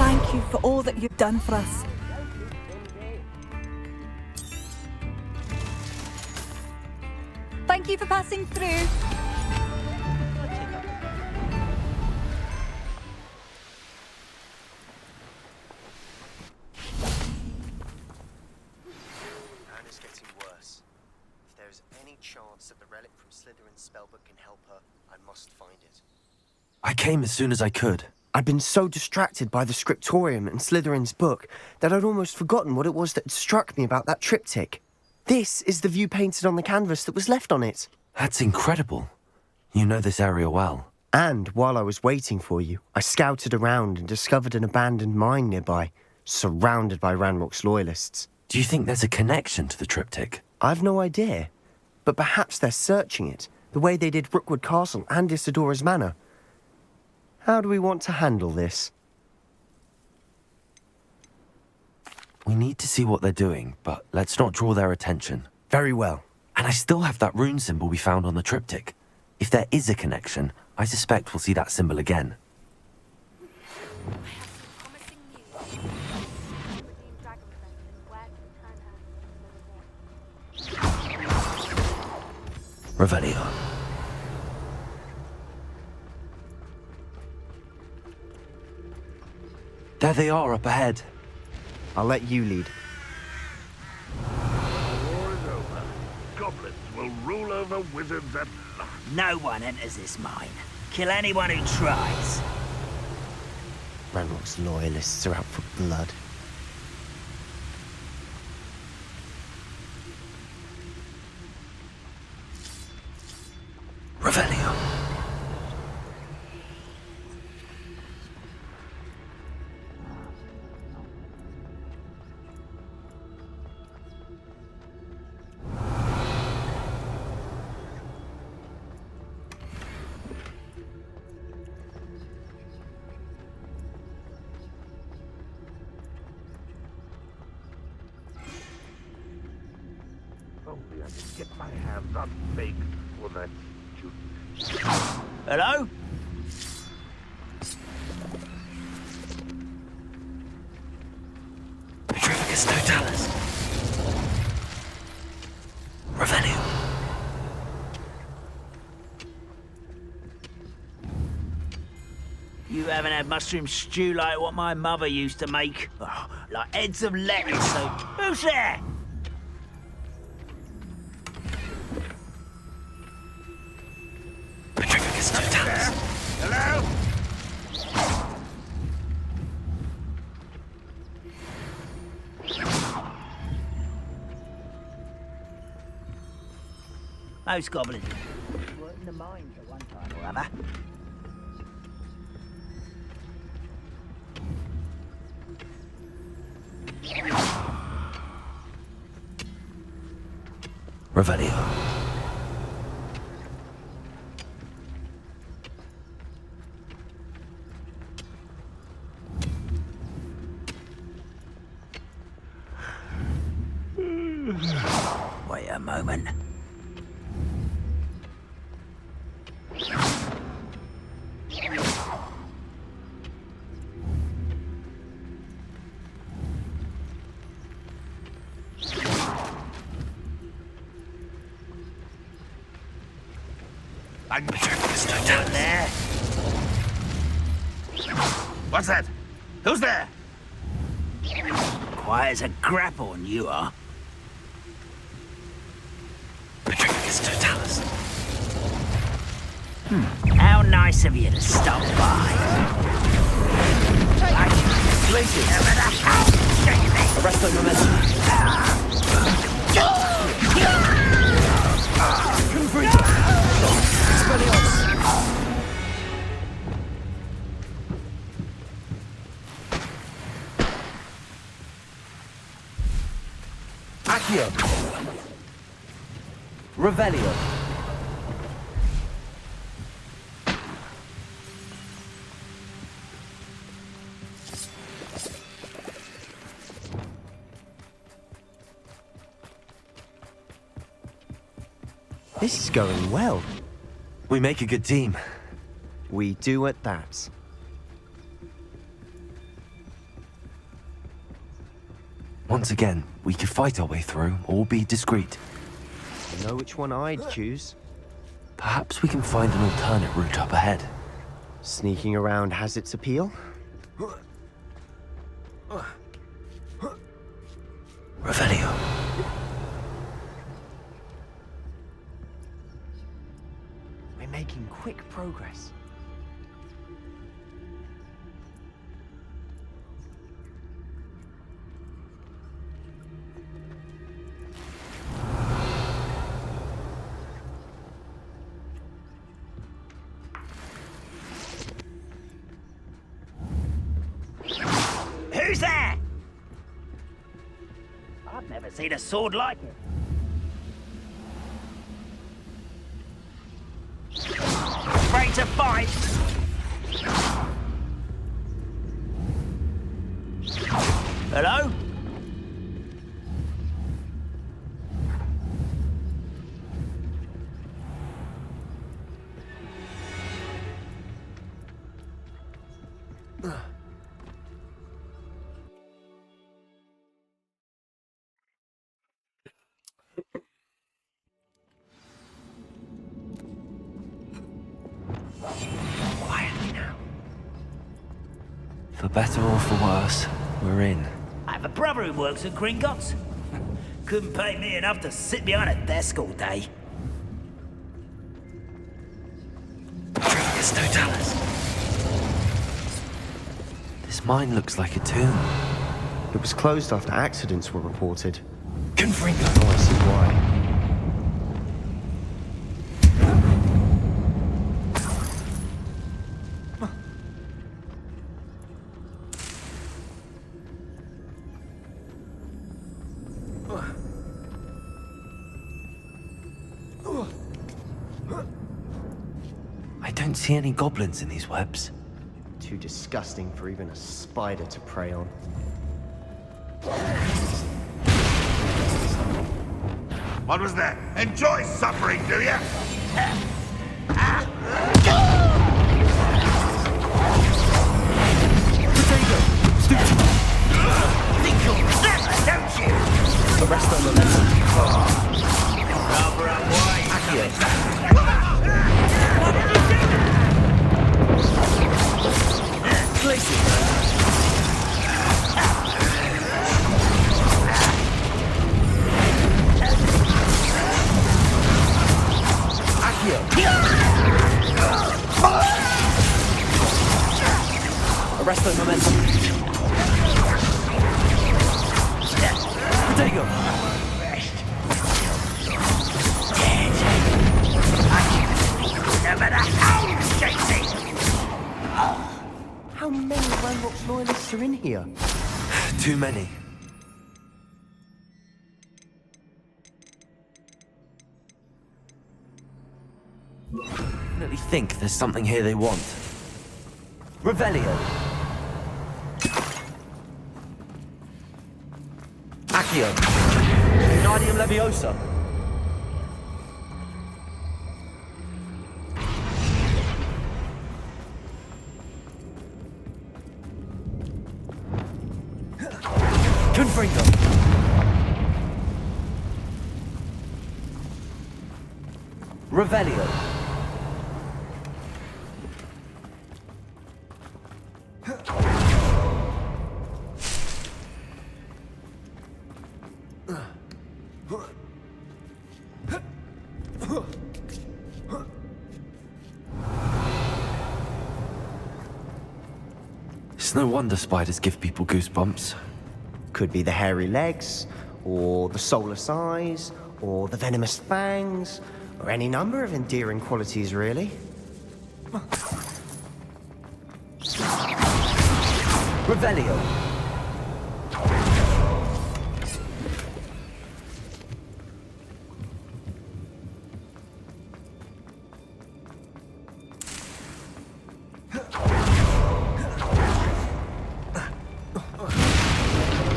Thank you for all that you've done for us. Thank you for passing through. Anna's getting worse. If there is any chance that the relic from Slytherin's spellbook can help her, I must find it. I came as soon as I could. I'd been so distracted by the scriptorium and Slytherin's book that I'd almost forgotten what it was that had struck me about that triptych. This is the view painted on the canvas that was left on it. That's incredible. You know this area well. And while I was waiting for you, I scouted around and discovered an abandoned mine nearby, surrounded by Ranrock's loyalists. Do you think there's a connection to the triptych? I've no idea, but perhaps they're searching it, the way they did Rookwood Castle and Isidora's Manor. How do we want to handle this? We need to see what they're doing, but let's not draw their attention. Very well. And I still have that rune symbol we found on the triptych. If there is a connection, I suspect we'll see that symbol again. Revelio. There they are up ahead. I'll let you lead. The war is over. Goblins will rule over wizards at last. No one enters this mine. Kill anyone who tries. Ranrock's loyalists are out for blood. Revelio. Only I can get my hands on big for that student. Hello? Petrificus totalis. Revelio. You haven't had mushroom stew like what my mother used to make? Oh, like heads of lettuce, so... Who's there? Petrificus totalis. Hello? Most goblins were in the mines at one time or other. Revelio. Wait a moment. I'm there. What's that? Who's there? Quiet as a grapple, you are. Petrificus totalis. How nice of you to stop by. Places. Arrest the momentum. Accio. Revelio. This is going well. We make a good team. We do at that. Once again, we could fight our way through or be discreet. You know which one I'd choose. Perhaps we can find an alternate route up ahead. Sneaking around has its appeal. Revelio. We're making quick progress. Who's there? I've never seen a sword like it. Afraid to fight? Hello? Quietly now. For better or for worse, we're in. I have a brother who works at Gringotts. Couldn't pay me enough to sit behind a desk all day. Trigus Totalis. This mine looks like a tomb. It was closed after accidents were reported. Confringo. Oh, I see why. I don't see any goblins in these webs. Too disgusting for even a spider to prey on. What was that? Enjoy suffering, do you? Think you're clever, don't you? Arrest the momentum. Rather unwise. Accio. Glacier. Accio. Arrest the momentum. Protego. No matter how you chase it. How many Ranrock's loyalists are in here? Too many. Definitely think there's something here they want. Revelio. Accio. Wingardium Leviosa. Confringo. Revelio. It's no wonder spiders give people goosebumps. Could be the hairy legs, or the soulless eyes, or the venomous fangs, or any number of endearing qualities, really. Revelio.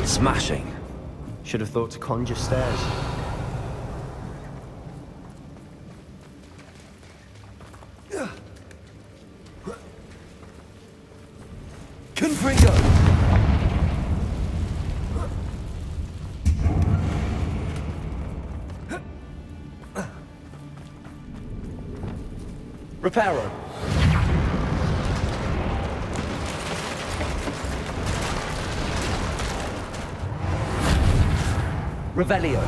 Smashing. Should have thought to conjure stairs. Confringo. Reparo. Revelio.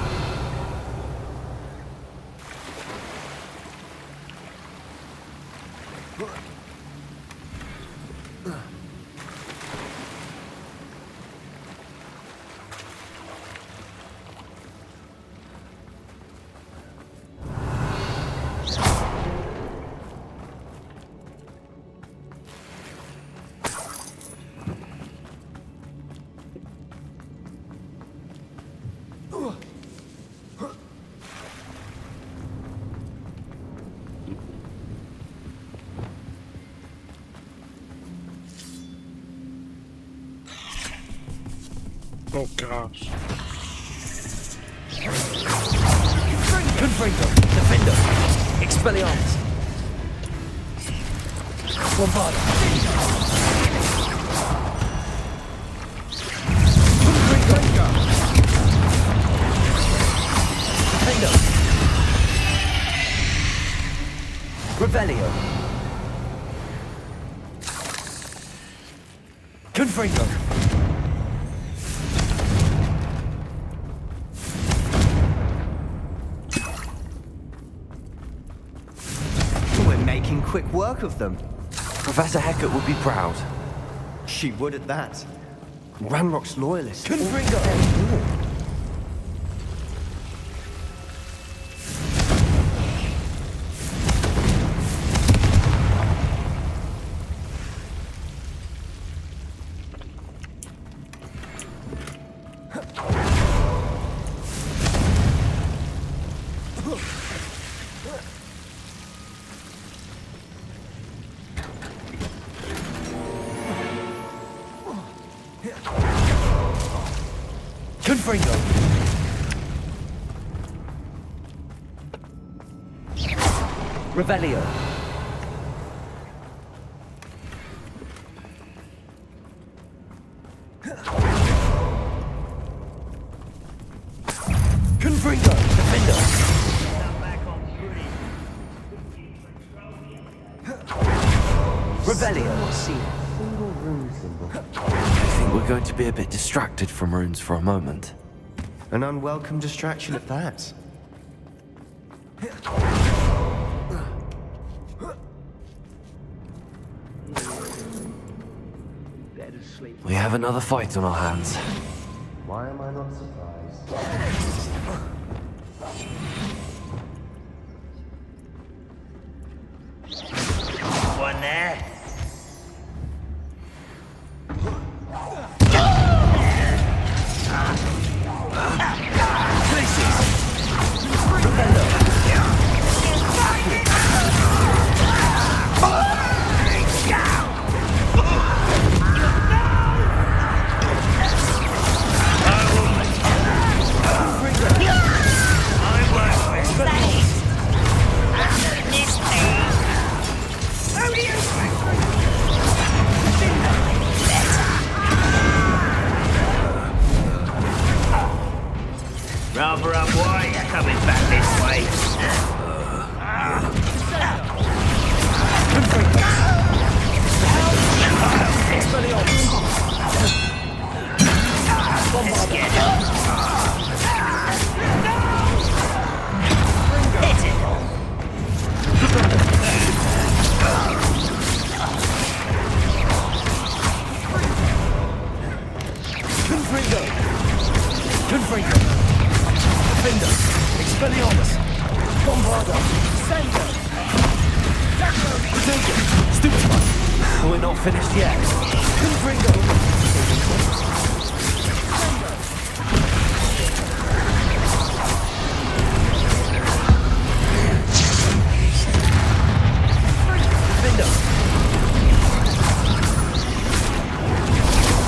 Oh gosh. Confringo. Defendo. Expelliarmus. Bombarda. Confringo. Defendo. Revelio. Confringo. Making quick work of them. Professor Hecat would be proud. She would at that. Ranrock's loyalists. Confringo. Confringo. Revelio. Confringo. Defender. Revelio. I think we're going to be a bit distracted from runes for a moment. An unwelcome distraction at that. We have another fight on our hands. Why am I not surprised? One there. Rather up why you're coming back this way. Let's get up. Hit it. Confringo. Confringo. Defender. Expelliarmus. Bombarda. Sender. Protego. Stupid one. We're not finished yet. Confringo. Defender.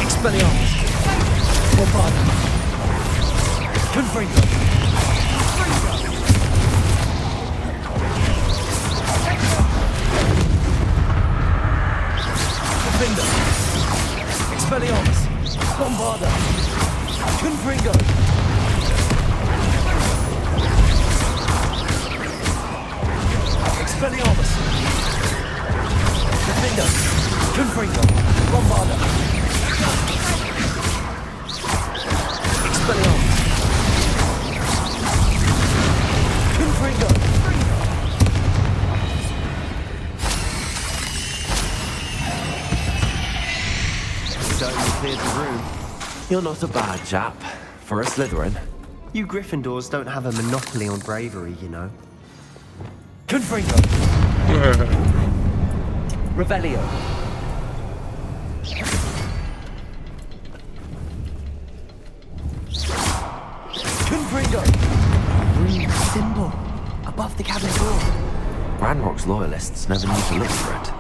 Expelliarmus. Bombarda. Confringo. Defender. Expelliarmus. Bombarda. Confringo. Expelliarmus. Defender! Confringo! Bombarda! Expelliarmus! Confringo! Certainly cleared the room. You're not a bad chap for a Slytherin. You Gryffindors don't have a monopoly on bravery, you know. Confringo! Revelio! Confringo! Green symbol above the cabin door. Ranrock's loyalists never need to look for it.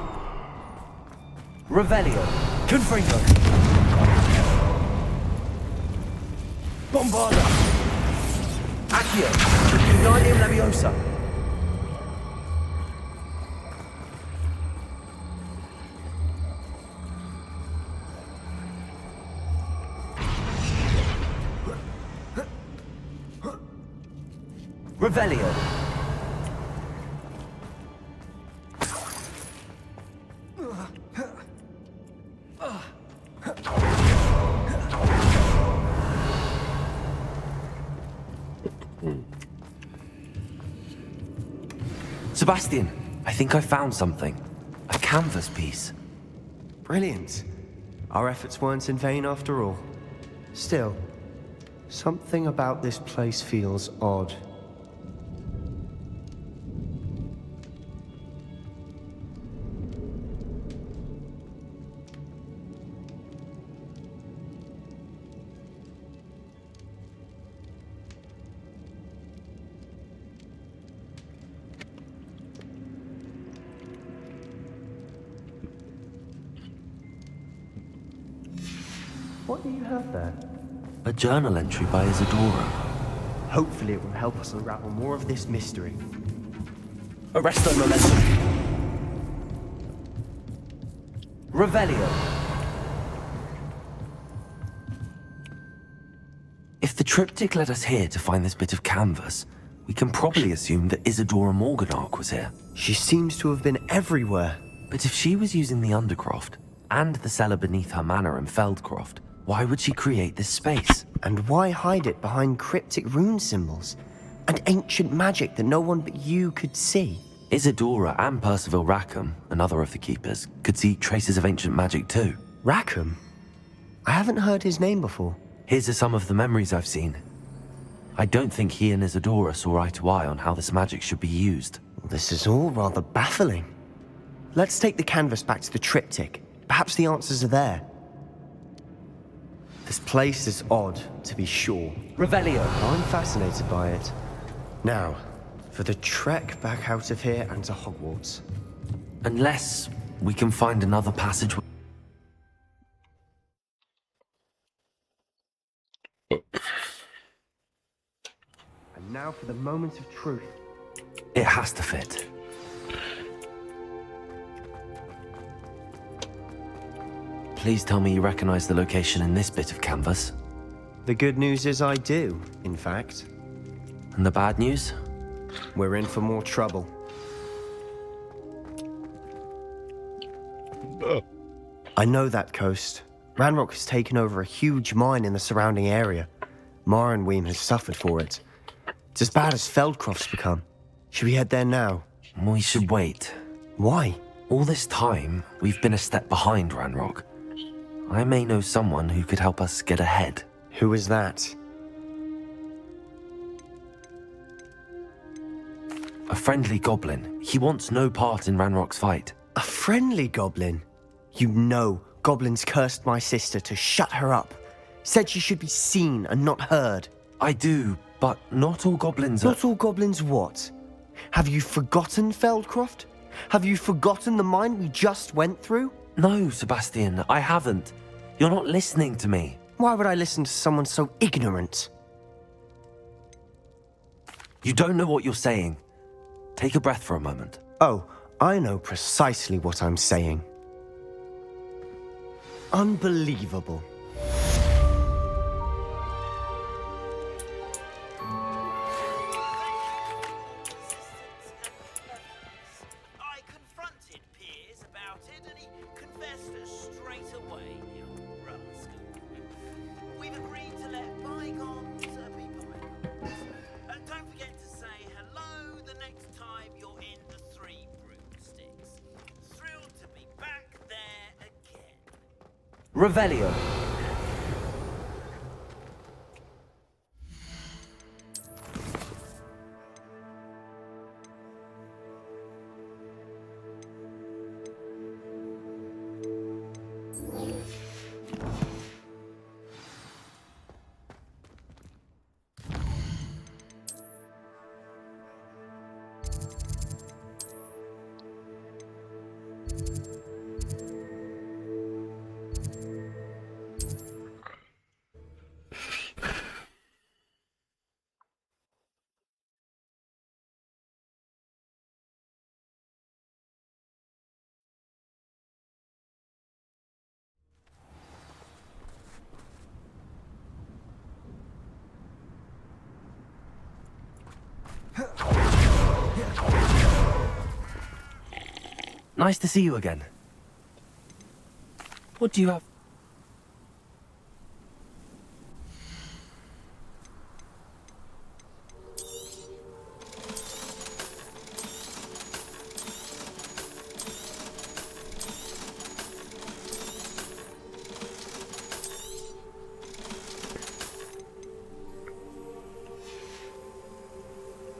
Revelio! Confringo! Bombarda! Accio! Wingardium Leviosa! Revelio! Sebastian, I think I found something. A canvas piece. Brilliant. Our efforts weren't in vain after all. Still, something about this place feels odd. What do you have there? A journal entry by Isadora. Hopefully it will help us unravel more of this mystery. Arresto Momentum! Revelio! If the triptych led us here to find this bit of canvas, we can probably assume that Isadora Morganach was here. She seems to have been everywhere. But if she was using the Undercroft, and the cellar beneath her manor in Feldcroft, why would she create this space? And why hide it behind cryptic rune symbols? And ancient magic that no one but you could see? Isadora and Percival Rackham, another of the Keepers, could see traces of ancient magic too. Rackham? I haven't heard his name before. His are some of the memories I've seen. I don't think he and Isadora saw eye to eye on how this magic should be used. This is all rather baffling. Let's take the canvas back to the triptych. Perhaps the answers are there. This place is odd, to be sure. Revelio! I'm fascinated by it. Now, for the trek back out of here and to Hogwarts. Unless we can find another passage. And now for the moment of truth. It has to fit. Please tell me you recognize the location in this bit of canvas. The good news is I do, in fact. And the bad news? We're in for more trouble. I know that coast. Ranrock has taken over a huge mine in the surrounding area. Marrenweem has suffered for it. It's as bad as Feldcroft's become. Should we head there now? We should wait. Why? All this time, we've been a step behind Ranrock. I may know someone who could help us get ahead. Who is that? A friendly goblin. He wants no part in Ranrock's fight. A friendly goblin? You know, goblins cursed my sister to shut her up. Said she should be seen and not heard. I do, but not all goblins are... Not all goblins what? Have you forgotten Feldcroft? Have you forgotten the mine we just went through? No, Sebastian, I haven't. You're not listening to me. Why would I listen to someone so ignorant? You don't know what you're saying. Take a breath for a moment. Oh, I know precisely what I'm saying. Unbelievable. I confronted peers about it Revelio. Nice to see you again. What do you have?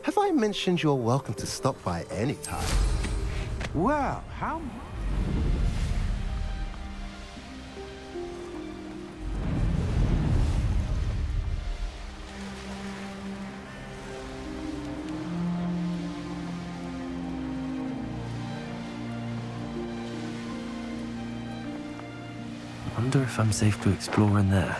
Have I mentioned you're welcome to stop by any time? Well, how... Wonder if I'm safe to explore in there.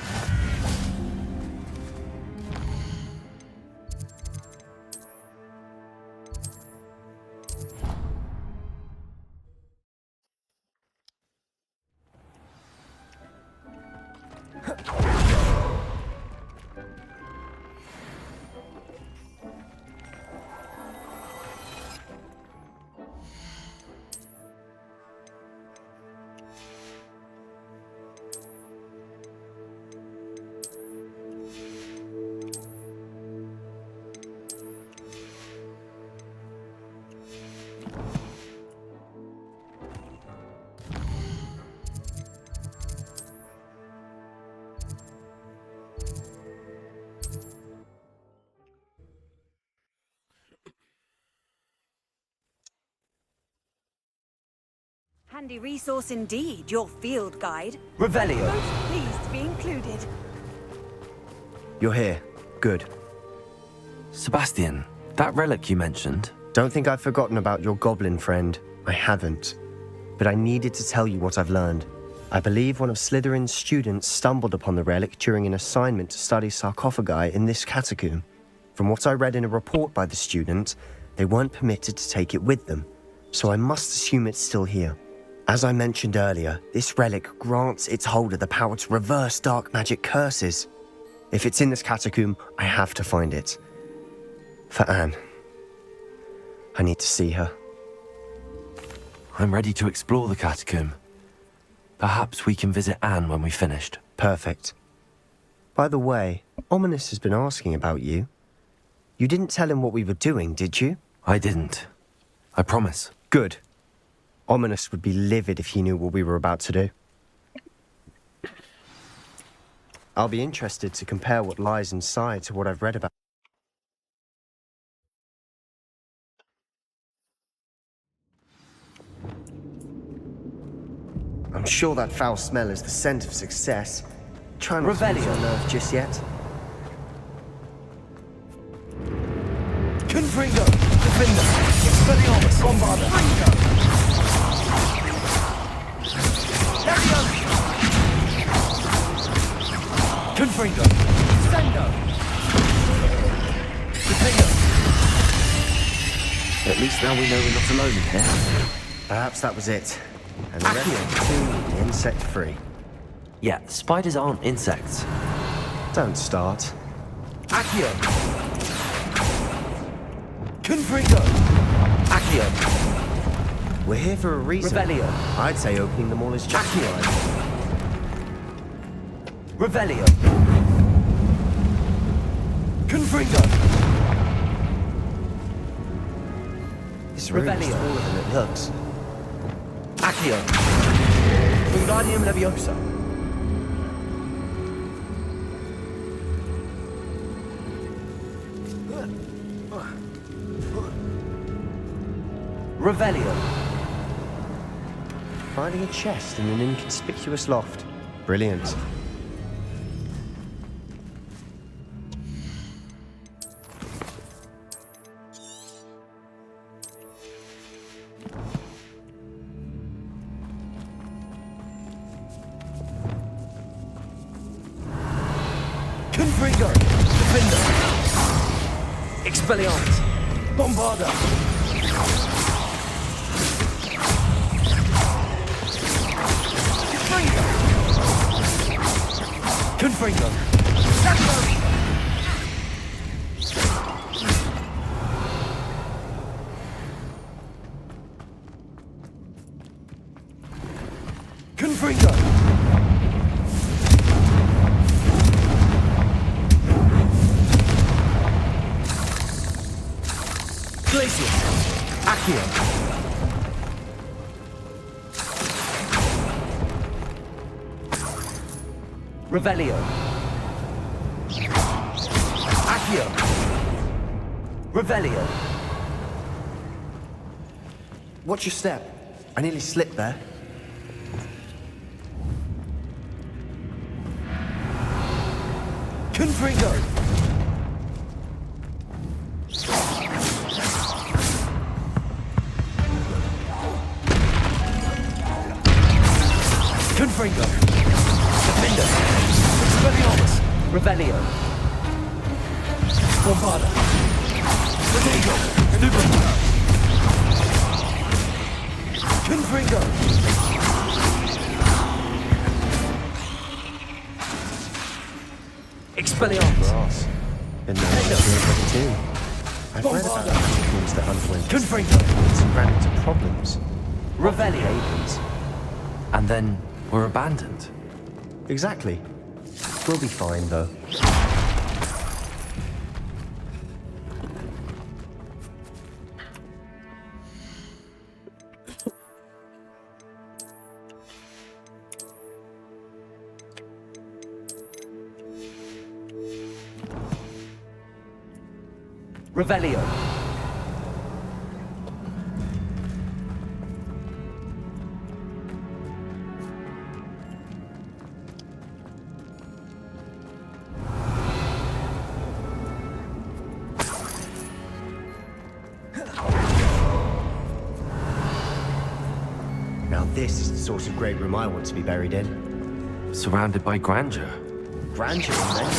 Handy resource indeed, your field guide. Revelio. Most pleased to be included. You're here. Good. Sebastian, that relic you mentioned. Don't think I've forgotten about your goblin friend. I haven't. But I needed to tell you what I've learned. I believe one of Slytherin's students stumbled upon the relic during an assignment to study sarcophagi in this catacomb. From what I read in a report by the student, they weren't permitted to take it with them, so I must assume it's still here. As I mentioned earlier, this relic grants its holder the power to reverse dark magic curses. If it's in this catacomb, I have to find it. For Anne. I need to see her. I'm ready to explore the catacomb. Perhaps we can visit Anne when we've finished. Perfect. By the way, Ominous has been asking about you. You didn't tell him what we were doing, did you? I didn't. I promise. Good. Ominous would be livid if he knew what we were about to do. I'll be interested to compare what lies inside to what I've read about. I'm sure that foul smell is the scent of success. Try not to lose your nerve just yet. Confringo! Defender! Expelliarmus! Bombarder! Fringo! Confringo! Sendo! Defender! At least now we know we're not alone in here. Perhaps that was it. And the rest are insect-free. Yeah, spiders aren't insects. Don't start. Accio! Confringo! Accio! We're here for a reason. Revelio. I'd say opening them all is justified. Revelio. Confringo. This room is smaller than it looks. Accio. Wingardium Leviosa. Revelio. Finding a chest in an inconspicuous loft. Brilliant. Confringo. Defender. Expelliarmus. Bombarda. Confringo. Confringo. Glacius. Accio. Revelio. Accio. Revelio. Watch your step. I nearly slipped there. Confringo. Confringo. Defender. Expelliarmus. Revelio. Bombarda. Protego. Stupendo. Confringo. Expelliarmus. Brass. Been known to do too. I've read about schools that underwent Confringo. and ran into problems. Revelio. And then were abandoned. Exactly. We'll be fine, though. Revelio. Now this is the sort of great room I want to be buried in. Surrounded by grandeur. Grandeur and then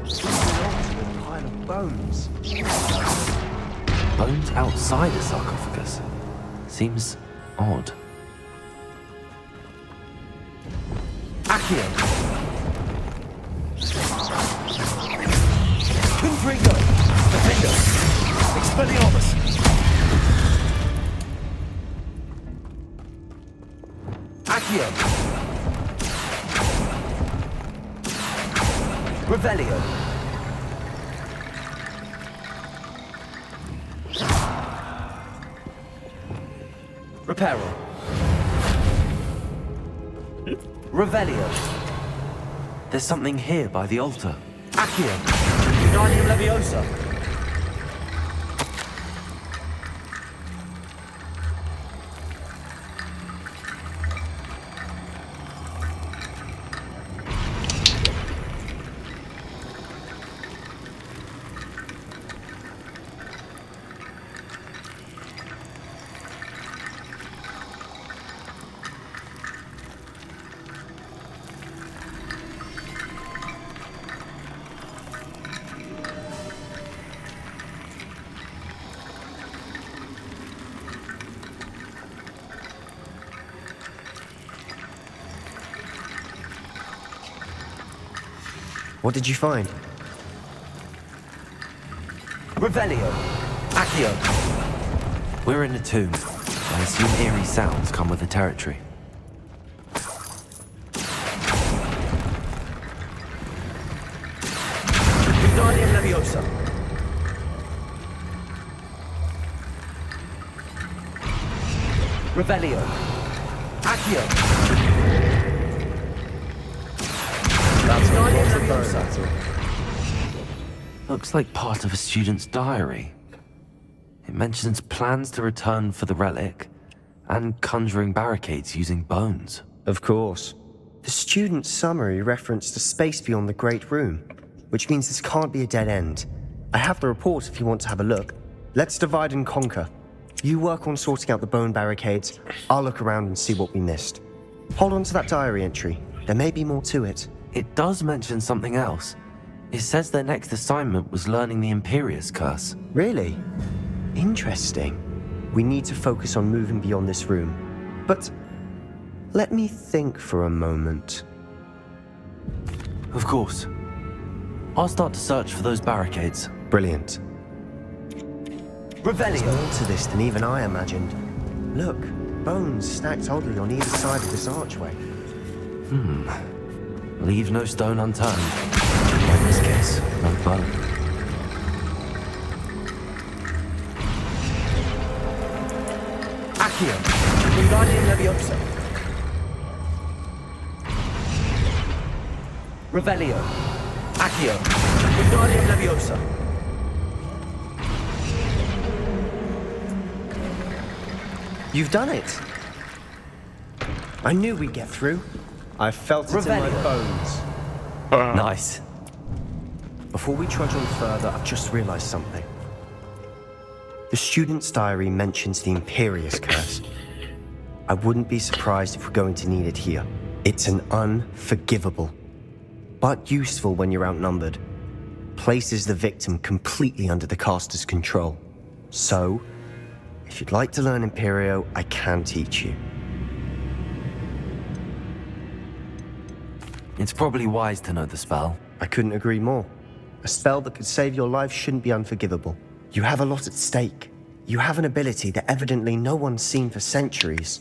some. A pile of bones. Bones outside a sarcophagus. Seems odd. Accio. Confringo. Defender. Expelliarmus. Accio. Revelio. Reparo. Revelio. There's something here by the altar. Accio. Guardian Leviosa. What did you find? Revelio. Accio. We're in a tomb. I assume eerie sounds come with the territory. Guardian Leviosa. Revelio. Accio. That's what Guardian was a Leviosa. bone. Looks like part of a student's diary. It mentions plans to return for the relic and conjuring barricades using bones. Of course. The student's summary referenced a space beyond the Great Room, which means this can't be a dead end. I have the report if you want to have a look. Let's divide and conquer. You work on sorting out the bone barricades. I'll look around and see what we missed. Hold on to that diary entry. There may be more to it. It does mention something else. It says their next assignment was learning the Imperius Curse. Really? Interesting. We need to focus on moving beyond this room. But let me think for a moment. Of course. I'll start to search for those barricades. Brilliant. Revelio. There's more to this than even I imagined. Look, bones stacked oddly on either side of this archway. Leave no stone unturned. In this case, no bone. Accio. Wingardium Leviosa. Revelio. Accio. Wingardium Leviosa. You've done it. I knew we'd get through. I felt it in my bones. Nice. Before we trudge on further, I've just realized something. The student's diary mentions the Imperius Curse. I wouldn't be surprised if we're going to need it here. It's an unforgivable, but useful when you're outnumbered. Places the victim completely under the caster's control. So, if you'd like to learn Imperio, I can teach you. It's probably wise to know the spell. I couldn't agree more. A spell that could save your life shouldn't be unforgivable. You have a lot at stake. You have an ability that evidently no one's seen for centuries.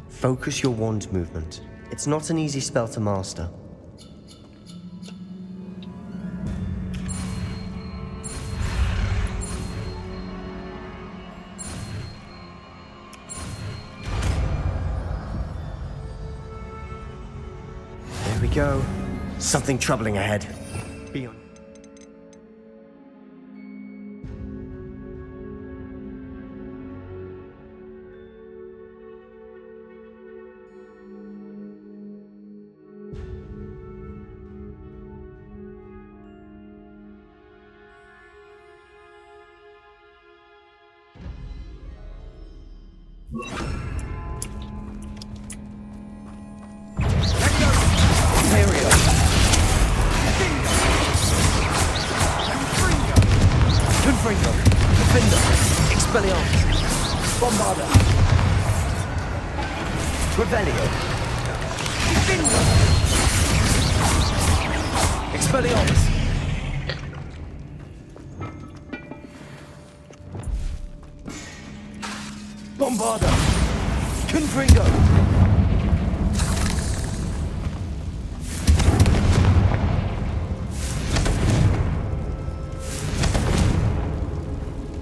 Focus your wand movement. It's not an easy spell to master. There we go. Something troubling ahead. Be on.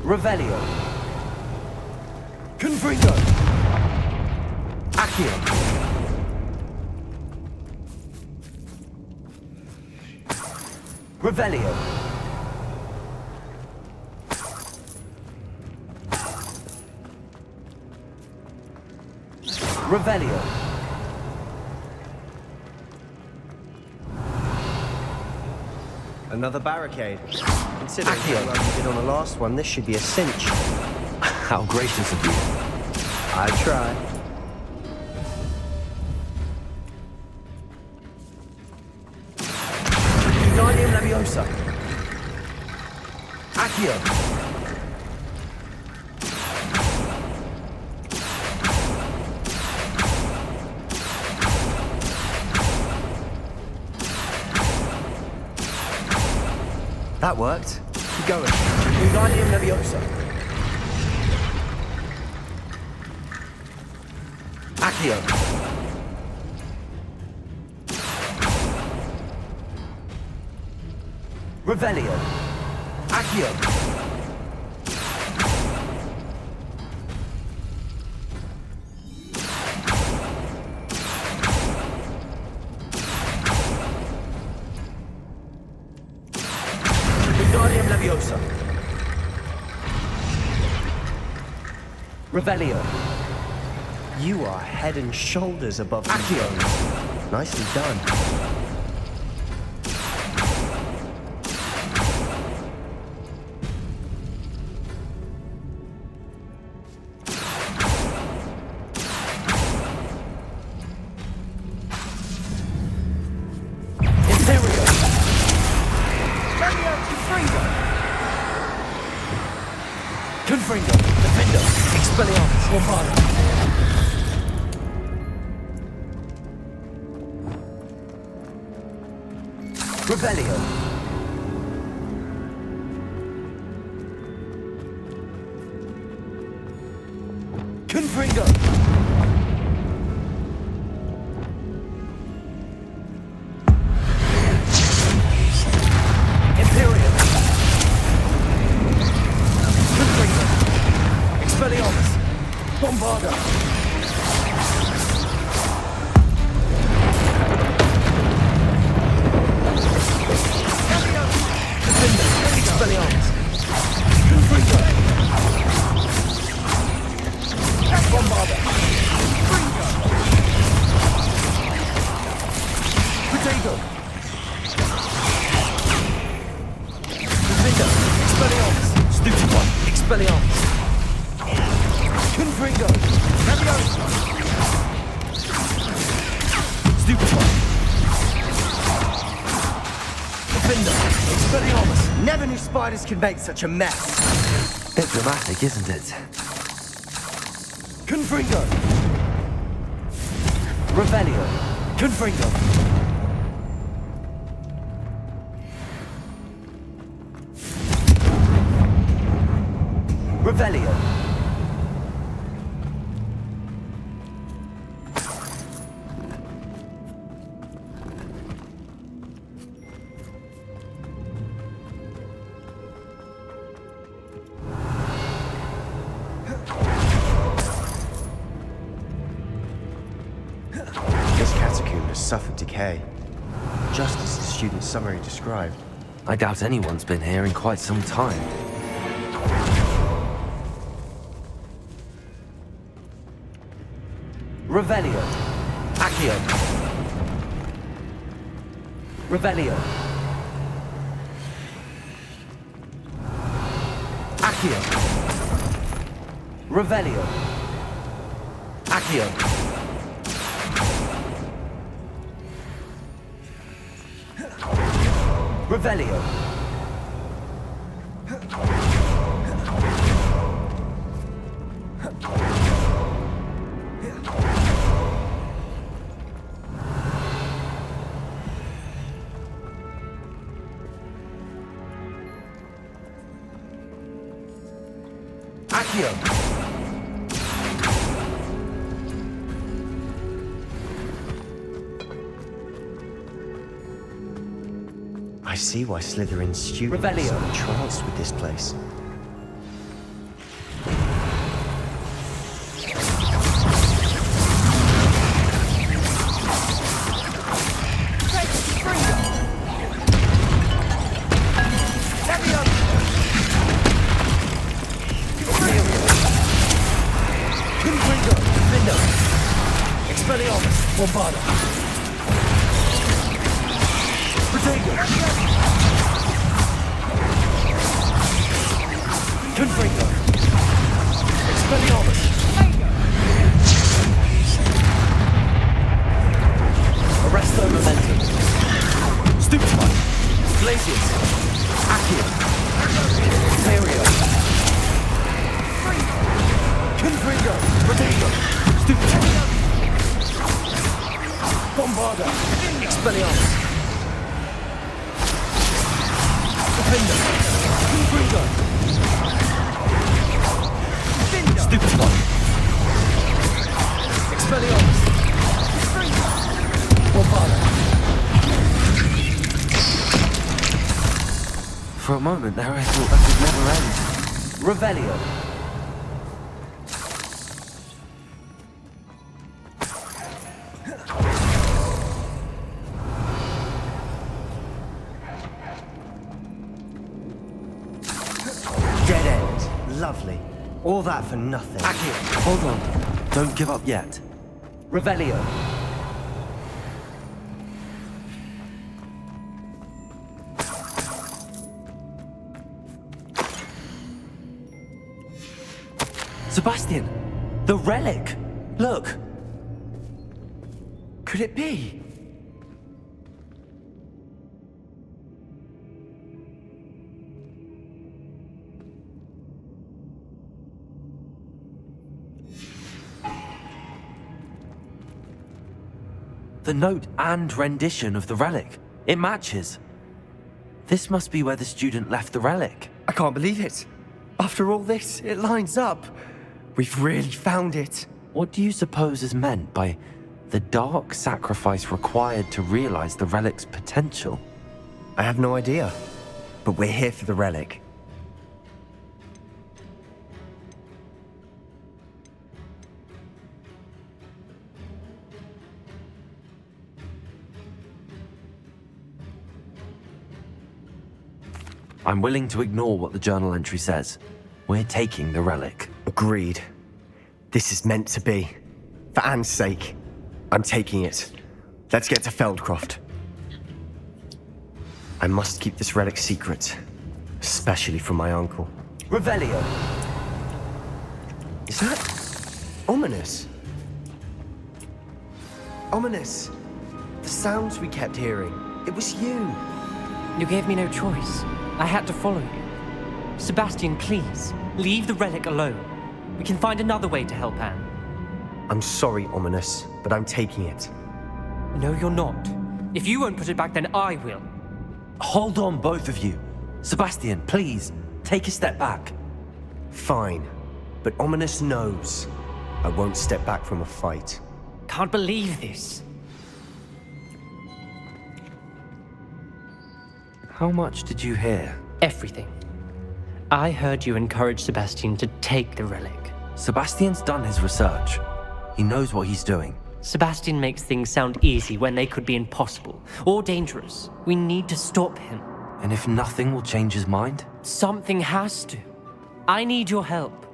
Revelio. Confringo. Accio. Revelio. Revelio. Another barricade. Considering how well you did on the last one, this should be a cinch. How gracious of you. I try. Wingardium Leviosa. Accio. That worked. Keep going. Wingardium Leviosa. Accio. Revelio. Accio. Wingardium Leviosa. Revelio. You are head and shoulders above these foes. Nicely done. Confringo. Defender. Expelliarmus. Bombarda. Revelio. Confringo. Imperial. Confringo. Expelliarmus. Bombarda. Expelliarmus. Confringo. Bombarda. Potato. Defender. Expelliarmus. Stupid one. Expelliarmus. Confringo. Leviosa. Stupid one. Defender. Expelliarmus. Never knew spiders could make such a mess. Bit dramatic, isn't it? Confringo. Revelio. Confringo. Revelio. This catacomb has suffered decay, just as the student's summary described. I doubt anyone's been here in quite some time. Revelio. Accio. Revelio. Accio. Revelio. Accio. Revelio. Accio. I see why Slytherin's students are Revelio. entranced with this place. Confringo. Defender. Expelliarmus. Bombarda. Potato. Confringo. Expelliarmus. Arresto momentum. Stupefy. Glacius. Accio. Imperio. Confringo. Potato. Stupefy. Bombarda. Expelliarmus. Defender. Confringo. Stupid one. Expelliarmus. Bombarda. For a moment there, I thought that would never end. Revelio. Dead end. Lovely. All that for nothing. Accio, hold on. Don't give up yet. Revelio. Sebastian! The relic! Look! Could it be? The note and rendition of the relic. It matches. This must be where the student left the relic. I can't believe it. After all this, it lines up. We've really found it. What do you suppose is meant by the dark sacrifice required to realize the relic's potential? I have no idea, but we're here for the relic. I'm willing to ignore what the journal entry says. We're taking the relic. Agreed. This is meant to be. For Anne's sake, I'm taking it. Let's get to Feldcroft. I must keep this relic secret, especially from my uncle. Revelio. Is that ominous? Ominous. The sounds we kept hearing. It was you. You gave me no choice. I had to follow you. Sebastian, please, leave the relic alone. We can find another way to help Anne. I'm sorry, Ominous, but I'm taking it. No, you're not. If you won't put it back, then I will. Hold on, both of you. Sebastian, please, take a step back. Fine, but Ominous knows I won't step back from a fight. Can't believe this. How much did you hear? Everything. I heard you encourage Sebastian to take the relic. Sebastian's done his research. He knows what he's doing. Sebastian makes things sound easy when they could be impossible or dangerous. We need to stop him. And if nothing will change his mind? Something has to. I need your help.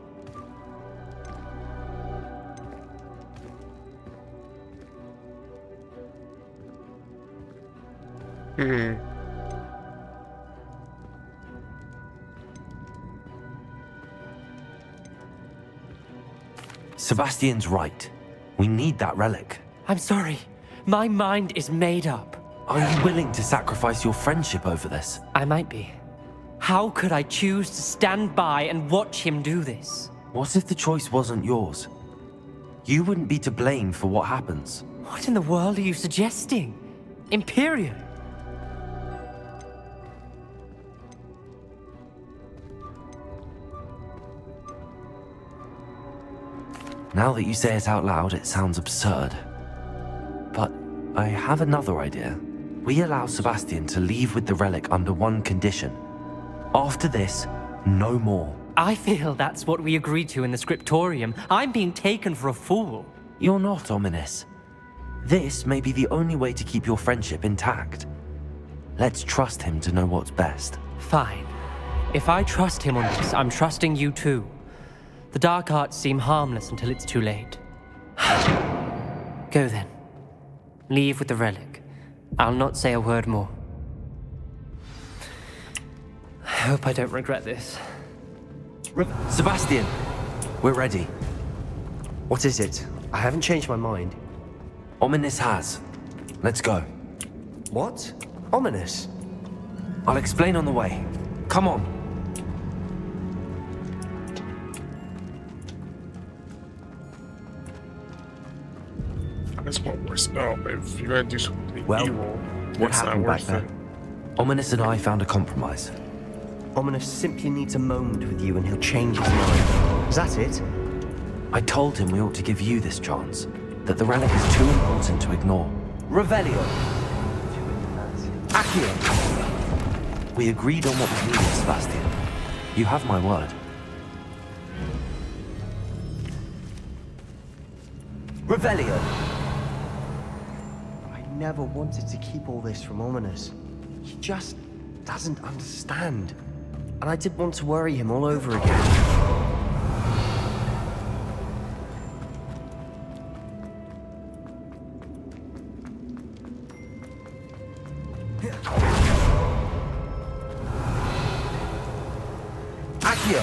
Sebastian's right. We need that relic. I'm sorry. My mind is made up. Are you willing to sacrifice your friendship over this? I might be. How could I choose to stand by and watch him do this? What if the choice wasn't yours? You wouldn't be to blame for what happens. What in the world are you suggesting? Imperium? Now that you say it out loud, it sounds absurd. But I have another idea. We allow Sebastian to leave with the relic under one condition. After this, no more. I feel that's what we agreed to in the scriptorium. I'm being taken for a fool. You're not, Ominous. This may be the only way to keep your friendship intact. Let's trust him to know what's best. Fine. If I trust him on this, I'm trusting you too. The dark arts seem harmless until it's too late. Go then. Leave with the relic. I'll not say a word more. I hope I don't regret this. Sebastian, we're ready. What is it? I haven't changed my mind. Ominous has. Let's go. What? Ominous? I'll explain on the way. Come on. That's not worse. No, if you're gonna do something Well, evil, what it's not happened back worth then? it. Ominous and I found a compromise. Ominous simply needs a moment with you and he'll change his mind. Is that it? I told him we ought to give you this chance, that the relic is too important to ignore. Revelio. Accio. We agreed on what was needed, Sebastian. You have my word. Revelio. I never wanted to keep all this from Ominous. He just doesn't understand. And I didn't want to worry him all over again. Accio.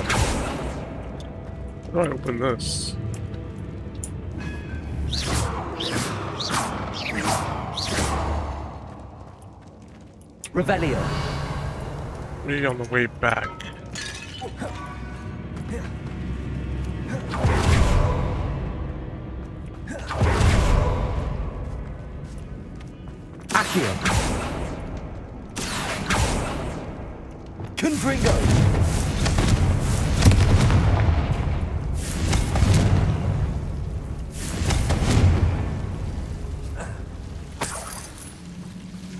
How do I open this? Revelio. Maybe on the way back. Accio. Confringo.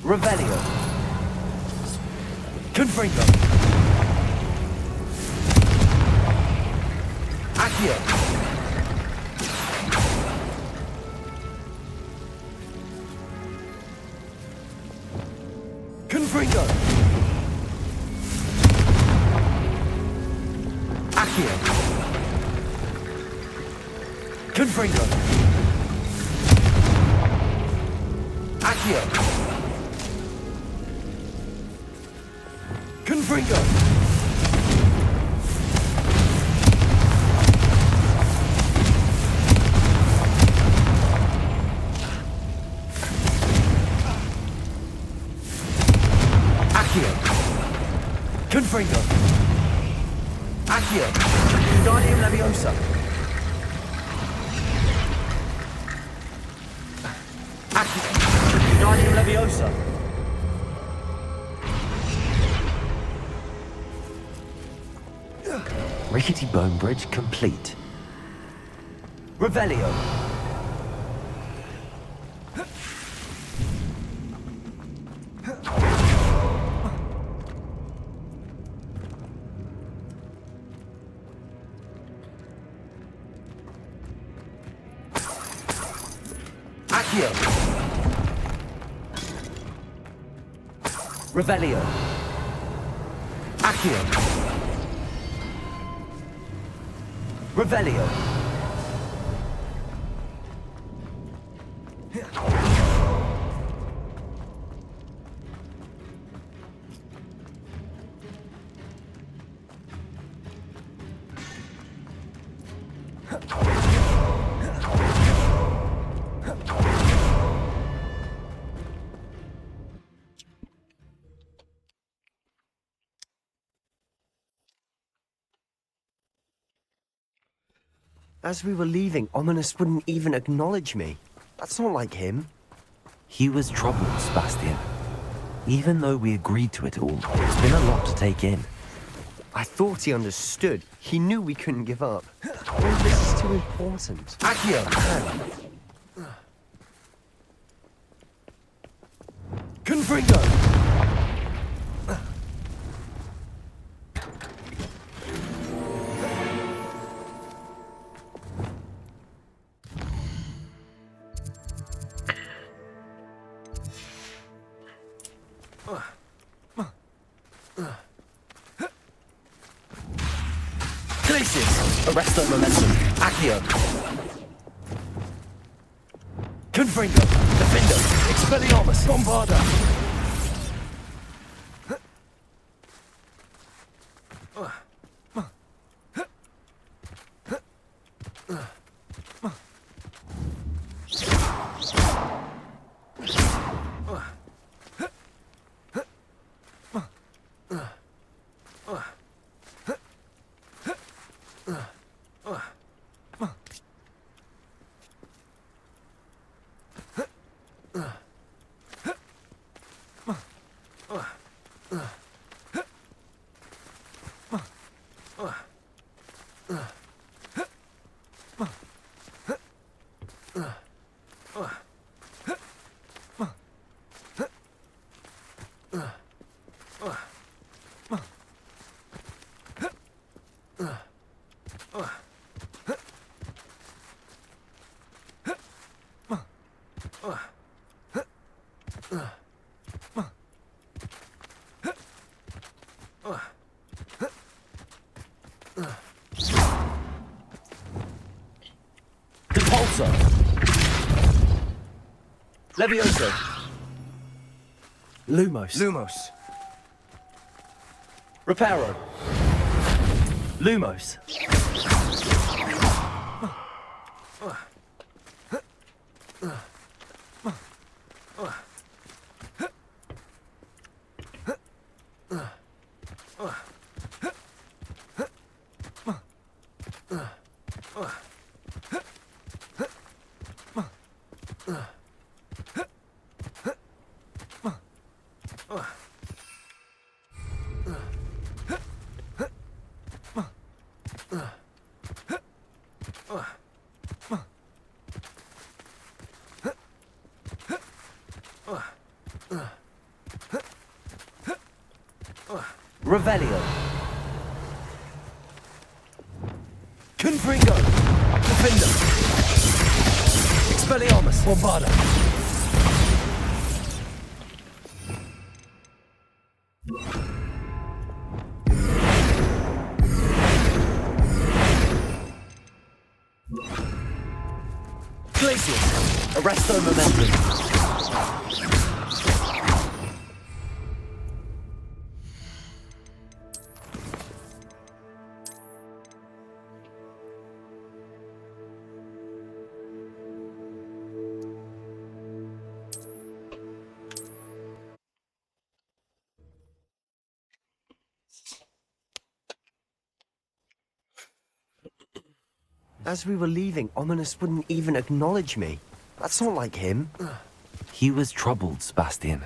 Revelio. Confringo. Accio. Confringo. Accio. Confringo. Accio. Confringo. Accio. Confringo. Accio. Wingardium Leviosa. Accio. Wingardium Leviosa. Rickety bone bridge complete. Revelio. Accio. Revelio. Accio. Revelio. As we were leaving, Ominous wouldn't even acknowledge me. That's not like him. He was troubled, Sebastian. Even though we agreed to it all, it's been a lot to take in. I thought he understood. He knew we couldn't give up. All this is too important. Accio. Confringo. Glacius. Arresto momentum. Accio. Confringo. Defendo. Expelliarmus. Bombarda. Levioso. Lumos. Reparo. Lumos. Revelio. Confringo. Defender. Expelliarmus. Bombarda. Glacius. Arresto Momentum. As we were leaving, Ominous wouldn't even acknowledge me. That's not like him. He was troubled, Sebastian.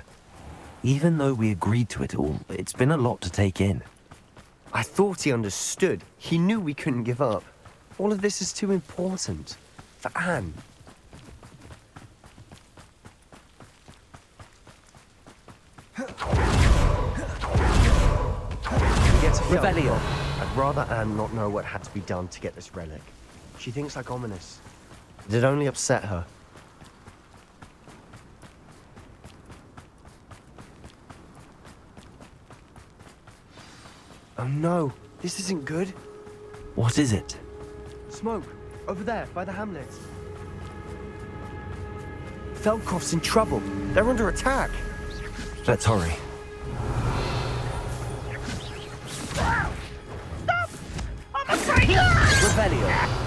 Even though we agreed to it all, it's been a lot to take in. I thought he understood. He knew we couldn't give up. All of this is too important. For Anne. Revelio. I'd rather Anne not know what had to be done to get this relic. She thinks like Ominous. It'd only upset her. Oh no, this isn't good. What is it? Smoke, over there, by the hamlet. Feldcroft's in trouble. They're under attack. Let's hurry. Revelio.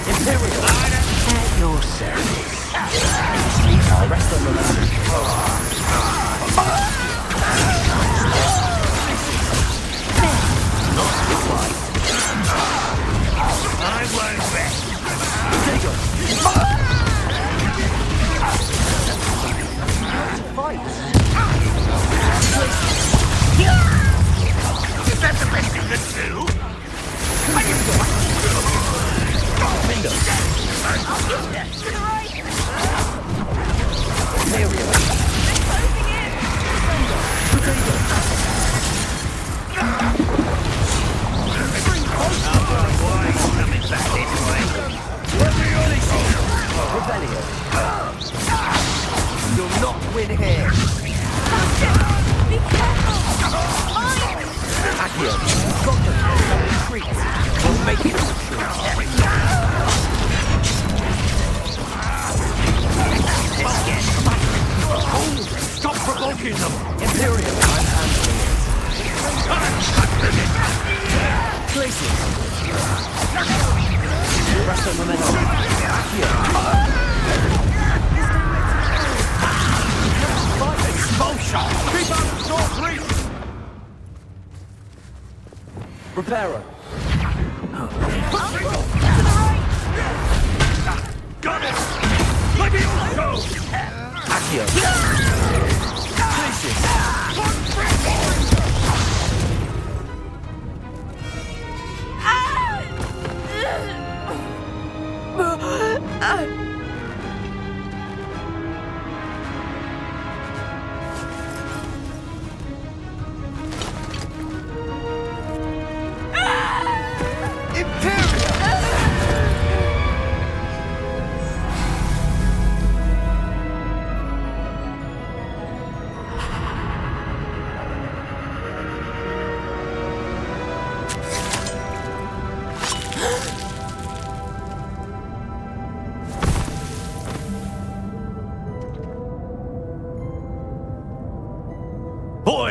Imperial. At your service. Arrest them, I won't rest. Is that the best you can do? Window. You'll not win here. Be careful! Accio, got them. Retreat. We'll make it Stop provoking them! Imperial, I'm handling it. Glacius. Resto Momentum. Accio. Expulsion! Keep up short reach! Reparo. Got it! Let me go! Accio.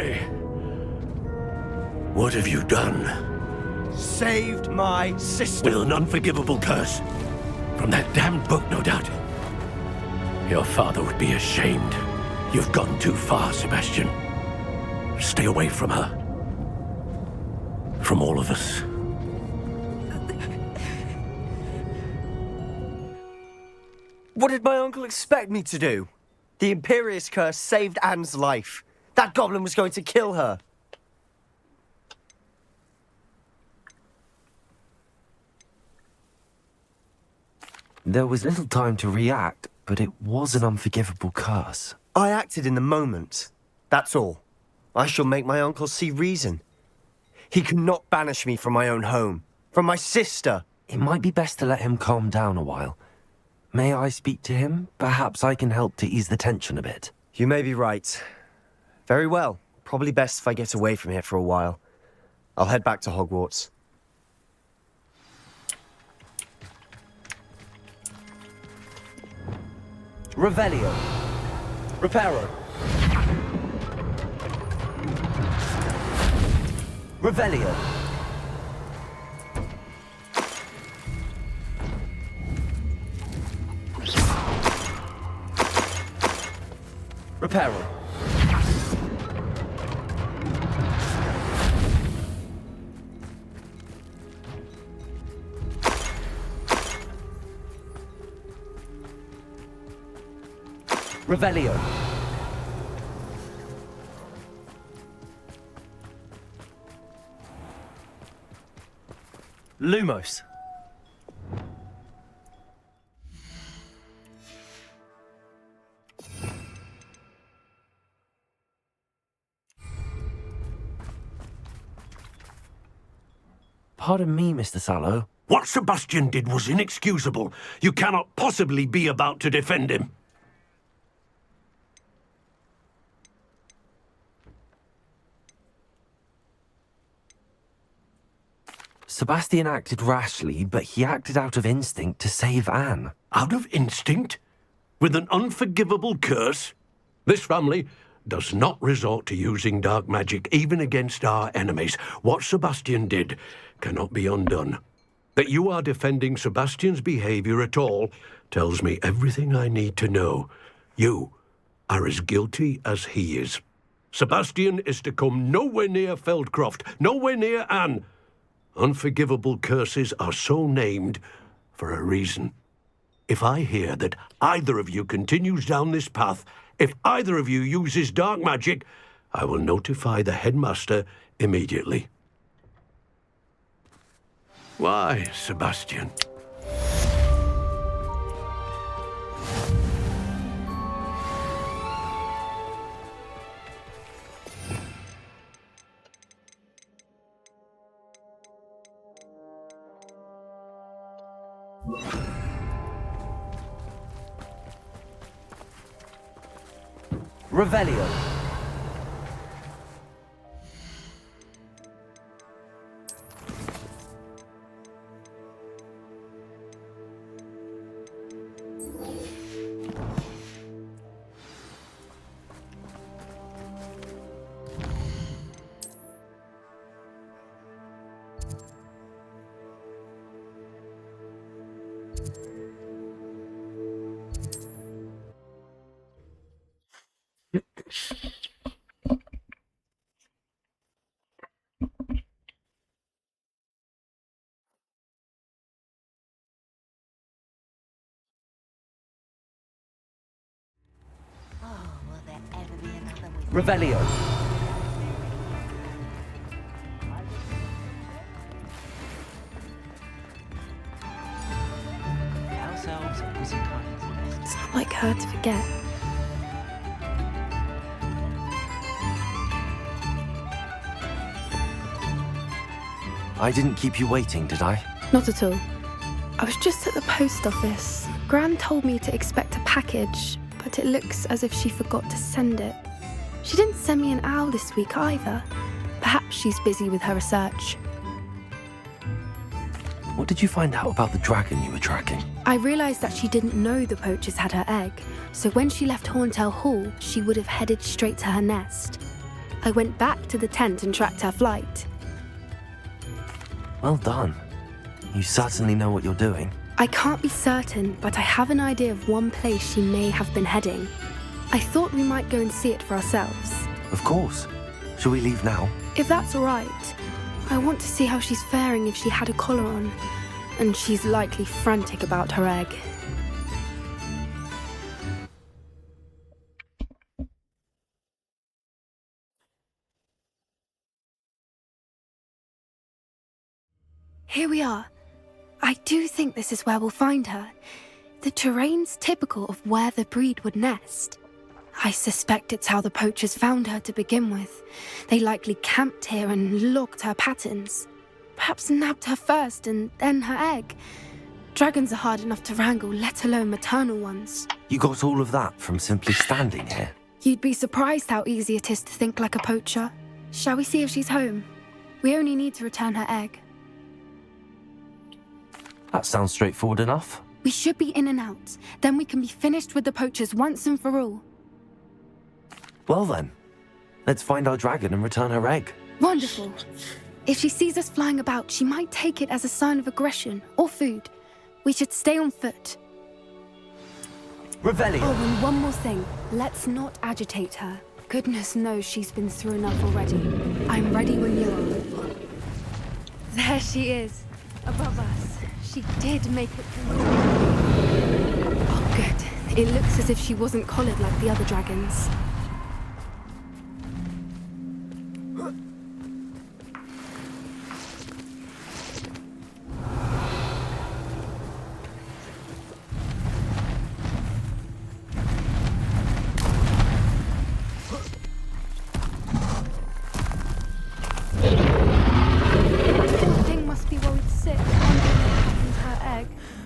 Why? What have you done? Saved my sister. With an unforgivable curse. From that damned book, no doubt. Your father would be ashamed. You've gone too far, Sebastian. Stay away from her. From all of us. What did my uncle expect me to do? The Imperious curse saved Anne's life. That goblin was going to kill her. There was little time to react, but it was an unforgivable curse. I acted in the moment. That's all. I shall make my uncle see reason. He cannot banish me from my own home, from my sister. It might be best to let him calm down a while. May I speak to him? Perhaps I can help to ease the tension a bit. You may be right. Very well. Probably best if I get away from here for a while. I'll head back to Hogwarts. Revelio. Reparo. Revelio. Reparo. Revelio. Lumos. Pardon me, Mr. Sallow. What Sebastian did was inexcusable. You cannot possibly be about to defend him. Sebastian acted rashly, but he acted out of instinct to save Anne. Out of instinct? With an unforgivable curse? This family does not resort to using dark magic, even against our enemies. What Sebastian did cannot be undone. That you are defending Sebastian's behavior at all tells me everything I need to know. You are as guilty as he is. Sebastian is to come nowhere near Feldcroft, nowhere near Anne. Unforgivable curses are so named for a reason. If I hear that either of you continues down this path, if either of you uses dark magic, I will notify the headmaster immediately. Why, Sebastian? Revelio. Revelio. It's not like her to forget. I didn't keep you waiting, did I? Not at all. I was just at the post office. Gran told me to expect a package, but it looks as if she forgot to send it. She didn't send me an owl this week either. Perhaps she's busy with her research. What did you find out about the dragon you were tracking? I realised that she didn't know the poachers had her egg, so when she left Horntail Hall, she would have headed straight to her nest. I went back to the tent and tracked her flight. Well done. You certainly know what you're doing. I can't be certain, but I have an idea of one place she may have been heading. I thought we might go and see it for ourselves. Of course. Shall we leave now? If that's all right. I want to see how she's faring if she had a collar on. And she's likely frantic about her egg. Here we are. I do think this is where we'll find her. The terrain's typical of where the breed would nest. I suspect it's how the poachers found her to begin with. They likely camped here and logged her patterns. Perhaps nabbed her first and then her egg. Dragons are hard enough to wrangle, let alone maternal ones. You got all of that from simply standing here? You'd be surprised how easy it is to think like a poacher. Shall we see if she's home? We only need to return her egg. That sounds straightforward enough. We should be in and out. Then we can be finished with the poachers once and for all. Well then, let's find our dragon and return her egg. Wonderful. If she sees us flying about, she might take it as a sign of aggression or food. We should stay on foot. Revelio. Oh, and one more thing. Let's not agitate her. Goodness knows she's been through enough already. I'm ready when you are. There she is, above us. She did make it through. Oh, good. It looks as if she wasn't collared like the other dragons.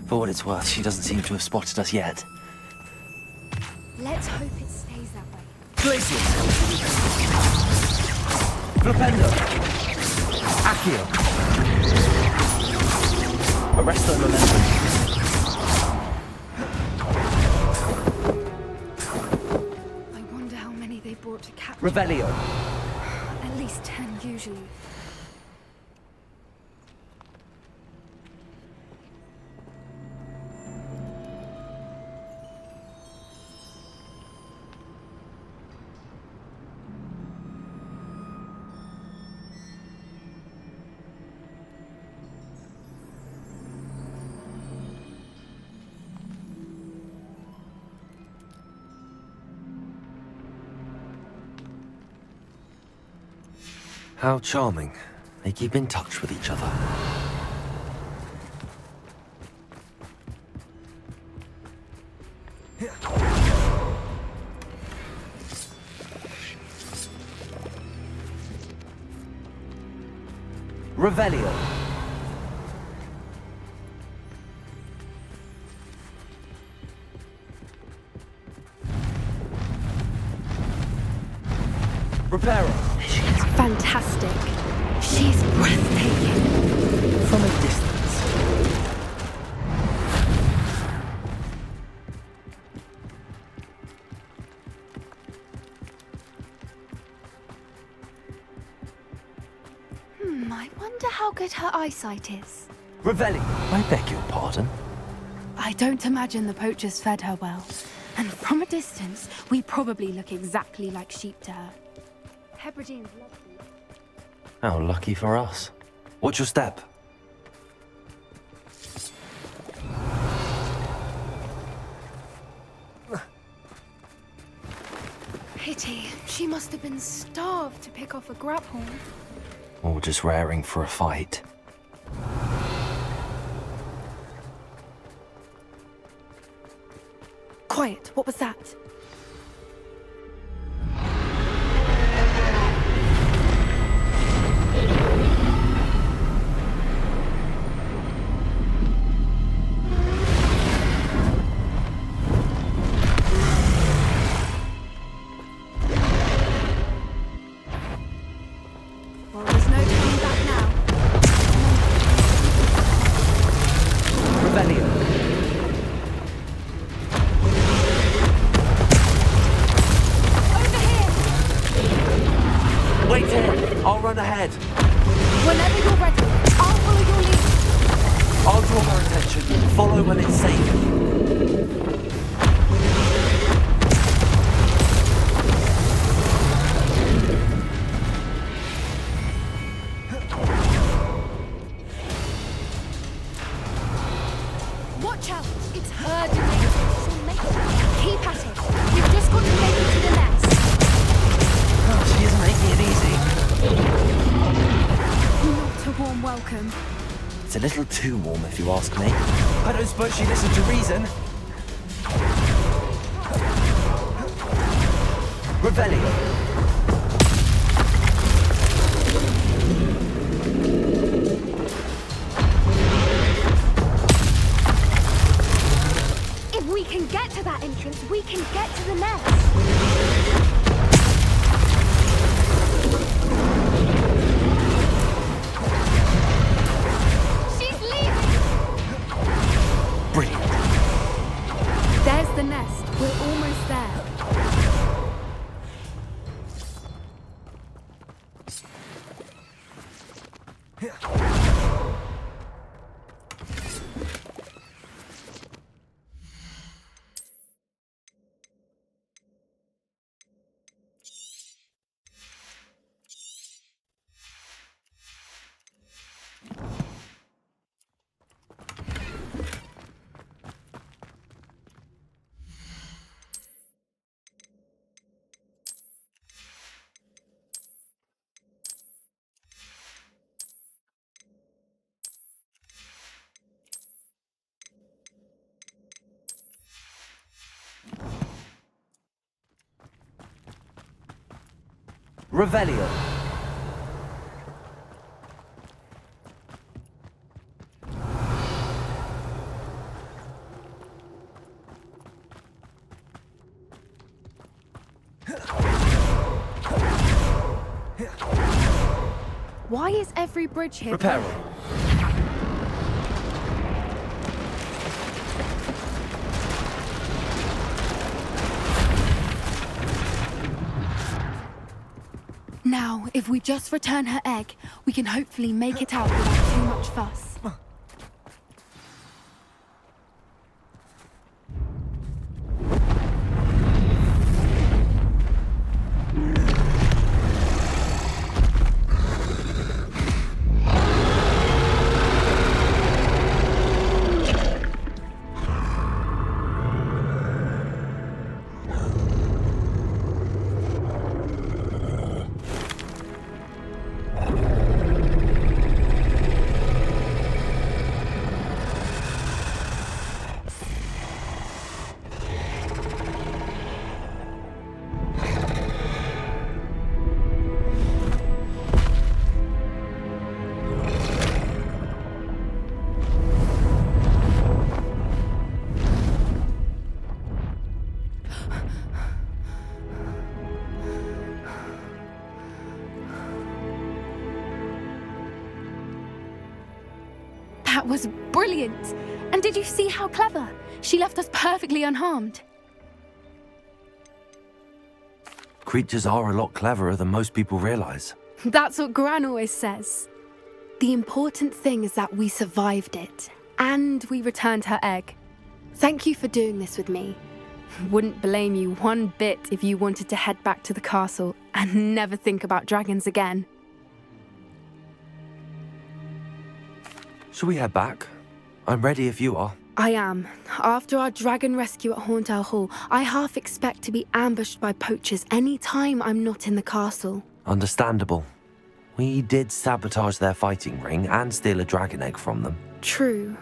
For what it's worth, she doesn't seem to have spotted us yet. Let's hope it stays that way. Glacius. Flipendo. Accio. Arrest the momentum. I wonder how many they brought to capture. Revelio. At least 10 usually. How charming. They keep in touch with each other. Revelio. Reparo. She's fantastic. She's breathtaking. From a distance. I wonder how good her eyesight is. Revelio. I beg your pardon? I don't imagine the poachers fed her well. And from a distance, we probably look exactly like sheep to her. Hebrideans love them. How lucky for us. What's your step? Pity. She must have been starved to pick off a grapple. Or just raring for a fight. Quiet. What was that? Well, there's no turning back now. Revelio. run ahead. Whenever you're ready, I'll follow your lead. I'll draw her attention. Follow when it's safe. Watch out! It's herding it. She'll make it. Keep at it. You've just got to make it to the nest. Oh, she is making it easy. Not a warm welcome. It's a little too warm, if you ask me. I don't suppose she listened to reason. Revelio. If we can get to that entrance, we can get to the nest. She's leaving! Brilliant. There's the nest. We're almost there. Revelio. Why is every bridge here? Reparo. Now, if we just return her egg, we can hopefully make it out without too much fuss. That was brilliant! And did you see how clever? She left us perfectly unharmed. Creatures are a lot cleverer than most people realize. That's what Gran always says. The important thing is that we survived it, and we returned her egg. Thank you for doing this with me. Wouldn't blame you one bit if you wanted to head back to the castle and never think about dragons again. Shall we head back? I'm ready if you are. I am. After our dragon rescue at Hauntow Hall, I half expect to be ambushed by poachers any time I'm not in the castle. Understandable. We did sabotage their fighting ring and steal a dragon egg from them. True.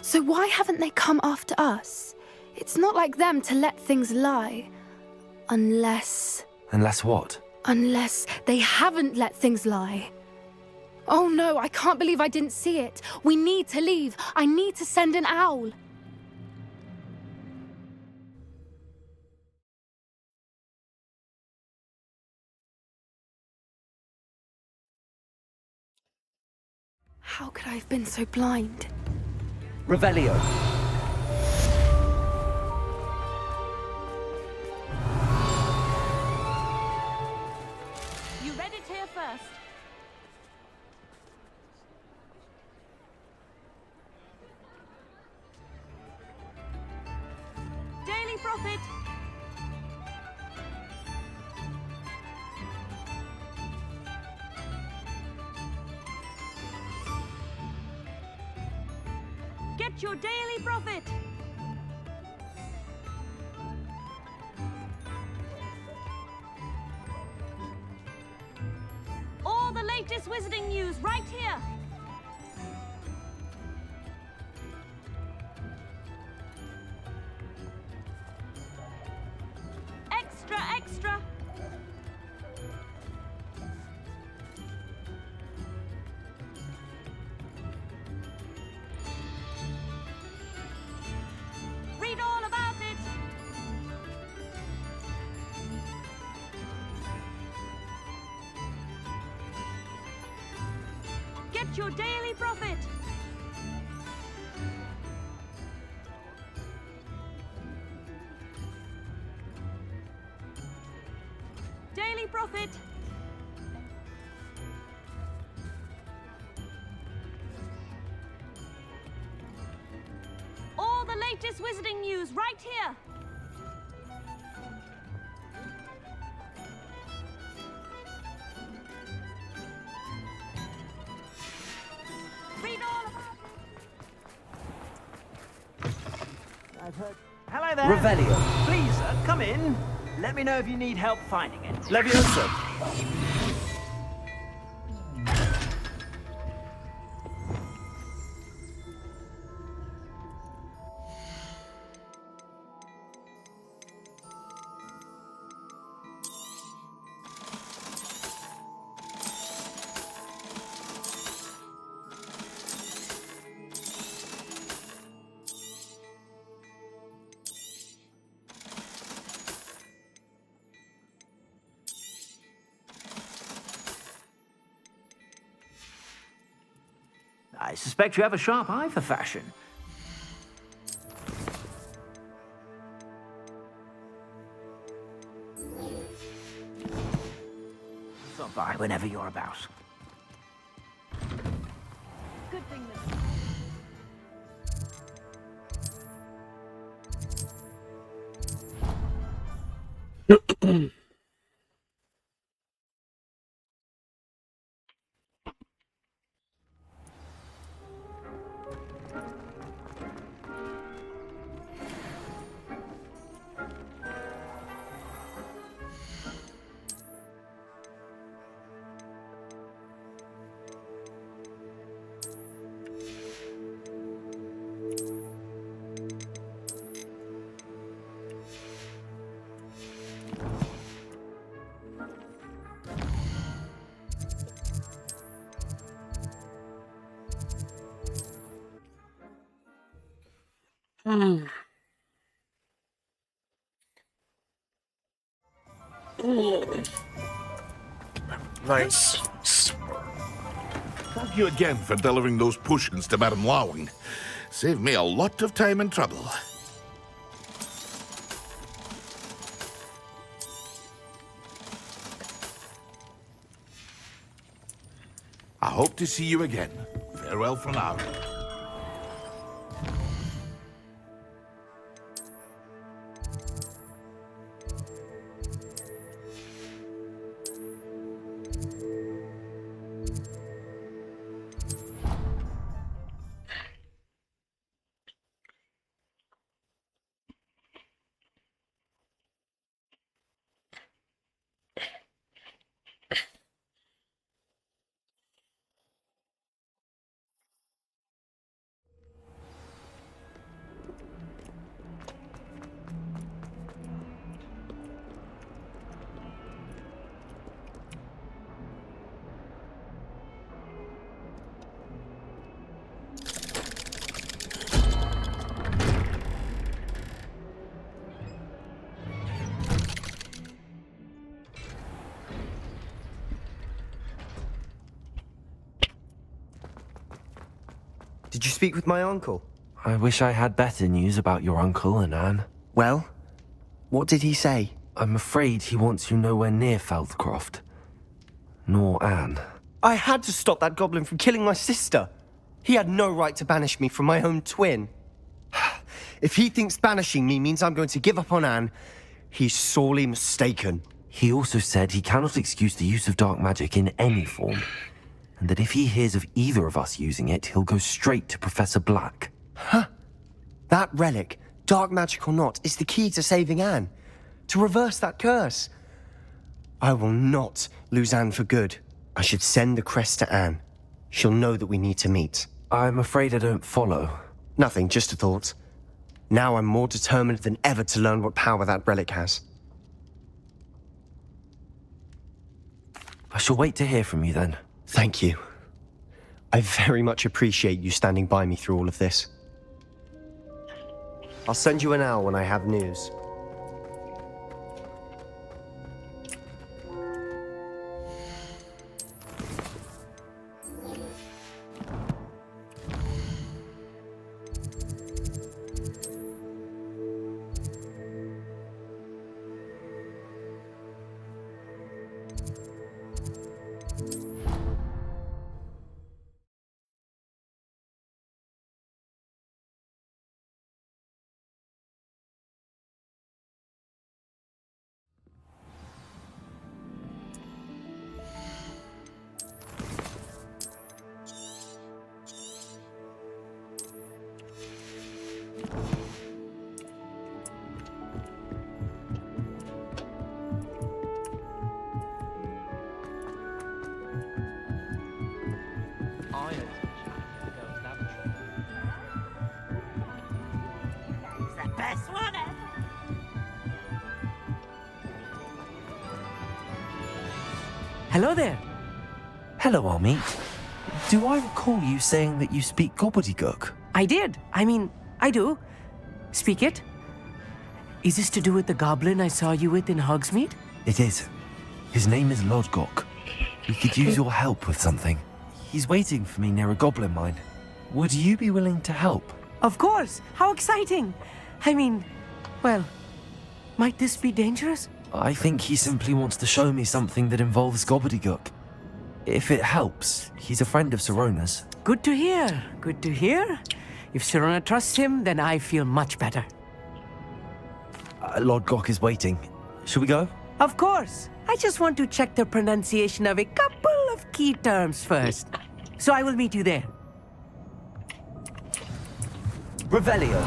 So why haven't they come after us? It's not like them to let things lie. Unless... Unless what? Unless they haven't let things lie. Oh no, I can't believe I didn't see it. We need to leave. I need to send an owl. How could I have been so blind? Revelio. You ready first. Daily Prophet. Get your Daily Prophet. All the latest wizarding news right here. Extra, extra. Read all about it. Get your Daily Prophet. Daily Prophet. All the latest wizarding news right here. Read all about it. I've heard. Hello there. Revelio. Please, come in. Let me know if you need help finding it. Leviosa. I suspect you have a sharp eye for fashion. Stop by whenever you're about. Good thing that. Nice. Thank you again for delivering those potions to Madame Lawing. Saved me a lot of time and trouble. I hope to see you again. Farewell for now. Did you speak with my uncle? I wish I had better news about your uncle and Anne. Well, what did he say? I'm afraid he wants you nowhere near Feldcroft. nor Anne. I had to stop that goblin from killing my sister. He had no right to banish me from my own twin. If he thinks banishing me means I'm going to give up on Anne, he's sorely mistaken. He also said he cannot excuse the use of dark magic in any form, and that if he hears of either of us using it, he'll go straight to Professor Black. Huh? That relic, dark magic or not, is the key to saving Anne. To reverse that curse. I will not lose Anne for good. I should send the crest to Anne. She'll know that we need to meet. I'm afraid I don't follow. Nothing, just a thought. Now I'm more determined than ever to learn what power that relic has. I shall wait to hear from you then. Thank you. I very much appreciate you standing by me through all of this. I'll send you an owl when I have news. Hello there. Hello, Army. Do I recall you saying that you speak gobbledygook? I did. I do. Speak it. Is this to do with the goblin I saw you with in Hogsmeade? It is. His name is Lodgok. We could use your help with something. He's waiting for me near a goblin mine. Would you be willing to help? Of course. How exciting. Well, might this be dangerous? I think he simply wants to show me something that involves gobbledygook. If it helps, he's a friend of Sirona's. Good to hear. Good to hear. If Sirona trusts him, then I feel much better. Lodgok is waiting. Shall we go? Of course. I just want to check the pronunciation of a couple of key terms first. So I will meet you there. Revelio.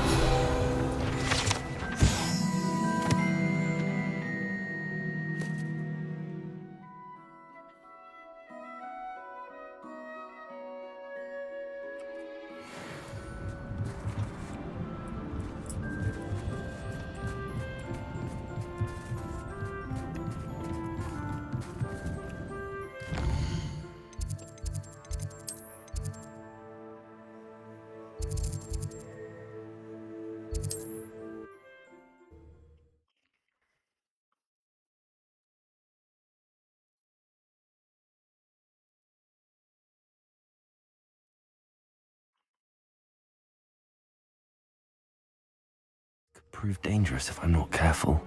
Prove dangerous if I'm not careful.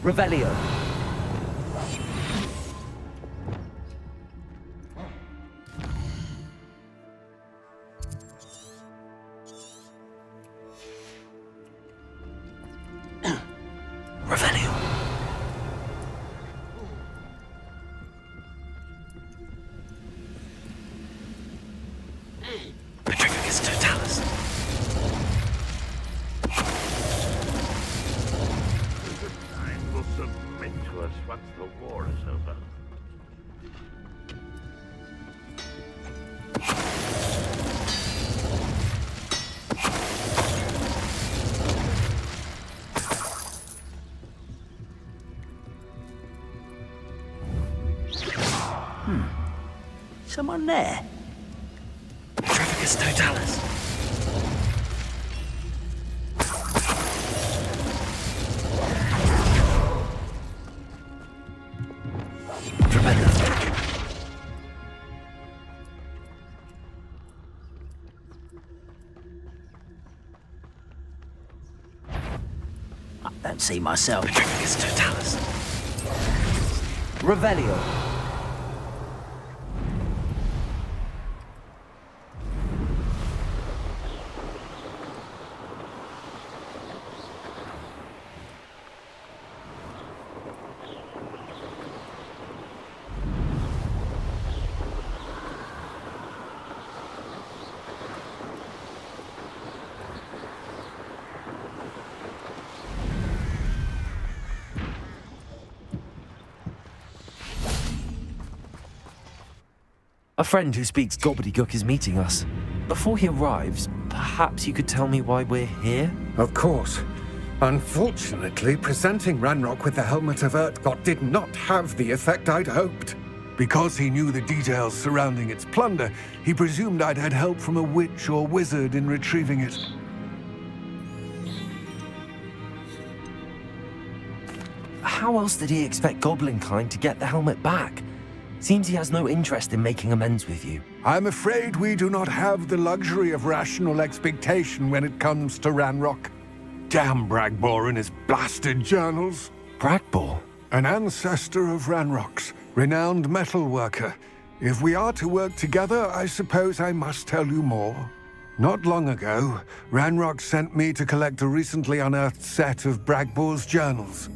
Revelio. Revelio. Petrificus Totalis. Will submit to us once the war is over. Someone there? Petrificus Totalis. I don't see myself. Petrificus Totalis. Revelio. A friend who speaks gobbledygook is meeting us. Before he arrives, perhaps you could tell me why we're here? Of course. Unfortunately, presenting Ranrock with the Helmet of Urtkot did not have the effect I'd hoped. Because he knew the details surrounding its plunder, he presumed I'd had help from a witch or wizard in retrieving it. How else did he expect Goblinkind to get the helmet back? Seems he has no interest in making amends with you. I'm afraid we do not have the luxury of rational expectation when it comes to Ranrock. Damn Bragbor and his blasted journals. Bragbor? An ancestor of Ranrock's, renowned metal worker. If we are to work together, I suppose I must tell you more. Not long ago, Ranrock sent me to collect a recently unearthed set of Bragbor's journals.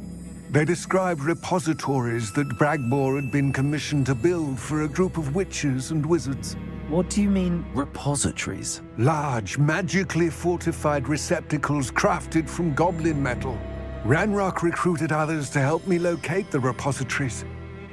They described repositories that Bragbor had been commissioned to build for a group of witches and wizards. What do you mean, repositories? Large, magically fortified receptacles crafted from goblin metal. Ranrock recruited others to help me locate the repositories.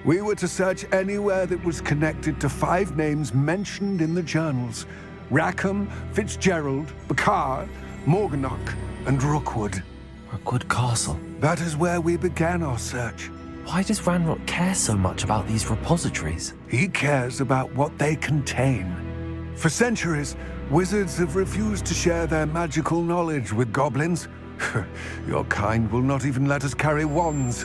We were to search anywhere that was connected to 5 names mentioned in the journals: Rackham, Fitzgerald, Bakar, Morganach, and Rookwood. Rookwood Castle? That is where we began our search. Why does Ranrock care so much about these repositories? He cares about what they contain. For centuries, wizards have refused to share their magical knowledge with goblins. Your kind will not even let us carry wands.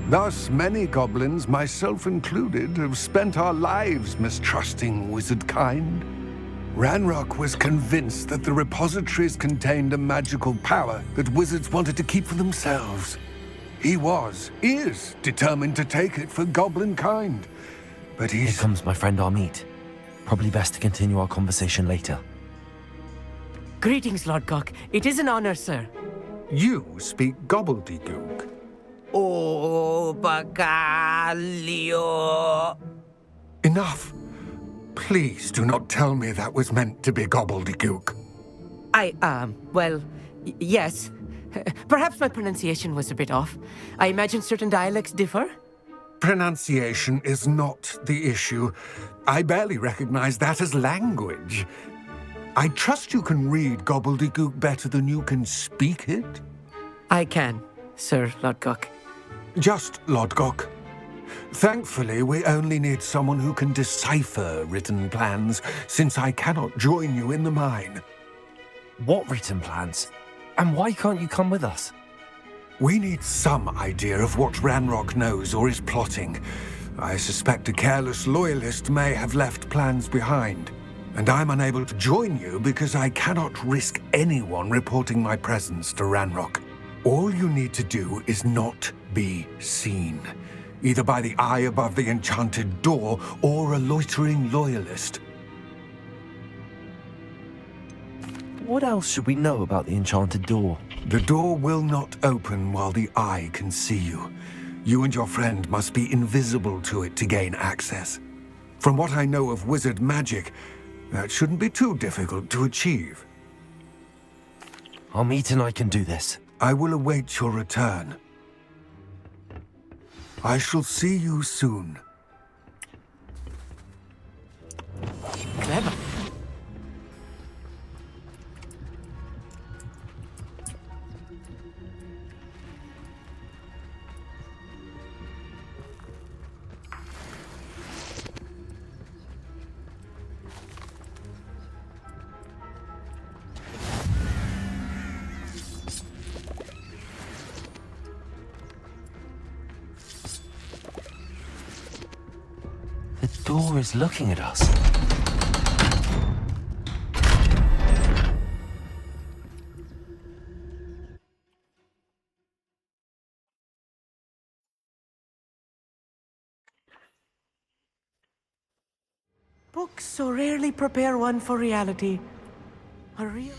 Thus, many goblins, myself included, have spent our lives mistrusting wizard kind. Ranrock was convinced that the repositories contained a magical power that wizards wanted to keep for themselves. He is determined to take it for goblin kind. But Here comes my friend Amit. Probably best to continue our conversation later. Greetings, Lord Cock. It is an honor, sir. You speak gobbledygook. Oh, Bacalio. Enough. Please do not tell me that was meant to be gobbledygook. Yes. Perhaps my pronunciation was a bit off. I imagine certain dialects differ? Pronunciation is not the issue. I barely recognize that as language. I trust you can read gobbledygook better than you can speak it? I can, Sir Lodgok. Just Lodgok. Thankfully, we only need someone who can decipher written plans, since I cannot join you in the mine. What written plans? And why can't you come with us? We need some idea of what Ranrock knows or is plotting. I suspect a careless loyalist may have left plans behind. And I'm unable to join you because I cannot risk anyone reporting my presence to Ranrock. All you need to do is not be seen, either by the eye above the enchanted door or a loitering loyalist. What else should we know about the enchanted door? The door will not open while the eye can see you. You and your friend must be invisible to it to gain access. From what I know of wizard magic, that shouldn't be too difficult to achieve. Amit and I can do this. I will await your return. I shall see you soon. Clever. The door is looking at us. Books so rarely prepare one for reality. A real